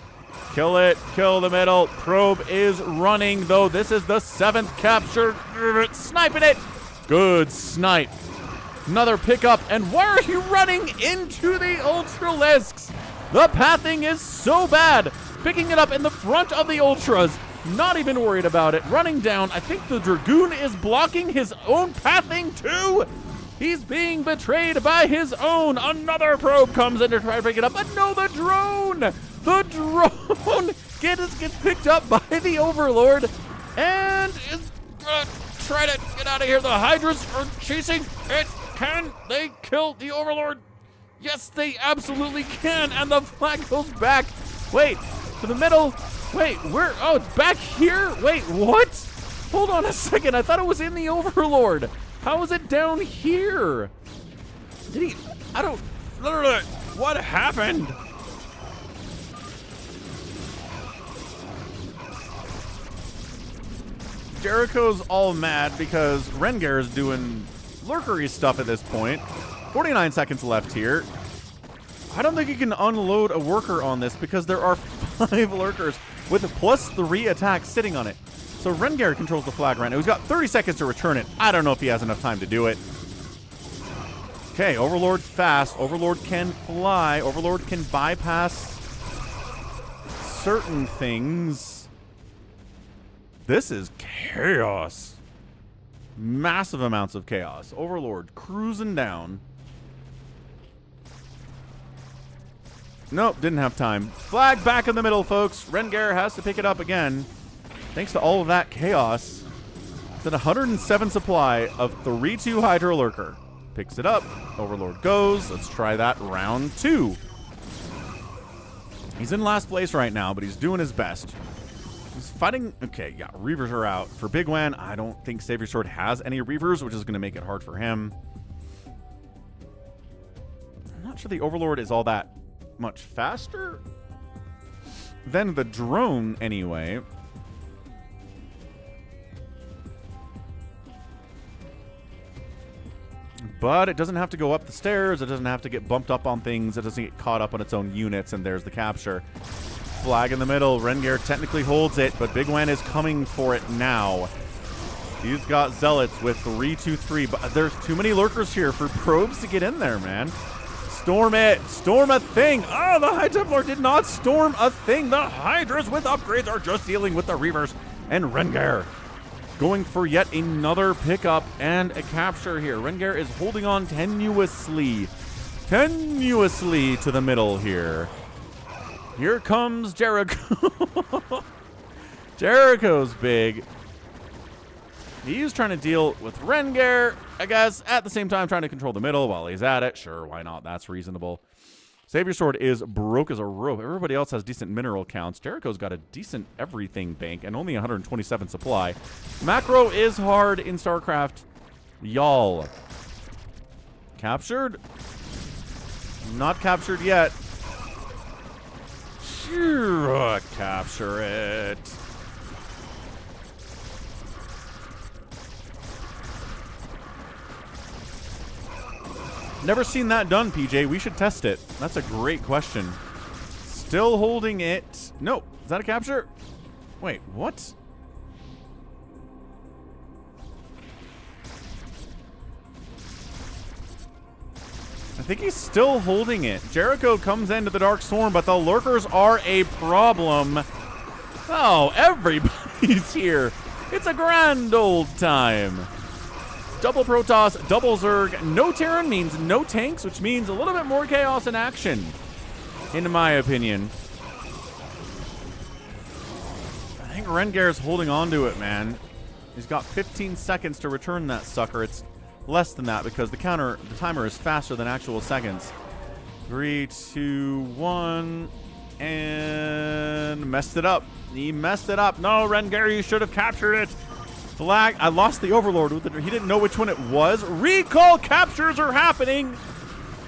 S1: kill it, kill the middle. Probe is running, though. This is the 7th capture. Sniping it. Good snipe. Another pickup. And why are you running into the Ultralisks? The pathing is so bad. Picking it up in the front of the Ultras. Not even worried about it. Running down. I think the Dragoon is blocking his own pathing too. He's being betrayed by his own. Another probe comes in to try to pick it up. But no, the drone. The drone gets picked up by the Overlord. And is try to get out of here. The Hydras are chasing it. Can they kill the Overlord? Yes, they absolutely can. And the flag goes back. Wait, to the middle. Wait, where? Oh, it's back here? Wait, what? Hold on a second. I thought it was in the Overlord. How is it down here? Did he? I don't. What happened? Jericho's all mad because Rengar is doing lurkery stuff at this point. 49 seconds left here. I don't think you can unload a worker on this because there are 5 lurkers with a +3 attack sitting on it. So Rengar controls the flag right now. He's got 30 seconds to return it. I don't know if he has enough time to do it. Okay, Overlord fast. Overlord can fly. Overlord can bypass certain things. This is chaos. Massive amounts of chaos. Overlord cruising down. Nope, didn't have time. Flag back in the middle, folks. Rengar has to pick it up again. Thanks to all of that chaos. It's at 107 supply of 3-2 Hydro Lurker. Picks it up. Overlord goes. Let's try that round 2. He's in last place right now, but he's doing his best. He's fighting. Okay, yeah, Reavers are out. For Big Wan, I don't think Savior Sword has any Reavers, which is going to make it hard for him. I'm not sure the Overlord is all that much faster than the drone anyway. But it doesn't have to go up the stairs. It doesn't have to get bumped up on things. It doesn't get caught up on its own units, and there's the capture. flag in the middle. Rengar technically holds it, but Big Wen is coming for it now. He's got Zealots with 3-2-3, but there's too many lurkers here for probes to get in there, man. Storm it. Storm a thing. Oh, the High Templar did not storm a thing. The Hydras with upgrades are just dealing with the Reavers. And Rengar going for yet another pickup and a capture here. Rengar is holding on tenuously to the middle here. Here comes Jericho. Jericho's big. He's trying to deal with Rengar, I guess, at the same time trying to control the middle while he's at it. Sure, why not? That's reasonable. Savior Sword is broke as a rope. Everybody else has decent mineral counts. Jericho's got a decent everything bank and only 127 supply. Macro is hard in StarCraft. Y'all. Captured? Not captured yet. Sure, capture it. Never seen that done, PJ. We should test it. That's a great question. Still holding it. No. Is that a capture? Wait, what? I think he's still holding it. Jericho comes into the Dark Storm, but the lurkers are a problem. Oh, everybody's here. It's a grand old time. Double Protoss, double Zerg. No Terran means no tanks, which means a little bit more chaos in action, in my opinion. I think Rengar's holding on to it, man. He's got 15 seconds to return that sucker. It's less than that because the timer is faster than actual seconds. 3, 2, 1, and messed it up. He messed it up. No, Rengar, you should have captured it. Flag. I lost the Overlord with it. He didn't know which one it was. Recall captures are happening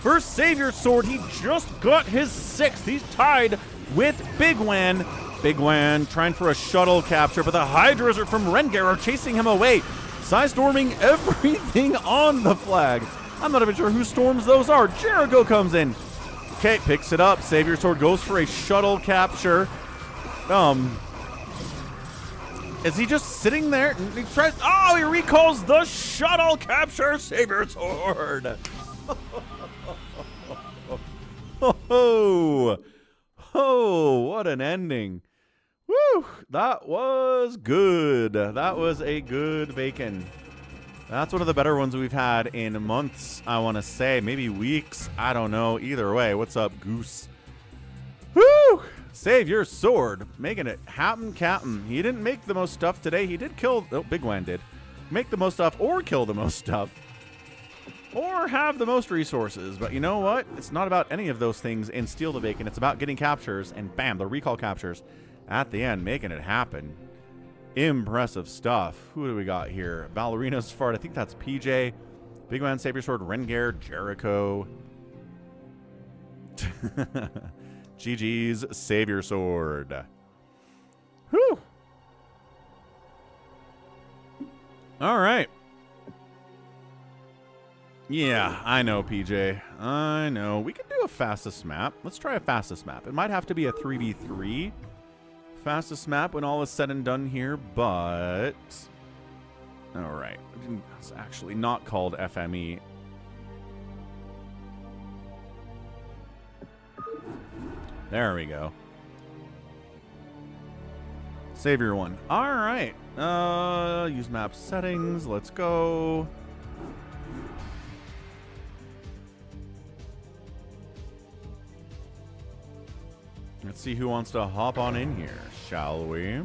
S1: for Savior Sword. He just got his 6th. He's tied with Big Wen. Big Wen trying for a shuttle capture, but the Hydras from Rengar are chasing him away. Storming everything on the flag. I'm not even sure who storms those are. Jericho comes in. Okay, picks it up. Savior Sword goes for a shuttle capture. Is he just sitting there? He tries. Oh, he recalls the shuttle capture. Savior Sword. Oh, what an ending. Woo, that was good. That was a good bacon. That's one of the better ones we've had in months, I want to say. Maybe weeks. I don't know. Either way, what's up, Goose? Woo! Savior Sword. Making it happen, Captain. He didn't make the most stuff today. He did kill... Oh, Big Wen did. Make the most stuff or kill the most stuff. Or have the most resources. But you know what? It's not about any of those things in Steal the Bacon. It's about getting captures. And bam, the recall captures at the end. Making it happen. Impressive stuff. Who do we got here? Ballerina's Fart. I think that's PJ. Big Man, Savior Sword, Rengar, Jericho. GG's Savior Sword. Whew. All right. Yeah, I know, PJ. I know. We can do a fastest map. Let's try a fastest map. It might have to be a 3v3 fastest map when all is said and done here, but... All right. It's actually not called FME. There we go. Savior one. All right. Use map settings. Let's go. Let's see who wants to hop on in here, shall we?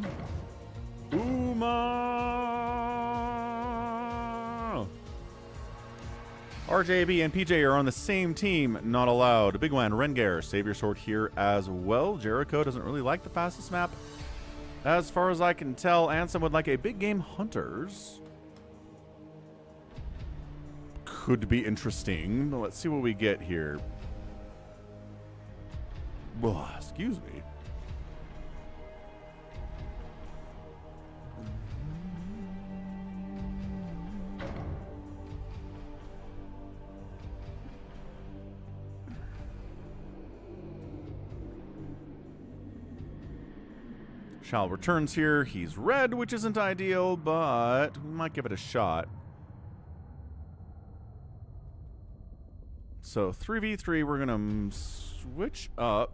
S1: Uma! RJB and PJ are on the same team. Not allowed. Big Wen, Rengar, Savior Sword here as well. Jericho doesn't really like the fastest map, as far as I can tell. Ansem would like a big game Hunters. Could be interesting. Let's see what we get here. Oh, excuse me. Shall returns here. He's red, which isn't ideal, but we might give it a shot. So 3v3, we're going to switch up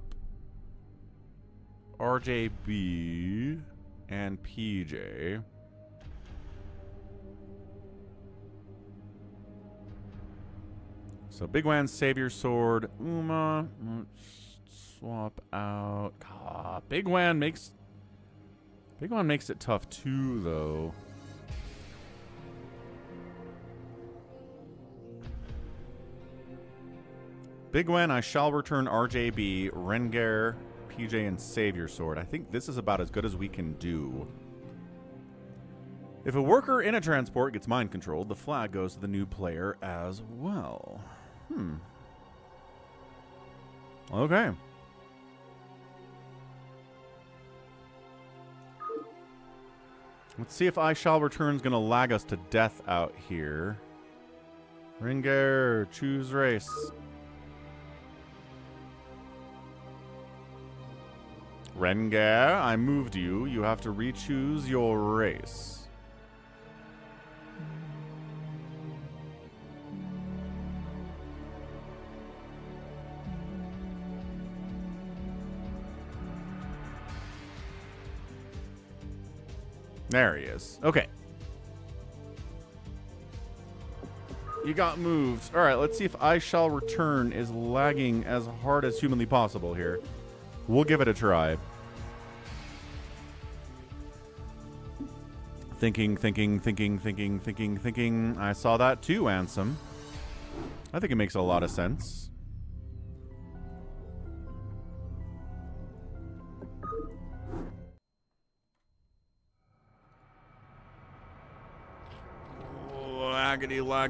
S1: RJB and PJ. So Big Wan, Savior Sword, Uma. Let's swap out. Big Wan makes it tough too, though. Big Wen, I shall return RJB, Rengar, PJ, and Savior Sword. I think this is about as good as we can do. If a worker in a transport gets mind controlled, the flag goes to the new player as well. Okay. Let's see if I shall return's gonna lag us to death out here. Rengar, choose race. Rengar, I moved you. You have to re-choose your race. There he is. Okay. You got moved. All right, let's see if I shall return is lagging as hard as humanly possible here. We'll give it a try. Thinking. I saw that too, Ansem. I think it makes a lot of sense. Laggity lag.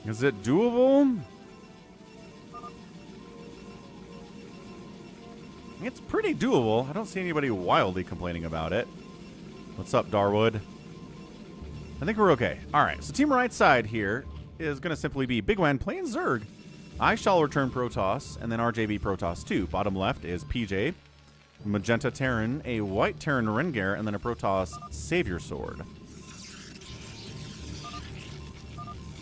S1: Is it doable? It's pretty doable. I don't see anybody wildly complaining about it. What's up, Darwood? I think we're okay. All right, so team right side here is going to simply be Big Wan playing Zerg. I shall return Protoss, and then RJB Protoss 2. Bottom left is PJ, Magenta Terran, a White Terran Rengar, and then a Protoss Savior Sword.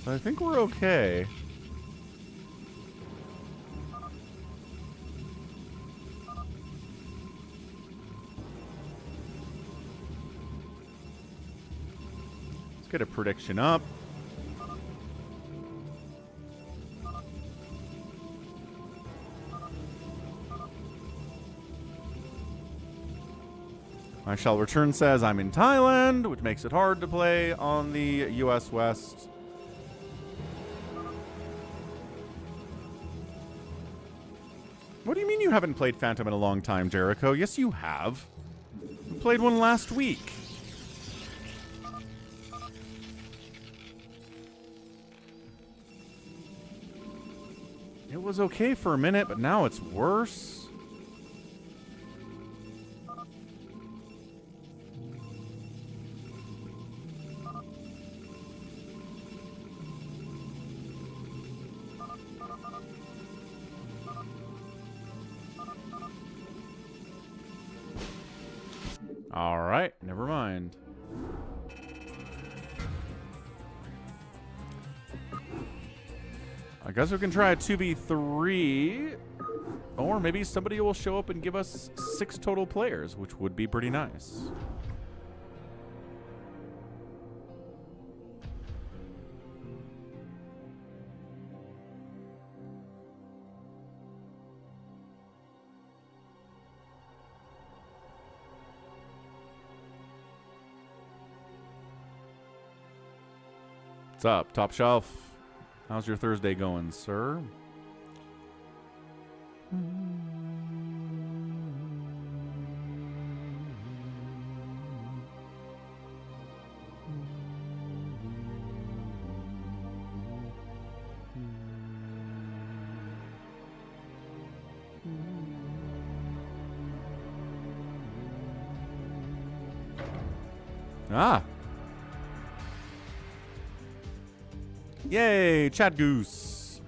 S1: So I think we're okay. Let's get a prediction up. I shall return says I'm in Thailand, which makes it hard to play on the US West. What do you mean you haven't played Phantom in a long time, Jericho? Yes, you have. You played one last week. It was okay for a minute, but now it's worse. All right, never mind. I guess we can try a 2v3, or maybe somebody will show up and give us 6 total players, which would be pretty nice. What's up, Top Shelf? How's your Thursday going, sir? Ah. Yay, Chat Goose.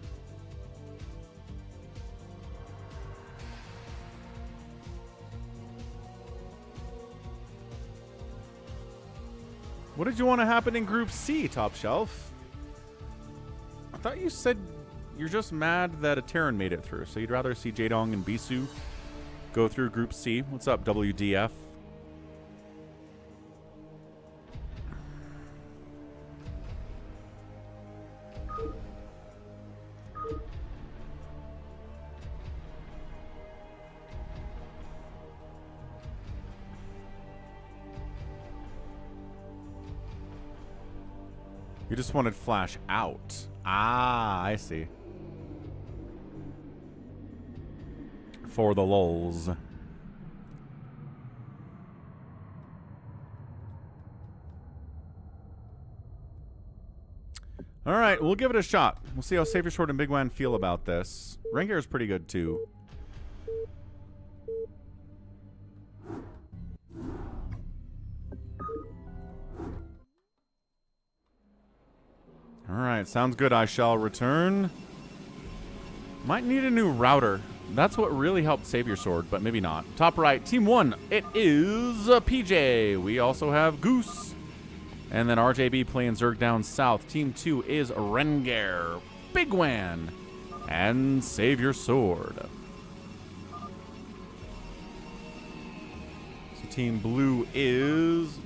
S1: What did you want to happen in Group C, Top Shelf? I thought you said you're just mad that a Terran made it through, so you'd rather see Jaedong and Bisu go through Group C. What's up, WDF? You just wanted Flash out. Ah, I see. For the lulz. All right, we'll give it a shot. We'll see how Savior Sword and Big Wan feel about this. Rengar is pretty good too. All right, sounds good. I shall return. Might need a new router. That's what really helped Savior Sword, but maybe not. Top right, Team 1, it is PJ. We also have Goose. And then RJB playing Zerg down south. Team 2 is Rengar, Big Wan, and Savior Sword. So Team Blue is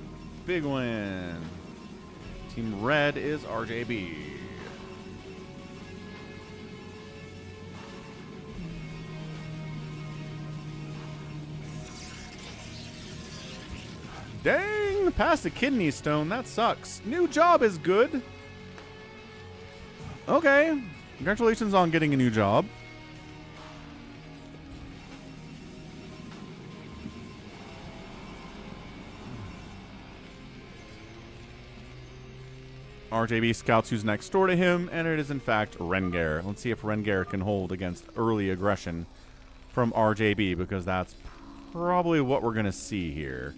S1: Big Wan. Team Red is RJB. Dang, past the kidney stone. That sucks. New job is good. Okay. Congratulations on getting a new job. RJB scouts who's next door to him, and it is in fact Rengar. Let's see if Rengar can hold against early aggression from RJB, because that's probably what we're going to see here.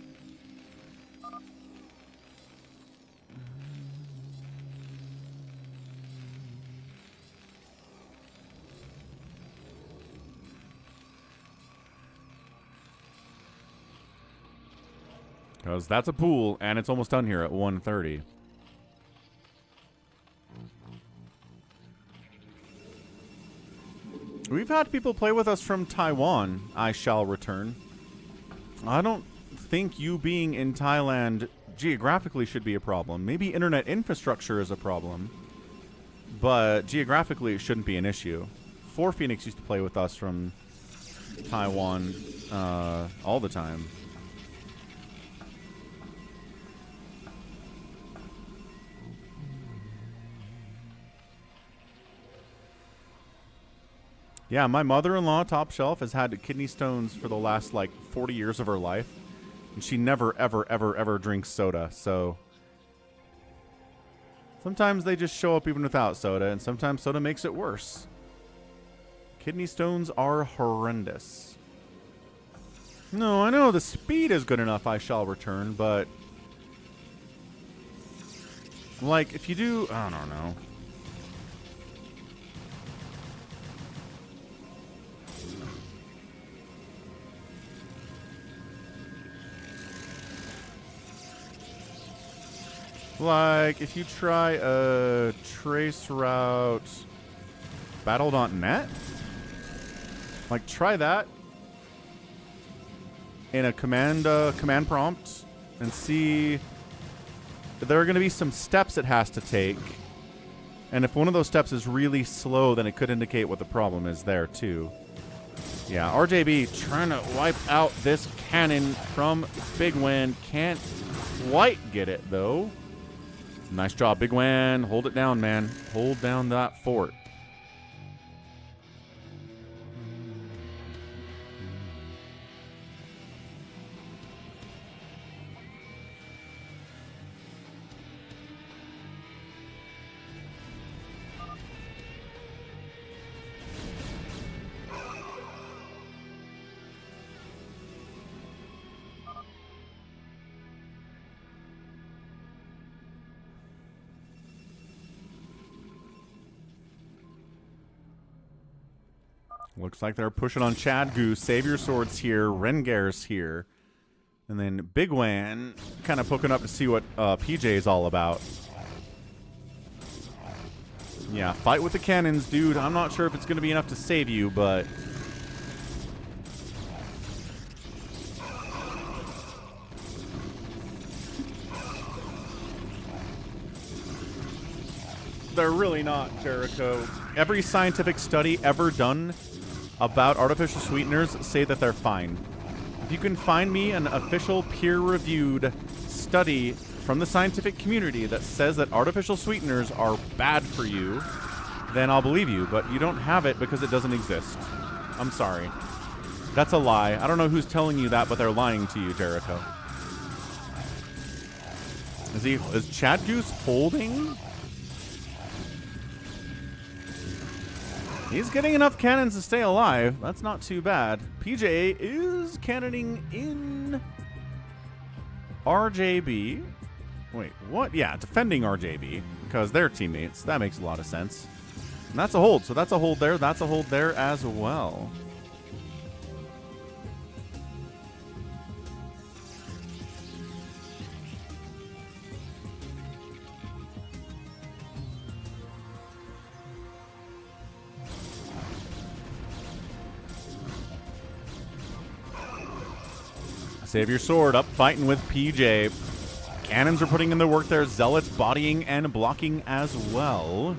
S1: Because that's a pool, and it's almost done here at 1:30. We've had people play with us from Taiwan. I shall return. I don't think you being in Thailand geographically should be a problem. Maybe internet infrastructure is a problem, but geographically it shouldn't be an issue. 4Phoenix used to play with us from Taiwan all the time. Yeah, my mother-in-law, Top Shelf, has had kidney stones for the last, like, 40 years of her life. And she never, ever, ever, ever drinks soda, so... Sometimes they just show up even without soda, and sometimes soda makes it worse. Kidney stones are horrendous. No, I know the speed is good enough, I shall return, but... Like, if you do... I don't know. Like, if you try a trace route battle.net, like, try that in a command prompt and see. There are going to be some steps it has to take. And if one of those steps is really slow, then it could indicate what the problem is there, too. Yeah, RJB trying to wipe out this cannon from Big Wan. Can't quite get it, though. Nice job, Big Wan. Hold it down, man. Hold down that fort. Looks like they're pushing on Chad Goose. Savior Sword's here. Rengar's here. And then Big Wan kind of poking up to see what PJ is all about. Yeah, fight with the cannons, dude. I'm not sure if it's going to be enough to save you, but... They're really not, Jericho. Every scientific study ever done about artificial sweeteners say that they're fine. If you can find me an official peer-reviewed study from the scientific community that says that artificial sweeteners are bad for you, then I'll believe you. But you don't have it because it doesn't exist. I'm sorry. That's a lie. I don't know who's telling you that, but they're lying to you, Jericho. Is Chad Goose holding? He's getting enough cannons to stay alive. That's not too bad. PJ is cannoning in RJB. Wait, what? Yeah, defending RJB because they're teammates. That makes a lot of sense. And that's a hold. So that's a hold there. That's a hold there as well. Savior Sword up fighting with PJ. Cannons are putting in the work there. Zealots bodying and blocking as well.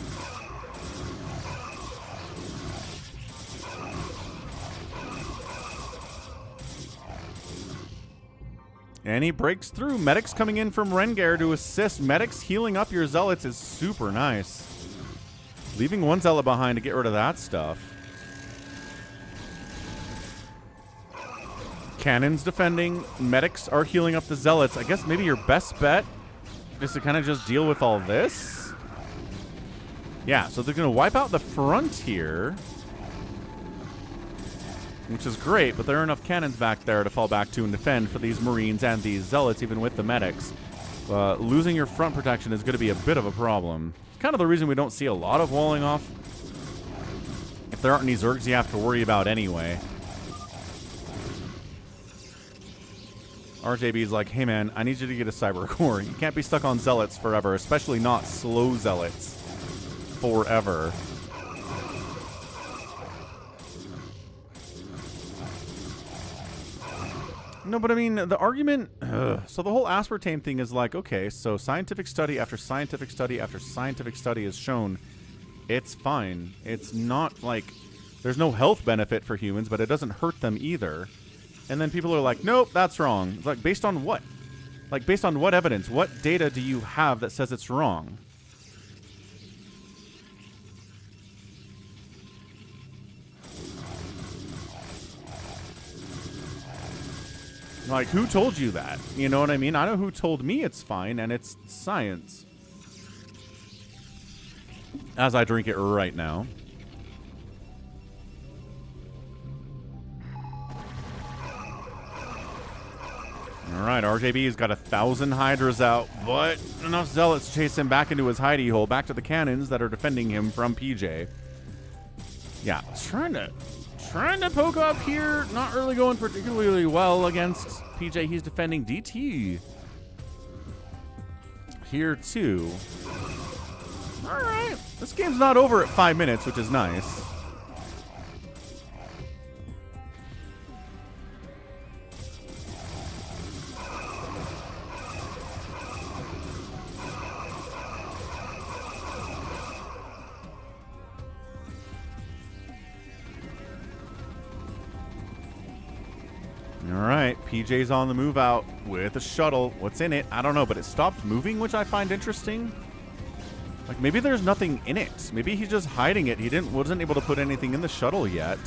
S1: And he breaks through. Medics coming in from Rengar to assist. Medics healing up your Zealots is super nice. Leaving one Zealot behind to get rid of that stuff. Cannons defending. Medics are healing up the Zealots. I guess maybe your best bet is to kind of just deal with all this. Yeah, so they're going to wipe out the front here, which is great, but there are enough cannons back there to fall back to and defend for these Marines and these Zealots, even with the medics. Losing your front protection is going to be a bit of a problem. It's kind of the reason we don't see a lot of walling off. If there aren't any Zergs you have to worry about anyway. RJB's like, hey man, I need you to get a Cyber Core. You can't be stuck on Zealots forever, especially not slow Zealots forever. No, but I mean, the argument... So the whole aspartame thing is like, okay, so scientific study after scientific study after scientific study has shown it's fine. It's not like... There's no health benefit for humans, but it doesn't hurt them either. And then people are like, nope, that's wrong. It's like, based on what? Like, based on what evidence? What data do you have that says it's wrong? Like, who told you that? You know what I mean? I know who told me it's fine, and it's science. As I drink it right now. Alright, RJB's got 1,000 Hydras out, but enough Zealots to chase him back into his hidey hole, back to the cannons that are defending him from PJ. Yeah, trying to poke up here, not really going particularly well against PJ. He's defending DT here too. Alright, this game's not over at 5 minutes, which is nice. Alright, PJ's on the move out with a shuttle. What's in it? I don't know, but it stopped moving, which I find interesting. Like, maybe there's nothing in it. Maybe he's just hiding it. He wasn't able to put anything in the shuttle yet.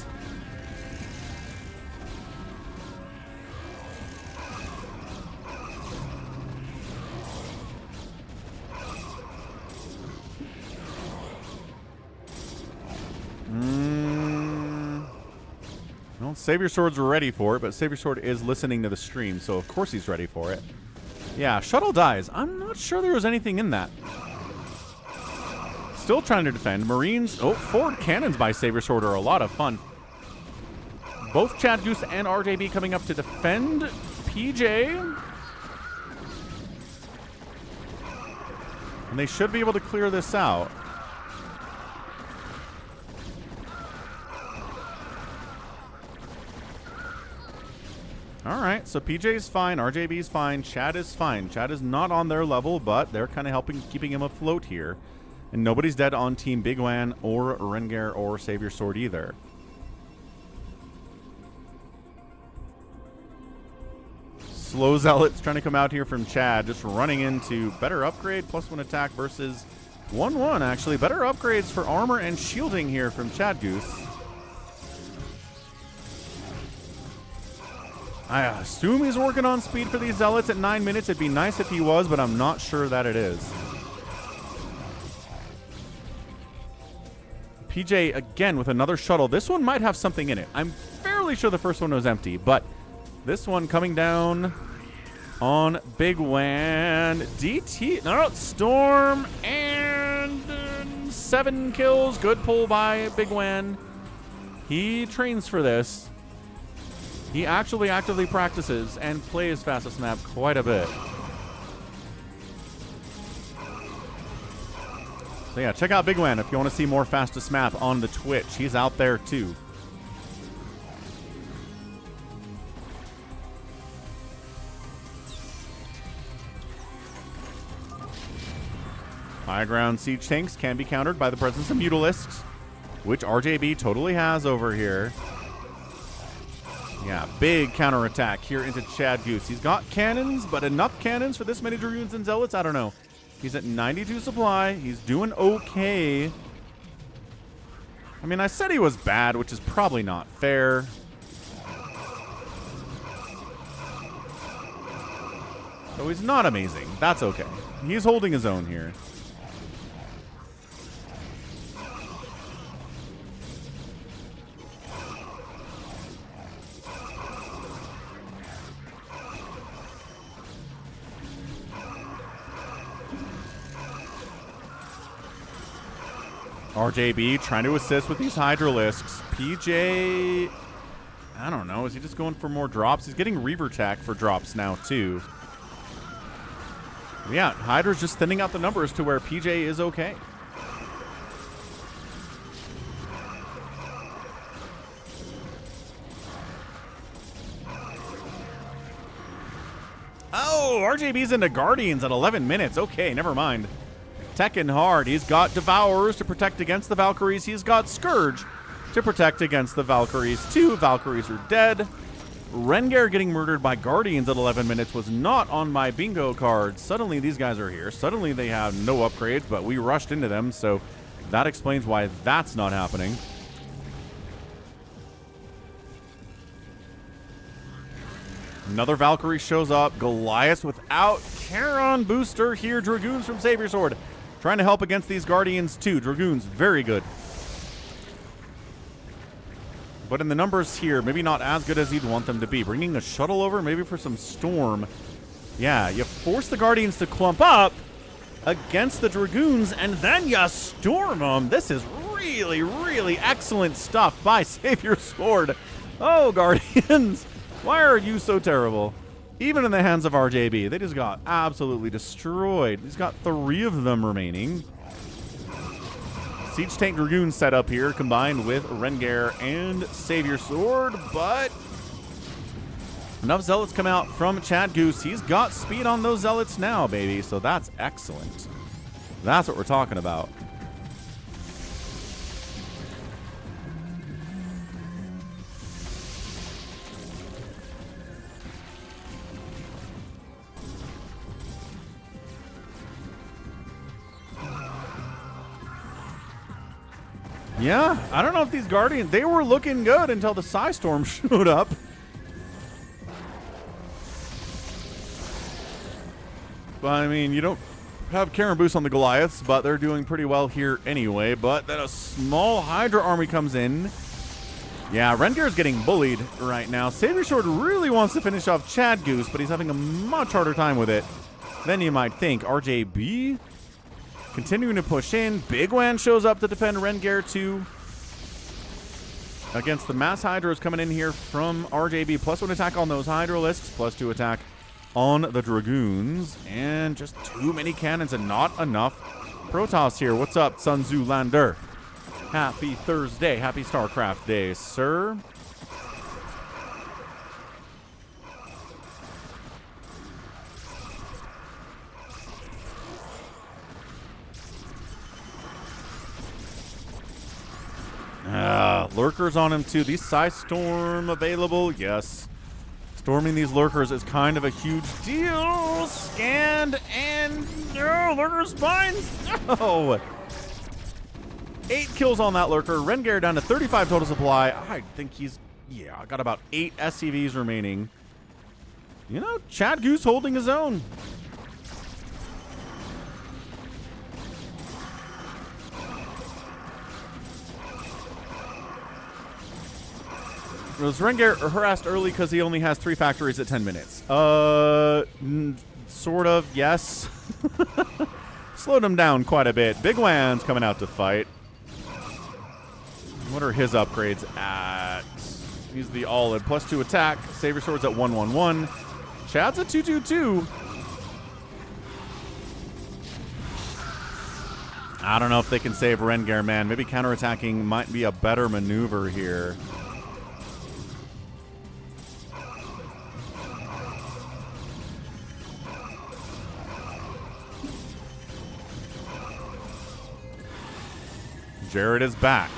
S1: Well, Savior Sword's ready for it, but Savior Sword is listening to the stream, so of course he's ready for it. Yeah, shuttle dies. I'm not sure there was anything in that. Still trying to defend. Marines. Oh, forward cannons by Savior Sword are a lot of fun. Both Chad Goose and RJB coming up to defend PJ. And they should be able to clear this out. All right, so PJ's fine, RJB's fine, Chad is fine. Chad is not on their level, but they're kind of helping, keeping him afloat here. And nobody's dead on Team Big Wan or Rengar or Savior Sword either. Slow Zealots trying to come out here from Chad, just running into better upgrade, +1 attack versus 1-1 actually. Better upgrades for armor and shielding here from Chad Goose. I assume he's working on speed for these Zealots at 9 minutes. It'd be nice if he was, but I'm not sure that it is. PJ again with another shuttle. This one might have something in it. I'm fairly sure the first one was empty, but this one coming down on Big Wan. DT, no, Storm, and 7 kills. Good pull by Big Wan. He trains for this. He actually actively practices and plays fastest map quite a bit. So yeah, check out Big Wan if you want to see more fastest map on the Twitch. He's out there too. High ground siege tanks can be countered by the presence of Mutalisks, which RJB totally has over here. Yeah, big counterattack here into Chad Goose. He's got cannons, but enough cannons for this many Dragoons and Zealots? I don't know. He's at 92 supply. He's doing okay. I mean, I said he was bad, which is probably not fair. So he's not amazing. That's okay. He's holding his own here. RJB trying to assist with these Hydralisks. PJ, I don't know. Is he just going for more drops? He's getting Reaver Tack for drops now, too. Yeah, Hydra's just thinning out the numbers to where PJ is okay. Oh, RJB's into Guardians at 11 minutes. Okay, never mind. Tekking hard. He's got Devourers to protect against the Valkyries. He's got Scourge to protect against the Valkyries. 2 Valkyries are dead. Rengar getting murdered by Guardians at 11 minutes was not on my bingo card. Suddenly these guys are here. Suddenly they have no upgrades, but we rushed into them, so that explains why that's not happening. Another Valkyrie shows up. Goliath without Charon booster here. Dragoons from Savior Sword trying to help against these Guardians too. Dragoons, very good. But in the numbers here, maybe not as good as you'd want them to be. Bringing a shuttle over, maybe for some Storm. Yeah, you force the Guardians to clump up against the Dragoons, and then you storm them. This is really, really excellent stuff by Savior Sword. Oh, Guardians, why are you so terrible? Even in the hands of RJB, they just got absolutely destroyed. He's got 3 of them remaining. Siege Tank Dragoon set up here, combined with Rengar and Savior Sword, but enough Zealots come out from Chad Goose. He's got speed on those Zealots now, baby, so that's excellent. That's what we're talking about. Yeah, I don't know if these Guardians, they were looking good until the Psystorm showed up. But I mean, you don't have Charon boost on the Goliaths, but they're doing pretty well here anyway. But then a small Hydra army comes in. Yeah, Rengar is getting bullied right now. Savior Sword really wants to finish off Chad Goose, but he's having a much harder time with it than you might think. RJB continuing to push in. Big Wan shows up to defend Rengar too. against the mass hydros coming in here from RJB. +1 attack on those hydralisks, +2 attack on the dragoons, and just too many cannons and not enough Protoss here. What's up, Sun Tzu Lander? Happy Thursday. Happy StarCraft Day, sir. Lurkers on him too. These Psy Storm available? Yes. Storming these lurkers is kind of a huge deal. Scanned and no, lurker spines. No. 8 kills on that lurker. Rengar down to 35 total supply. I think he's, yeah, got about 8 SCVs remaining. You know, Chad Goose holding his own. Was Rengar harassed early because he only has 3 factories at 10 minutes? Sort of, yes. Slowed him down quite a bit. Big Wan's coming out to fight. What are his upgrades at? He's the all-in. +2 attack. Savior Sword's at 111. Chad's at 222. I don't know if they can save Rengar, man. Maybe counterattacking might be a better maneuver here. Jared is back.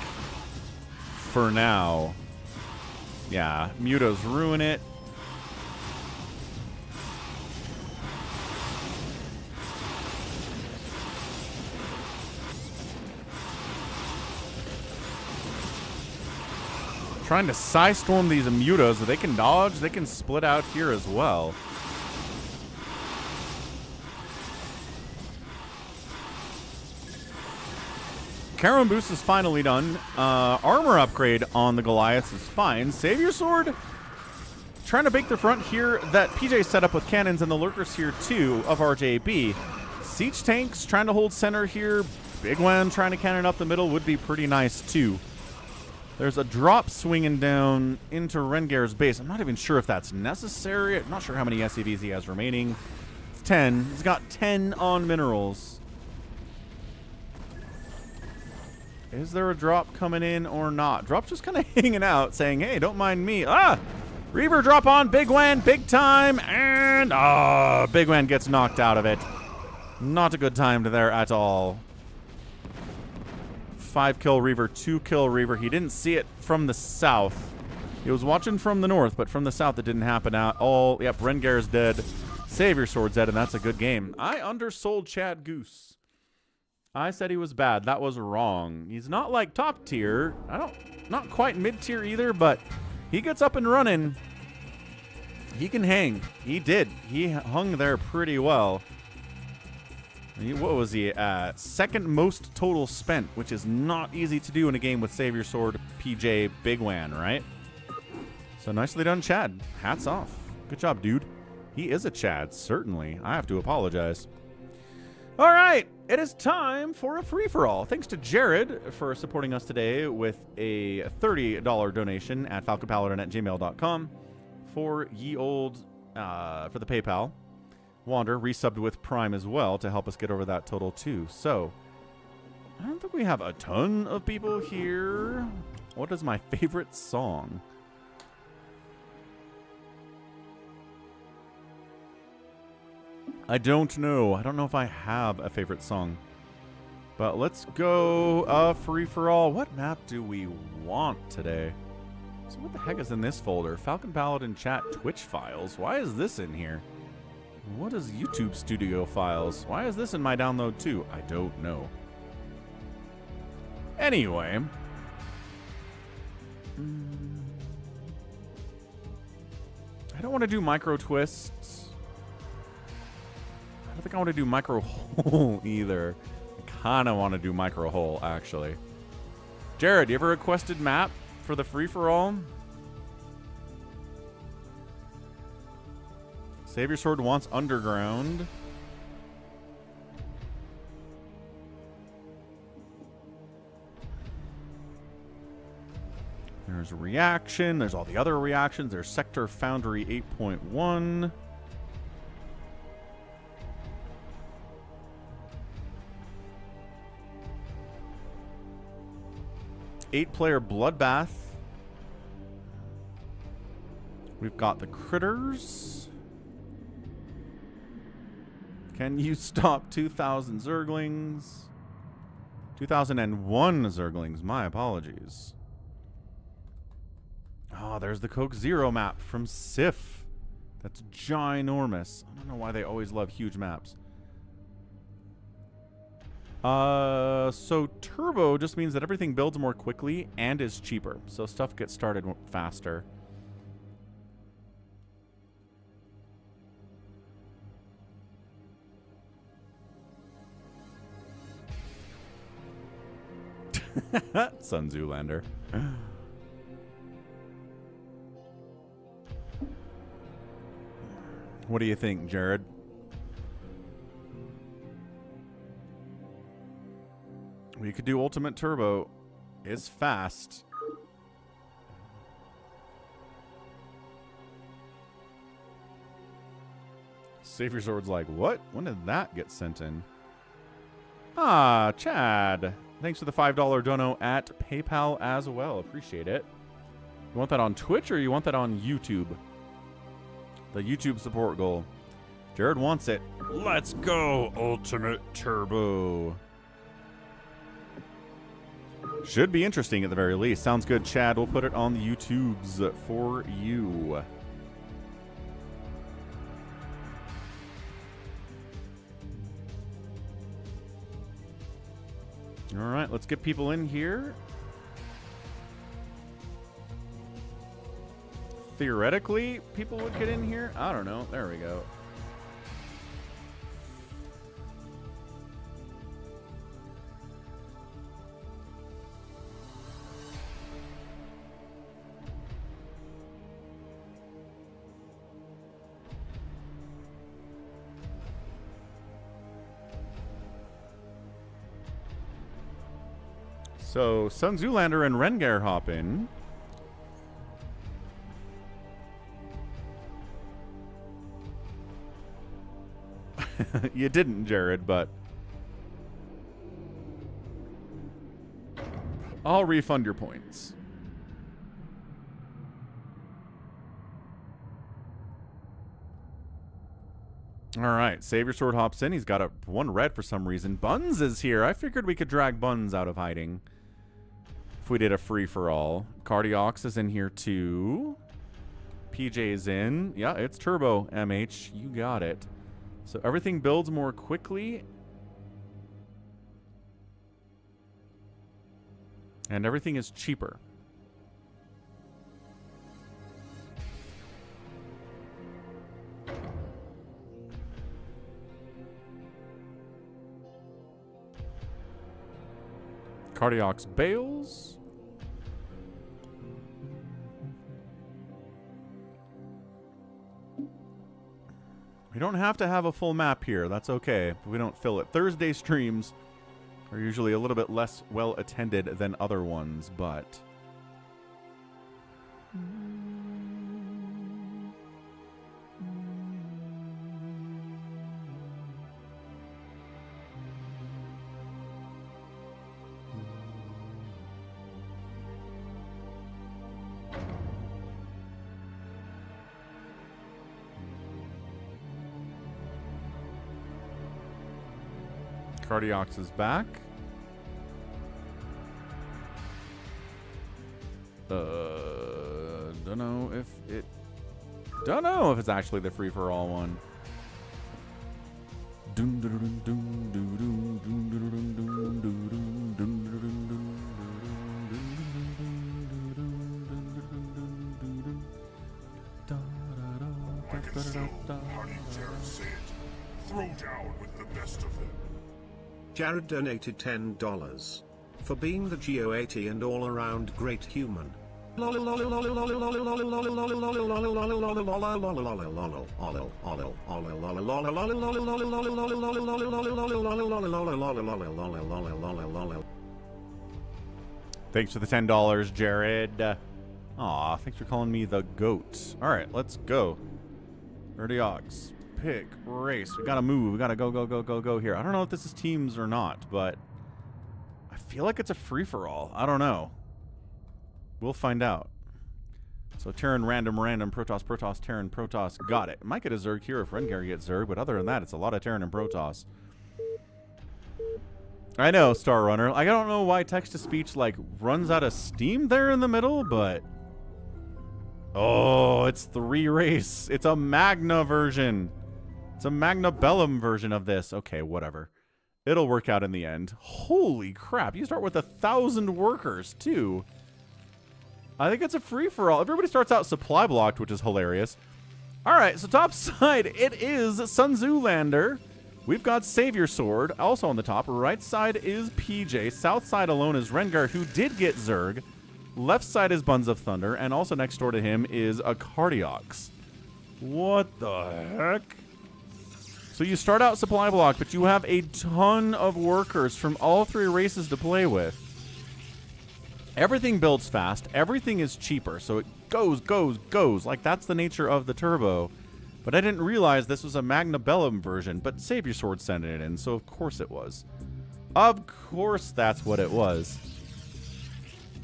S1: For now. Yeah, Mutos ruin it. Trying to Psy Storm these Mutos. They can dodge, they can split out here as well. Karon boost is finally done. Armor upgrade on the Goliaths is fine. Savior Sword trying to bake the front here that PJ set up with cannons and the lurkers here too of RJB. Siege tanks trying to hold center here. Big Wan trying to cannon up the middle would be pretty nice too. There's a drop swinging down into Rengar's base. I'm not even sure if that's necessary. I'm not sure how many SCVs he has remaining. It's 10. He's got 10 on minerals. Is there a drop coming in or not? Drop's just kind of hanging out saying, hey, don't mind me. Ah! Reaver drop on Big Wan, big time, and Big Wan gets knocked out of it. Not a good time there at all. 5-kill Reaver, 2-kill Reaver. He didn't see it from the south. He was watching from the north, but from the south it didn't happen at all. Yep, Rengar is dead. Savior Sword's dead, and that's a good game. I undersold Chad Goose. I said he was bad. That was wrong. He's not like top tier. Not quite mid tier either, but he gets up and running. He can hang. He did. He hung there pretty well. What was he at? Second most total spent, which is not easy to do in a game with Savior Sword, PJ, Big Wan, right? So nicely done, Chad. Hats off. Good job, dude. He is a Chad, certainly. I have to apologize. All right, it is time for a free-for-all. Thanks to Jared for supporting us today with a $30 donation at falconpaladin@gmail.com for ye old, for the PayPal. Wander resubbed with Prime as well to help us get over that total too. So, I don't think we have a ton of people here. What is my favorite song? I don't know. I don't know if I have a favorite song. But let's go free-for-all. What map do we want today? So what the heck is in this folder? Falcon Paladin chat Twitch files. Why is this in here? What is YouTube Studio files? Why is this in my download too? I don't know. Anyway. I don't want to do micro twists. I don't think I want to do micro hole either. I kind of want to do micro hole, actually. Jared, you ever requested map for the free-for-all? Savior Sword wants underground. There There's a reaction. There's all the other reactions. There's Sector Foundry 8.1. Eight-player Bloodbath. We've got the Critters. Can you stop 2,000 Zerglings? 2001 Zerglings. My apologies. Oh, there's the Coke Zero map from Sif. That's ginormous. I don't know why they always love huge maps. So Turbo just means that everything builds more quickly and is cheaper. So stuff gets started faster. Sun Zoolander. What do you think, Jared? We could do Ultimate Turbo. It's fast. Savior Sword's like, what? When did that get sent in? Ah, Chad. Thanks for the $5 dono at PayPal as well. Appreciate it. You want that on Twitch or you want that on YouTube? The YouTube support goal. Jared wants it. Let's go, Ultimate Turbo. Should be interesting at the very least. Sounds good, Chad. We'll put it on the YouTubes for you. All right, let's get people in here. Theoretically, people would get in here. I don't know. There we go. So, Sun Zoolander and Rengar hop in. You didn't, Jared, but I'll refund your points. All right, Savior Sword hops in. He's got one red for some reason. Buns is here. I figured we could drag Buns out of hiding if we did a free-for-all. Cardiox is in here too. PJ's in. Yeah, it's Turbo, MH. You got it. So everything builds more quickly. And everything is cheaper. Cardiox bails. We don't have to have a full map here. That's okay if we don't fill it. Thursday streams are usually a little bit less well attended than other ones, but Cardiox is back. Don't know if it's actually the free for all one.
S3: I can still, how do you dare say it? Throw down with the best of them.
S4: Jared donated $10 for being the Geo80 and all-around great human.
S1: Thanks for the $10, Jared. Aw, thanks for calling me the goat. All right, let's go. Ox, pick, race. We gotta move. We gotta go here. I don't know if this is teams or not, but I feel like it's a free-for-all. I don't know. We'll find out. So Terran, random, Protoss, Terran, Protoss. Got it. Might get a Zerg here if Rengar gets Zerg, but other than that, it's a lot of Terran and Protoss. I know, Star Runner. I don't know why text-to-speech, like, runs out of steam there in the middle, but... Oh, it's 3 race. It's a Magna version. It's a Magna Bellum version of this. Okay, whatever. It'll work out in the end. Holy crap. You start with 1,000 workers, too. I think it's a free-for-all. Everybody starts out supply blocked, which is hilarious. All right, so top side, it is Sun Tzu Lander. We've got Savior Sword, also on the top. Right side is PJ. South side alone is Rengar, who did get Zerg. Left side is Buns of Thunder, and also next door to him is a Cardiox. What the heck? So you start out supply block, but you have a ton of workers from all 3 races to play with. Everything builds fast. Everything is cheaper, so it goes. Like, that's the nature of the Turbo. But I didn't realize this was a Magna Bellum version, but Savior Sword sent it in, so of course it was. Of course that's what it was.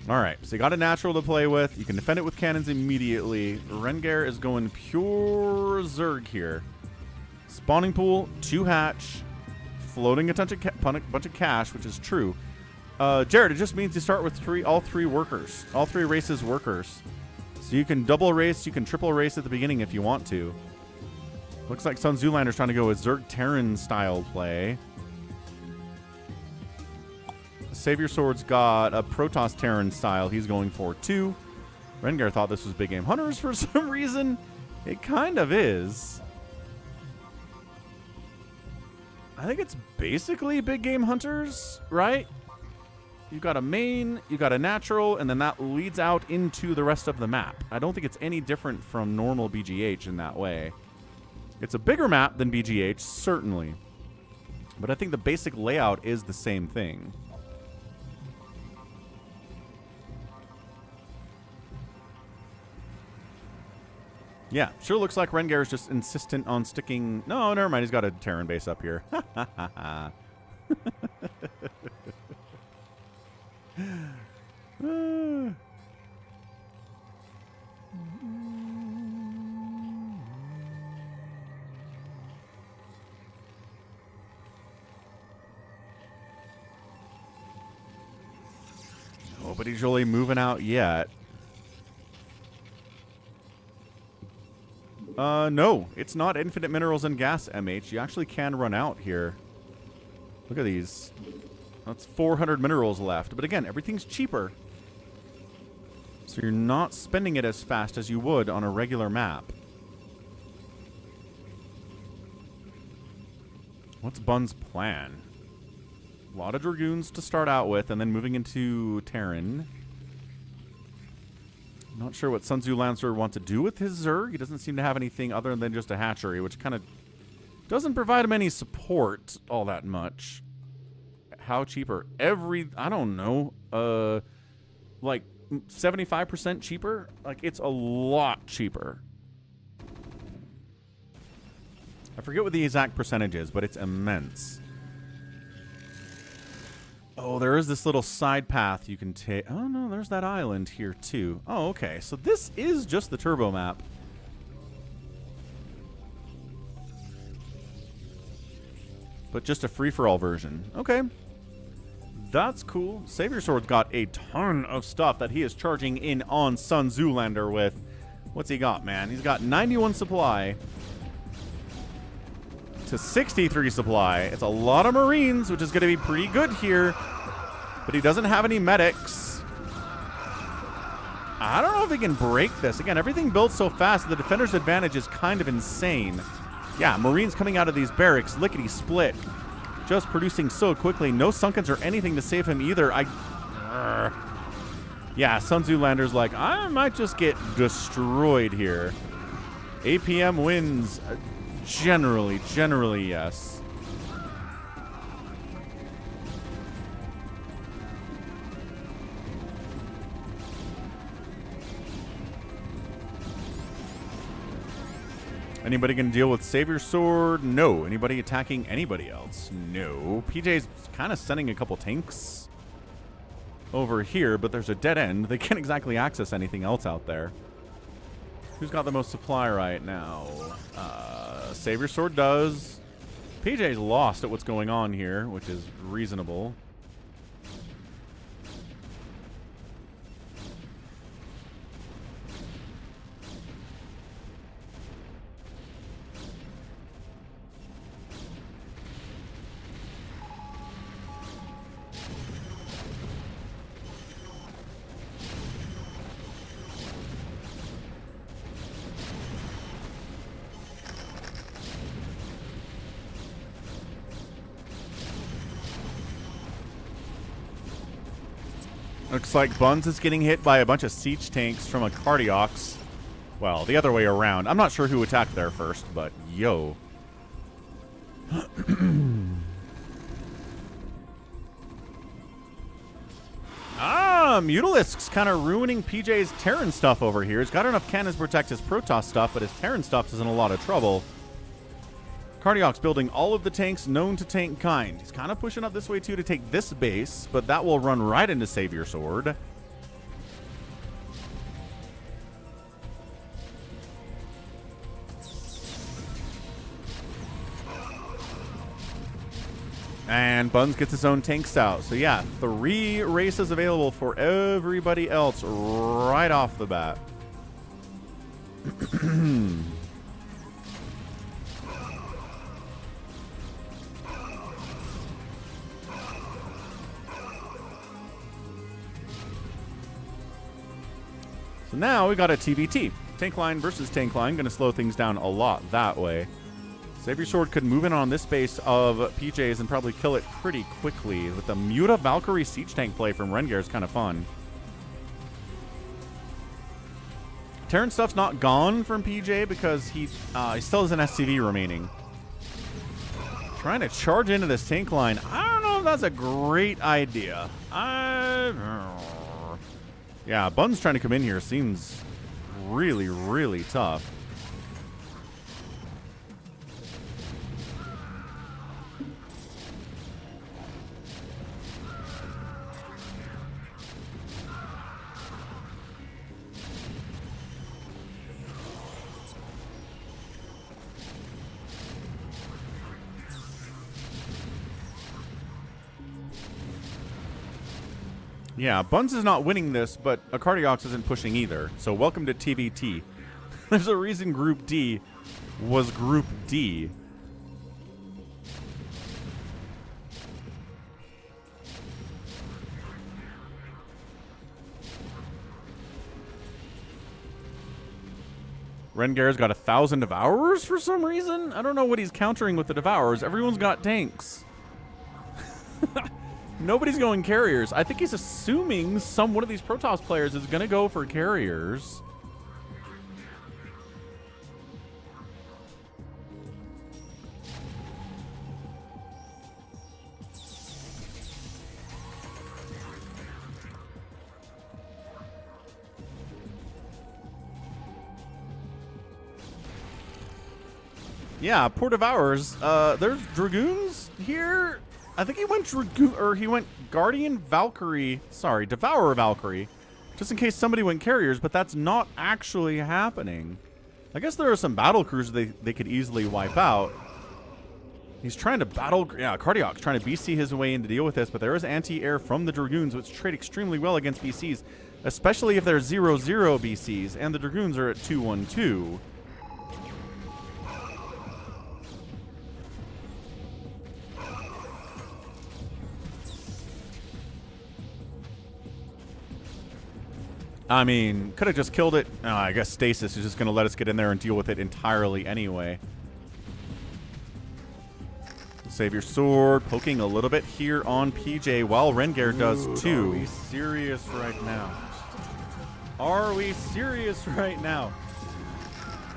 S1: Alright, so you got a natural to play with. You can defend it with cannons immediately. Rengar is going pure Zerg here. Spawning pool, 2 hatch, floating a bunch of cash, which is true. Jared, it just means you start with all 3 workers. All 3 races workers. So you can double race, you can triple race at the beginning if you want to. Looks like Sun Tzu Lander's trying to go with Zerg Terran style play. Savior Sword's got a Protoss Terran style he's going for too. Rengar thought this was Big Game Hunters for some reason. It kind of is. I think it's basically Big Game Hunters, right? You've got a main, you got a natural, and then that leads out into the rest of the map. I don't think it's any different from normal BGH in that way. It's a bigger map than BGH, certainly. But I think the basic layout is the same thing. Yeah, sure looks like Rengar is just insistent on sticking... No, never mind. He's got a Terran base up here. Nobody's really moving out yet. No, it's not infinite minerals and gas, MH. You actually can run out here. Look at these. That's 400 minerals left. But again, everything's cheaper. So you're not spending it as fast as you would on a regular map. What's Bun's plan? A lot of Dragoons to start out with, and then moving into Terran. Not sure what Sun Tzu Lancer wants to do with his Zerg. He doesn't seem to have anything other than just a hatchery, which kind of doesn't provide him any support all that much. How cheaper? I don't know, like 75% cheaper? Like, it's a lot cheaper. I forget what the exact percentage is, but it's immense. Oh, there is this little side path you can take. Oh, no, there's that island here, too. Oh, okay. So this is just the Turbo map. But just a free-for-all version. Okay. That's cool. Savior Sword's got a ton of stuff that he is charging in on Sun Tzu Lander with. What's he got, man? He's got 91 supply to 63 supply. It's a lot of Marines, which is going to be pretty good here. But he doesn't have any medics. I don't know if he can break this. Again, everything builds so fast. The defender's advantage is kind of insane. Yeah, Marines coming out of these barracks, lickety split. Just producing so quickly. No Sunkens or anything to save him either. Yeah, Sun Tzu Lander's like, I might just get destroyed here. APM wins. Generally, yes. Anybody can deal with Savior Sword? No. Anybody attacking anybody else? No. PJ's kind of sending a couple tanks over here, but there's a dead end. They can't exactly access anything else out there. Who's got the most supply right now? Savior Sword does. PJ's lost at what's going on here, which is reasonable. Looks like Buns is getting hit by a bunch of siege tanks from a Cardiox. Well, the other way around. I'm not sure who attacked there first, but yo. Mutalisk's kind of ruining PJ's Terran stuff over here. He's got enough cannons to protect his Protoss stuff, but his Terran stuff is in a lot of trouble. Cardiox building all of the tanks known to tank kind. He's kind of pushing up this way too to take this base, but that will run right into Savior Sword. And Buns gets his own tanks out. So yeah, 3 races available for everybody else right off the bat. So now we got a TVT. Tank line versus tank line. Going to slow things down a lot that way. Savior Sword could move in on this base of PJ's and probably kill it pretty quickly. With the Muta Valkyrie siege tank play from Rengar is kind of fun. Terran stuff's not gone from PJ because he still has an SCV remaining. Trying to charge into this tank line. I don't know if that's a great idea. Yeah, Bun's trying to come in here seems really, really tough. Yeah, Buns is not winning this, but a Cardiox isn't pushing either. So welcome to TVT. There's a reason Group D was Group D. Rengar's got 1,000 Devourers for some reason. I don't know what he's countering with the Devourers. Everyone's got tanks. Nobody's going carriers. I think he's assuming one of these Protoss players is going to go for carriers. Yeah, poor Devourers. There's Dragoons here. I think he went Dragoon, or he went Guardian Valkyrie. Sorry, Devourer Valkyrie. Just in case somebody went carriers, but that's not actually happening. I guess there are some battle crews they could easily wipe out. He's trying to battle, yeah, Cardiox trying to BC his way in to deal with this, but there is anti-air from the Dragoons, which trade extremely well against BCs, especially if they're 0-0 BCs, and the Dragoons are at 2-1-2. I mean, could have just killed it. I guess Stasis is just going to let us get in there and deal with it entirely anyway. Savior Sword poking a little bit here on PJ while Rengar does too. Are we serious right now? Are we serious right now?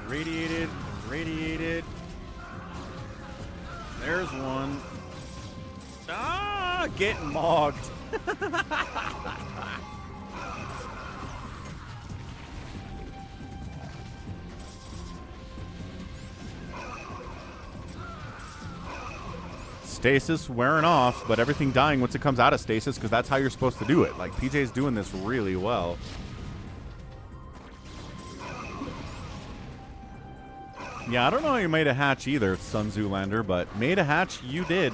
S1: Radiated, radiated. There's one. Ah, get mogged. Stasis wearing off, but everything dying once it comes out of stasis, because that's how you're supposed to do it. Like, PJ's doing this really well. Yeah, I don't know how you made a hatch either, Sun Zoolander, but made a hatch you did.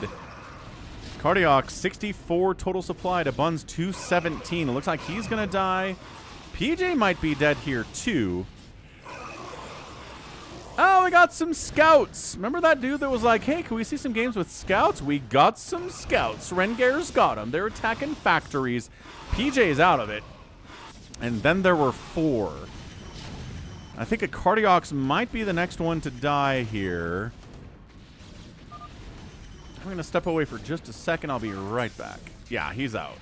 S1: Cardiac, 64 total supply to Buns, 217. It looks like he's going to die. PJ might be dead here, too. Oh, we got some scouts. Remember that dude that was like, hey, can we see some games with scouts? We got some scouts. Rengar's got them. They're attacking factories. PJ's out of it. And then there were 4. I think a Cardiacs might be the next one to die here. I'm going to step away for just a second. I'll be right back. Yeah, he's out.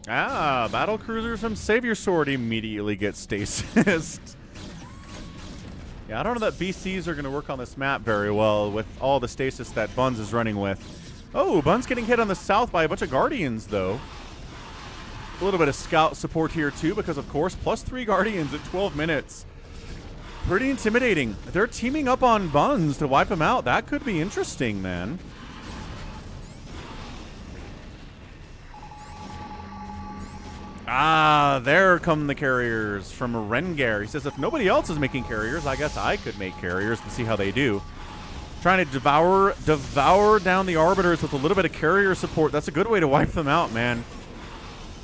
S1: Ah, battle cruisers from Savior Sword immediately get stasis. Yeah, I don't know that BCs are going to work on this map very well with all the stasis that Buns is running with. Oh, Buns getting hit on the south by a bunch of Guardians, though. A little bit of scout support here, too, because, of course, +3 Guardians at 12 minutes. Pretty intimidating. They're teaming up on Buns to wipe him out. That could be interesting, man. Ah, there come the carriers from Rengar. He says, if nobody else is making carriers, I guess I could make carriers and see how they do. Trying to devour down the Arbiters with a little bit of carrier support. That's a good way to wipe them out, man.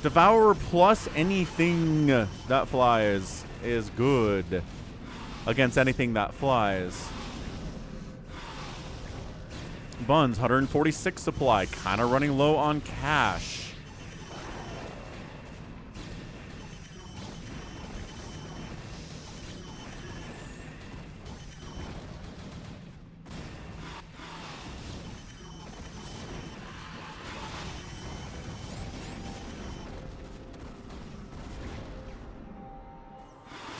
S1: Devour plus anything that flies is good against anything that flies. Buns, 146 supply. Kind of running low on cash.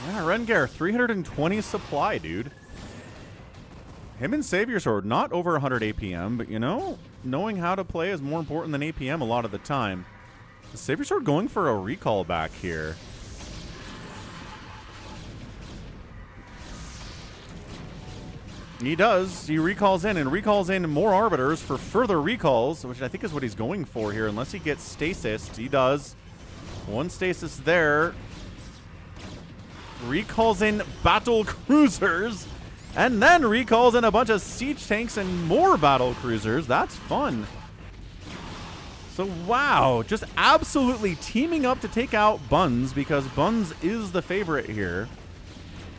S1: Yeah, Rengar, 320 supply, dude. Him and Savior Sword, not over 100 APM, but, you know, knowing how to play is more important than APM a lot of the time. Is Savior Sword going for a recall back here? He does. He recalls in and recalls in more Arbiters for further recalls, which I think is what he's going for here, unless he gets stasis. He does. One stasis there. Recalls in battle cruisers, and then recalls in a bunch of siege tanks and more battle cruisers. That's fun. So, wow, just absolutely teaming up to take out Buns, because Buns is the favorite here.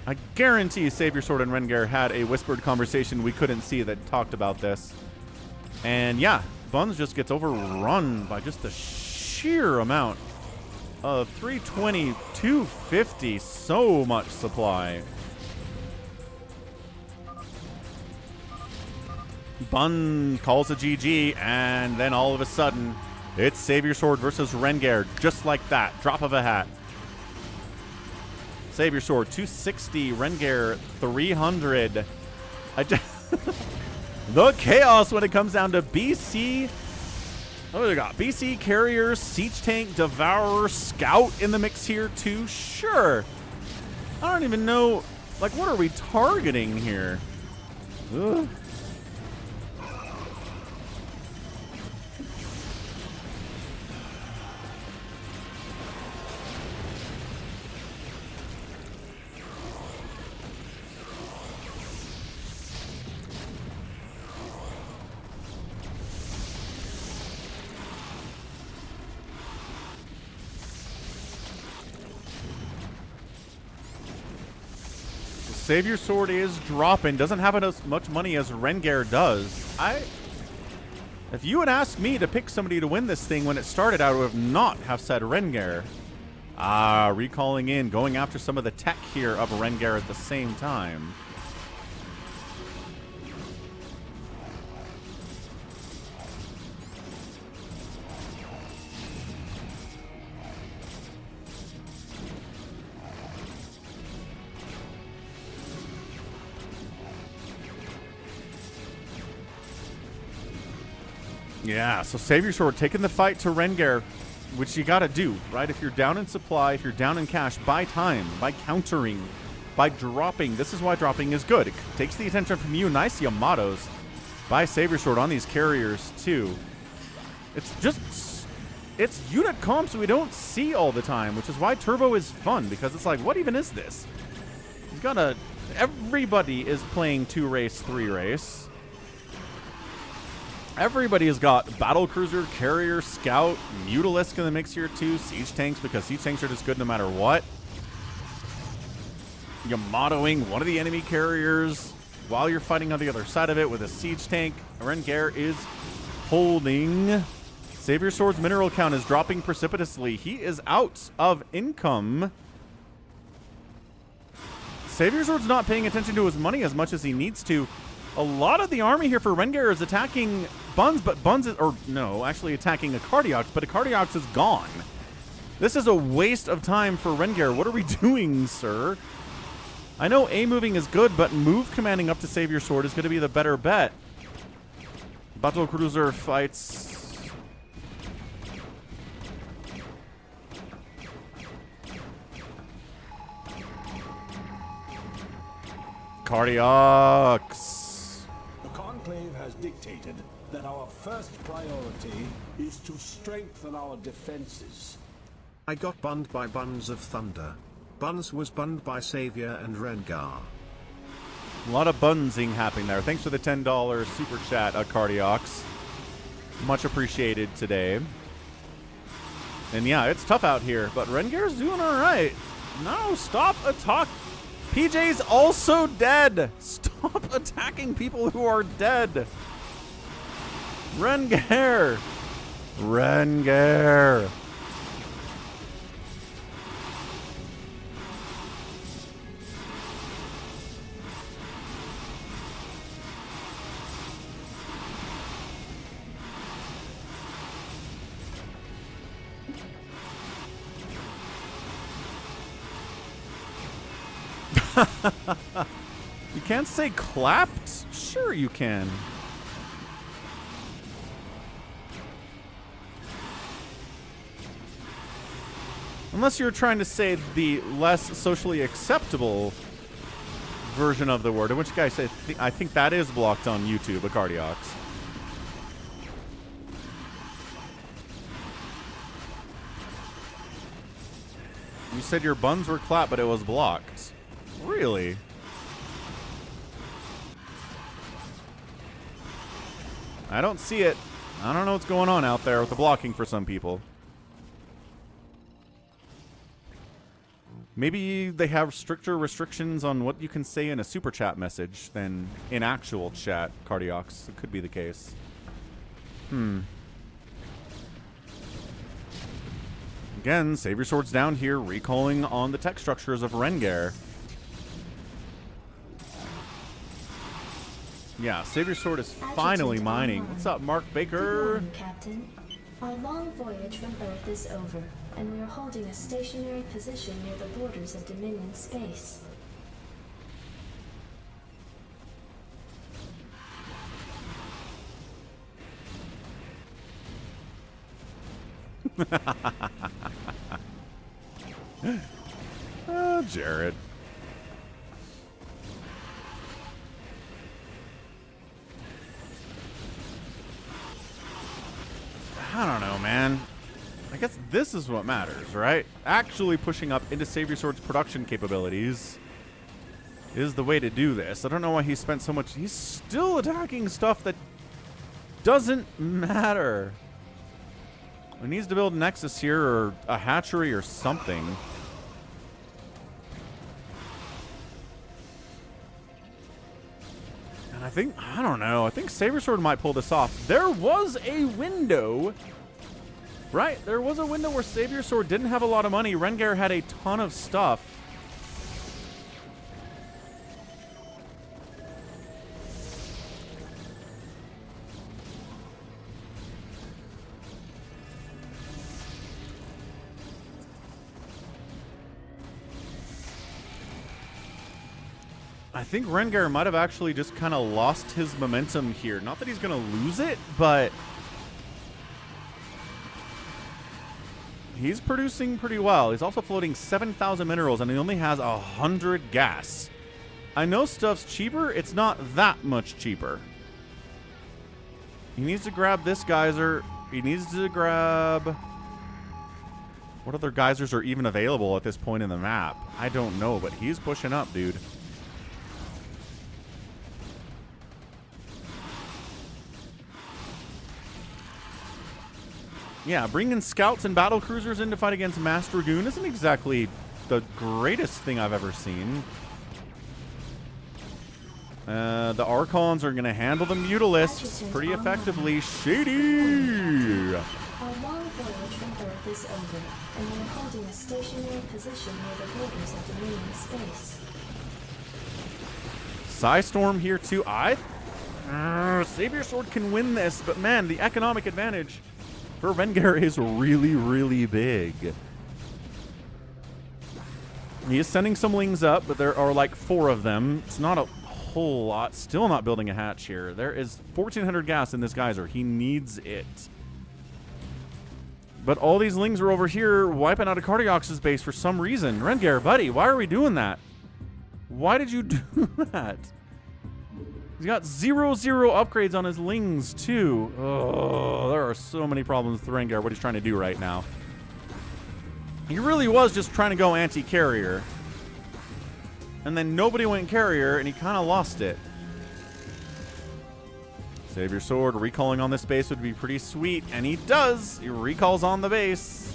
S1: I guarantee Savior Sword and Rengar had a whispered conversation we couldn't see that talked about this. And yeah, Buns just gets overrun by just the sheer amount of 320, 250, so much supply. Bun calls a GG, and then all of a sudden, it's Savior Sword versus Rengar, just like that, drop of a hat. Savior Sword 260, Rengar 300. The chaos when it comes down to BC. What do we got? BC, Carrier, Siege Tank, Devourer, Scout in the mix here too? Sure. I don't even know, like, what are we targeting here? Ugh. Savior Sword is dropping. Doesn't have as much money as Rengar does. If you had asked me to pick somebody to win this thing when it started, I would not have said Rengar. Recalling in, going after some of the tech here of Rengar at the same time. Yeah, so Savior Sword taking the fight to Rengar, which you gotta do, right? If you're down in supply, if you're down in cash, buy time, by countering, by dropping. This is why dropping is good. It takes the attention from you. Nice Yamatos by Savior Sword on these carriers, too. It's unit comps we don't see all the time, which is why Turbo is fun, because it's like, what even is this? You gotta... Everybody is playing 2-race, 3-race. Everybody has got Battle Cruiser, Carrier, Scout, Mutalisk in the mix here too. Siege Tanks, because Siege Tanks are just good no matter what. Yamatoing one of the enemy carriers while you're fighting on the other side of it with a Siege Tank. Rengar is holding. Savior Sword's mineral count is dropping precipitously. He is out of income. Savior Sword's not paying attention to his money as much as he needs to. A lot of the army here for Rengar is attacking Buns, but Buns is, or no, actually attacking a Cardiox, but a Cardiox is gone. This is a waste of time for Rengar. What are we doing, sir? I know A moving is good, but move commanding up to Savior Sword is going to be the better bet. Battle Cruiser fights. Cardiox.
S5: Has dictated that our first priority is to strengthen our defenses.
S4: I got bunned by Buns of Thunder. Buns was bunned by Savior and Rengar.
S1: A lot of bunsing happening there. Thanks for the $10 super chat, Cardiox. Much appreciated today. And yeah, it's tough out here, but Rengar's doing all right. No, stop attack. PJ's also dead. Stop attacking people who are dead. Rengar. Rengar. You can't say clapped? Sure you can. Unless you're trying to say the less socially acceptable version of the word, in which case I think that is blocked on YouTube, a Cardiox. You said your buns were clapped, but it was blocked. Really? I don't see it. I don't know what's going on out there with the blocking for some people. Maybe they have stricter restrictions on what you can say in a super chat message than in actual chat, Cardiox. It could be the case. Again, Savior Sword's down here, recalling on the tech structures of Rengar. Yeah, Savior Sword is finally mining. What's up, Mark Baker?
S2: Good morning, Captain. Our long voyage from Earth is over, and we are holding a stationary position near the borders of Dominion space.
S1: Oh, Jared. I don't know, man. I guess this is what matters, right? Actually pushing up into Savior Sword's production capabilities is the way to do this. I don't know why he spent so much. He's still attacking stuff that doesn't matter. He needs to build a Nexus here or a hatchery or something. And I don't know. I think Savior Sword might pull this off. There was a window, right? There was a window where Savior Sword didn't have a lot of money. Rengar had a ton of stuff. I think Rengar might have actually just kind of lost his momentum here. Not that he's going to lose it, but he's producing pretty well. He's also floating 7,000 minerals, and he only has 100 gas. I know stuff's cheaper. It's not that much cheaper. He needs to grab this geyser. He needs to grab... What other geysers are even available at this point in the map? I don't know, but he's pushing up, dude. Yeah, bringing scouts and battle cruisers in to fight against Mass Dragoon isn't exactly the greatest thing I've ever seen. The Archons are going to handle the Mutalisks pretty effectively. Shady!
S2: Our long voyage from Earth is over, and we are holding a stationary position near the borders of Dominion space.
S1: Psystorm here too. Savior Sword can win this, but man, the economic advantage for Rengar is really, really big. He is sending some wings up, but there are like 4 of them. It's not a whole lot. Still not building a hatch here. There is 1,400 gas in this geyser. He needs it. But all these lings are over here wiping out a Cardiox's base for some reason. Rengar, buddy, why are we doing that? Why did you do that? He's got 0 upgrades on his lings, too. Oh, there are so many problems with Rengar, what he's trying to do right now. He really was just trying to go anti-carrier. And then nobody went carrier, and he kind of lost it. Savior Sword recalling on this base would be pretty sweet, and he does. He recalls on the base.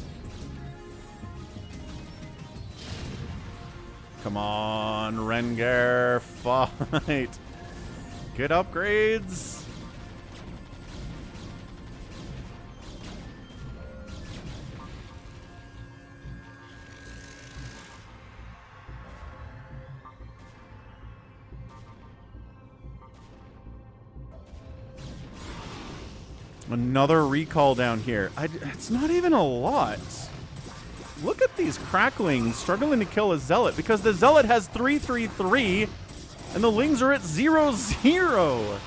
S1: Come on, Rengar, fight. Get upgrades. Another recall down here. It's not even a lot. Look at these cracklings struggling to kill a Zealot because the Zealot has 333 and the Lings are at 0-0.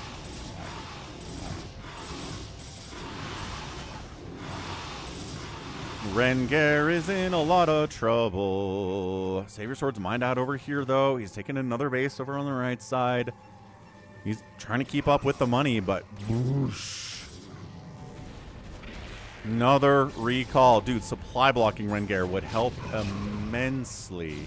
S1: Rengar is in a lot of trouble. Savior Sword's mined out over here, though. He's taking another base over on the right side. He's trying to keep up with the money, but whoosh. Another recall. Dude, supply blocking Rengar would help immensely.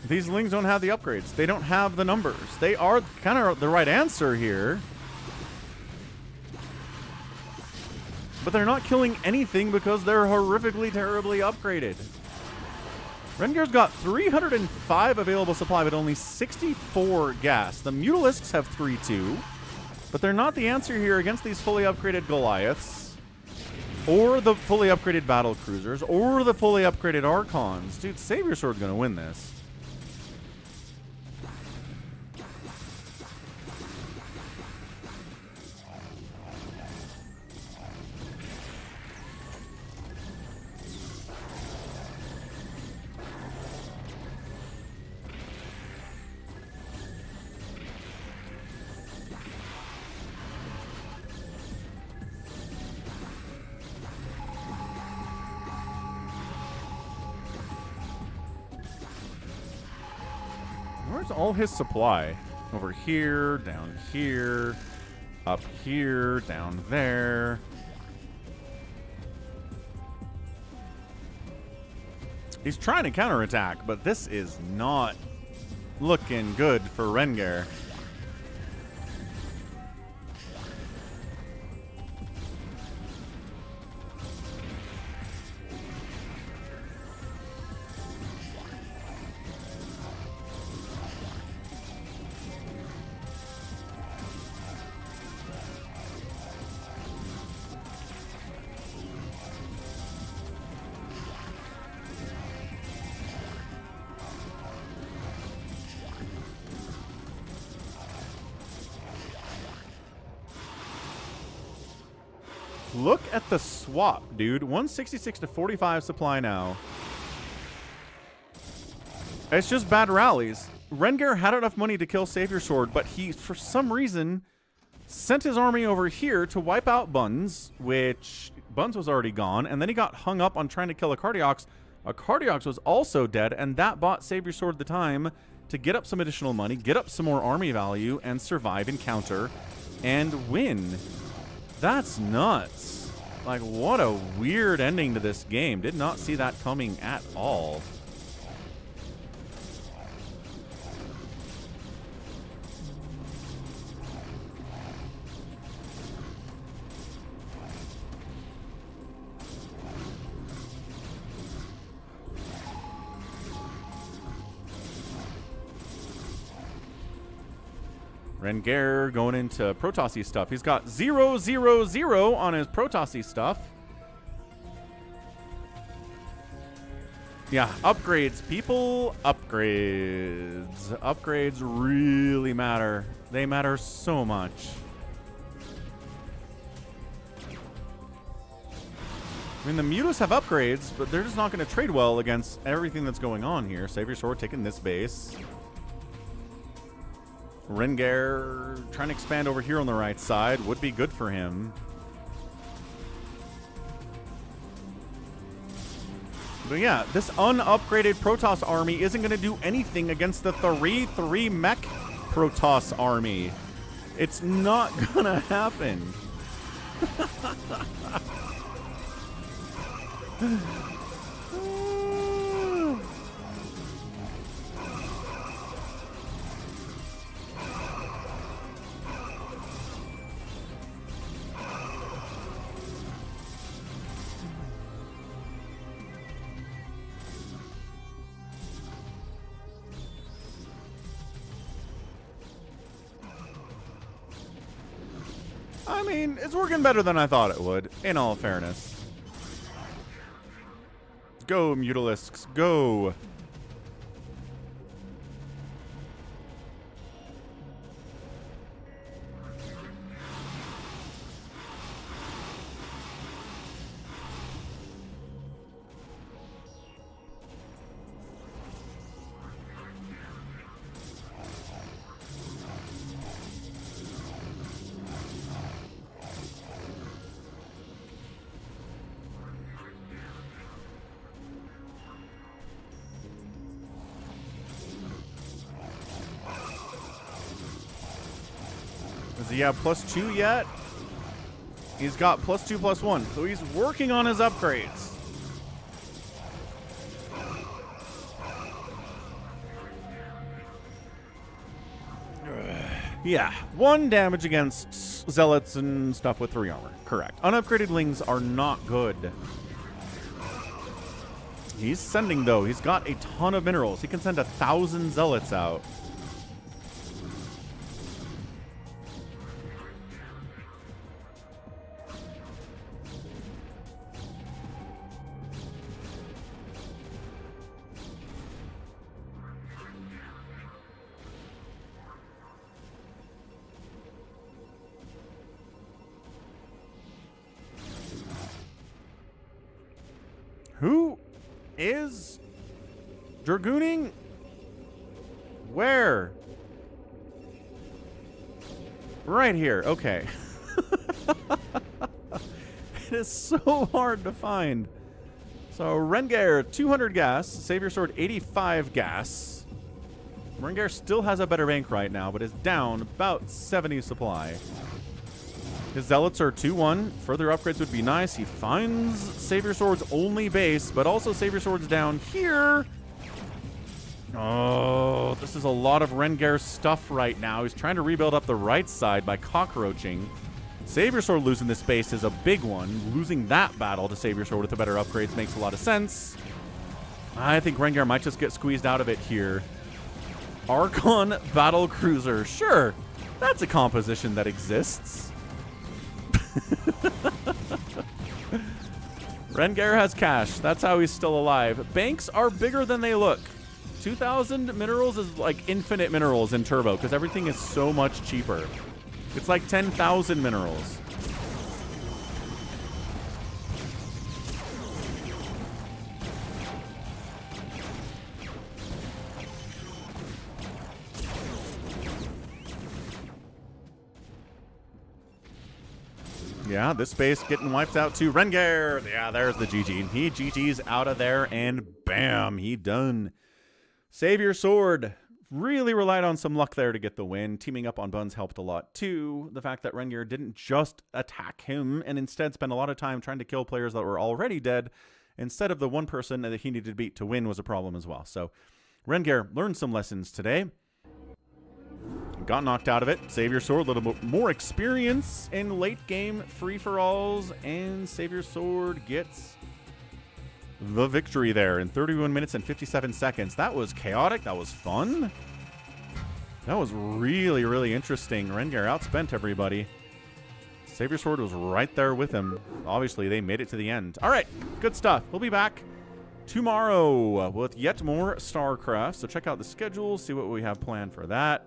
S1: These Lings don't have the upgrades. They don't have the numbers. They are kind of the right answer here. But they're not killing anything because they're horrifically, terribly upgraded. Rengar's got 305 available supply, but only 64 gas. The Mutalisks have 3-2, but they're not the answer here against these fully upgraded Goliaths, or the fully upgraded Battle Cruisers, or the fully upgraded Archons. Dude, Savior Sword's gonna win this. Where's all his supply? Over here, down here, up here, down there. He's trying to counterattack, but this is not looking good for Rengar. Look at the swap, dude. 166 to 45 supply now. It's just bad rallies. Rengar had enough money to kill Savior Sword, but he, for some reason, sent his army over here to wipe out Buns, which Buns was already gone, and then he got hung up on trying to kill a Cardiox. A Cardiox was also dead, and that bought Savior Sword the time to get up some additional money, get up some more army value, and survive and counter and win. That's nuts. Like, what a weird ending to this game. Did not see that coming at all. Rengar going into Protossy stuff. He's got 0-0-0 on his Protossy stuff. Yeah, upgrades, people. Upgrades. Upgrades really matter. They matter so much. I mean, the Mutas have upgrades, but they're just not going to trade well against everything that's going on here. Savior Sword taking this base. Rengar trying to expand over here on the right side would be good for him. But yeah, this unupgraded Protoss army isn't going to do anything against the 3-3 mech Protoss army. It's not going to happen. I mean, it's working better than I thought it would, in all fairness. Go, Mutalisks, go! Does he have +2 yet? He's got +2, +1. So he's working on his upgrades. Yeah, 1 damage against zealots and stuff with 3 armor. Correct. Unupgraded lings are not good. He's sending, though. He's got a ton of minerals. He can send 1,000 zealots out. Who is dragooning? Where? Right here. Okay. It is so hard to find. So Rengar, 200 gas. Savior Sword, 85 gas. Rengar still has a better bank right now, but is down about 70 supply. His Zealots are 2-1. Further upgrades would be nice. He finds Savior Sword's only base, but also Savior Sword's down here. Oh, this is a lot of Rengar stuff right now. He's trying to rebuild up the right side by cockroaching. Savior Sword losing this base is a big one. Losing that battle to Savior Sword with the better upgrades makes a lot of sense. I think Rengar might just get squeezed out of it here. Archon Battle Cruiser. Sure, that's a composition that exists. Rengar has cash. That's how he's still alive. Banks are bigger than they look. 2,000 minerals is like infinite minerals in Turbo because everything is so much cheaper. It's like 10,000 minerals. Yeah, this space getting wiped out too. Rengar. Yeah, there's the GG. He GG's out of there, and bam, he done. Savior Sword really relied on some luck there to get the win. Teaming up on Buns helped a lot too. The fact that Rengar didn't just attack him and instead spent a lot of time trying to kill players that were already dead instead of the one person that he needed to beat to win was a problem as well. So Rengar learned some lessons today. Got knocked out of it. Savior Sword, a little bit more experience in late game free-for-alls, and Savior Sword gets the victory there in 31 minutes and 57 seconds. That was chaotic. That was fun. That was really, really interesting. Rengar outspent everybody. Savior Sword was right there with him. Obviously, they made it to the end. All right, good stuff. We'll be back tomorrow with yet more StarCraft. So check out the schedule, see what we have planned for that.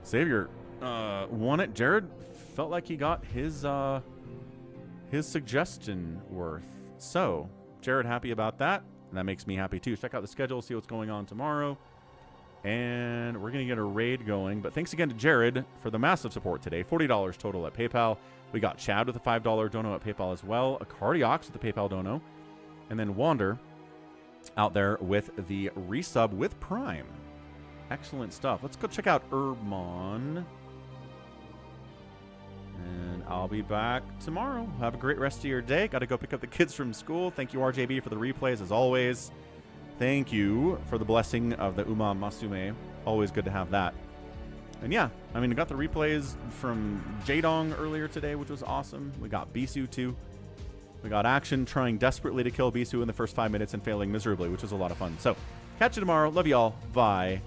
S1: Savior won it. Jared felt like he got his suggestion worth. So Jared happy about that, and that makes me happy too. Check out the schedule, see what's going on tomorrow, and we're gonna get a raid going. But thanks again to Jared for the massive support today. $40 total at PayPal. We got Chad with a $5 dono at PayPal as well, a Cardiox with a PayPal dono, and then Wander out there with the resub with Prime. Excellent stuff. Let's go check out Urbmon. And I'll be back tomorrow. Have a great rest of your day. Got to go pick up the kids from school. Thank you, RJB, for the replays, as always. Thank you for the blessing of the Uma Masume. Always good to have that. And yeah, I mean, we got the replays from Jaedong earlier today, which was awesome. We got Bisu, too. We got Action trying desperately to kill Bisu in the first 5 minutes and failing miserably, which was a lot of fun. So, catch you tomorrow. Love you all. Bye.